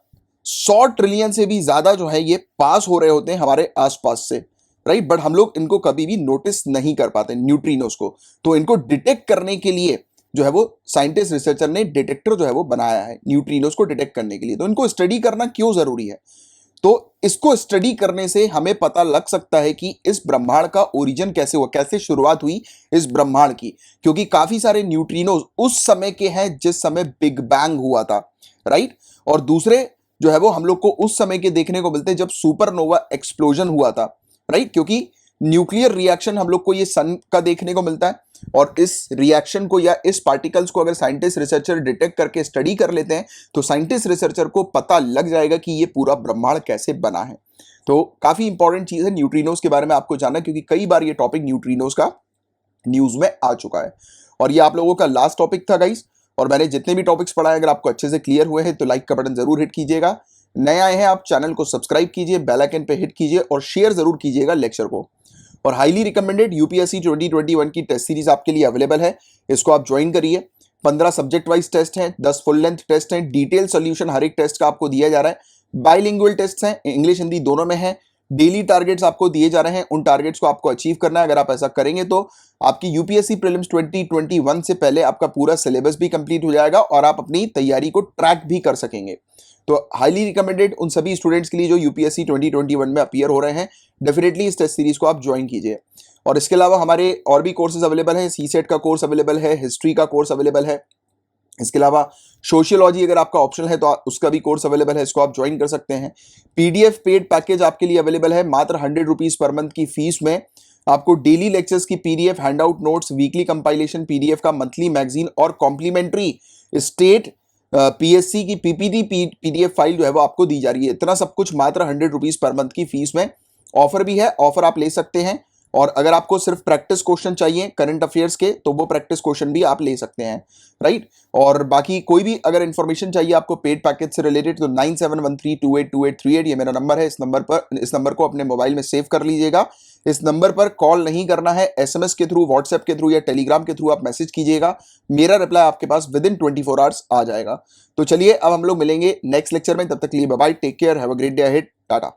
100 ट्रिलियन से भी ज्यादा जो है ये पास हो रहे होते हैं हमारे आसपास से, राइट, बट हम लोग इनको कभी भी नोटिस नहीं कर पाते न्यूट्रिनोज को। तो इनको डिटेक्ट करने के लिए जो है वो साइंटिस्ट रिसर्चर ने डिटेक्टर जो है वो बनाया है न्यूट्रिनोज को डिटेक्ट करने के लिए। तो इनको स्टडी करना क्यों जरूरी है, तो इसको स्टडी करने से हमें पता लग सकता है कि इस ब्रह्मांड का ओरिजिन कैसे हुआ, कैसे शुरुआत हुई इस ब्रह्मांड की। क्योंकि काफी सारे न्यूट्रिनोज उस समय के हैं जिस समय बिग बैंग हुआ था, राइट। और दूसरे जो है वो हम लोग को उस समय के देखने को मिलते हैं जब सुपरनोवा एक्सप्लोजन हुआ था, राइट। क्योंकि न्यूक्लियर रिएक्शन हम लोग को ये सन का देखने को मिलता है, और इस रिएक्शन को या इस पार्टिकल्स को अगर साइंटिस्ट रिसर्चर डिटेक्ट करके स्टडी कर लेते हैं तो साइंटिस्ट रिसर्चर को पता लग जाएगा कि ये पूरा ब्रह्मांड कैसे बना है। तो काफी इंपॉर्टेंट चीज है न्यूट्रिनोज के बारे में आपको जानना, क्योंकि कई बार ये टॉपिक न्यूट्रिनोज का न्यूज में आ चुका है। और ये आप लोगों का लास्ट टॉपिक था गाइस, और मैंने जितने भी टॉपिक्स पढ़ाए अगर आपको अच्छे से क्लियर हुए हैं तो लाइक का बटन जरूर हिट कीजिएगा। नए आए हैं आप, चैनल को सब्सक्राइब कीजिए, बेल आइकन पे हिट कीजिए और शेयर जरूर कीजिएगा लेक्चर को। और हाईली रिकमेंडेड यूपीएससी 2021 की टेस्ट सीरीज आपके लिए अवेलेबल है, इसको आप ज्वाइन करिए। 15 सब्जेक्ट वाइज टेस्ट हैं, 10 फुल लेंथ टेस्ट हैं, डिटेल सॉल्यूशन हर एक टेस्ट का आपको दिया जा रहा है। बाइलिंगुअल टेस्ट हैं, इंग्लिश हिंदी दोनों में है। डेली टारगेट्स आपको दिए जा रहे हैं, उन टारगेट्स को आपको अचीव करना है। अगर आप ऐसा करेंगे तो आपकी यूपीएससी प्रीलिम्स 2021 से पहले आपका पूरा सिलेबस भी कंप्लीट हो जाएगा और आप अपनी तैयारी को ट्रैक भी कर सकेंगे। तो हाईली रिकमेंडेड उन सभी स्टूडेंट्स के लिए जो यूपीएससी 2021 में अपीयर हो रहे हैं, डेफिनेटली इस टेस्ट सीरीज को आप ज्वाइन कीजिए। और इसके अलावा हमारे और भी कोर्सेज अवेलेबल हैं, सीसेट का कोर्स अवेलेबल है, हिस्ट्री का कोर्स अवेलेबल है, इसके अलावा सोशियोलॉजी अगर आपका ऑप्शनल है तो उसका भी कोर्स अवेलेबल है, इसको आप ज्वाइन कर सकते हैं। पीडीएफ पेड पैकेज आपके लिए अवेलेबल है, मात्र 100 रुपीज पर मंथ की फीस में आपको डेली लेक्चर्स की PDF, handout notes, weekly compilation PDF का मंथली मैगजीन और कॉम्प्लीमेंट्री स्टेट पीएससी की पीपीटी पीडीएफ फाइल जो है वो आपको दी जा रही है। इतना सब कुछ मात्र 100 रुपीज पर मंथ की फीस में। ऑफर भी है, ऑफर आप ले सकते हैं। और अगर आपको सिर्फ प्रैक्टिस क्वेश्चन चाहिए करंट अफेयर्स के तो वो प्रैक्टिस क्वेश्चन भी आप ले सकते हैं, राइट। और बाकी कोई भी अगर इंफॉर्मेशन चाहिए आपको पेड पैकेज से रिलेटेड तो 9713282838 ये मेरा नंबर है। इस नंबर को अपने मोबाइल में सेव कर लीजिएगा। इस नंबर पर कॉल नहीं करना है, एसएमएस के थ्रू, व्हाट्सएप के थ्रू या टेलीग्राम के थ्रू आप मैसेज कीजिएगा। मेरा रिप्लाई आपके पास विद इन 24 आवर्स आ जाएगा। तो चलिए अब हम लोग मिलेंगे नेक्स्ट लेक्चर में, तब तक के लिए bye bye, take care, have a great day ahead, Tata.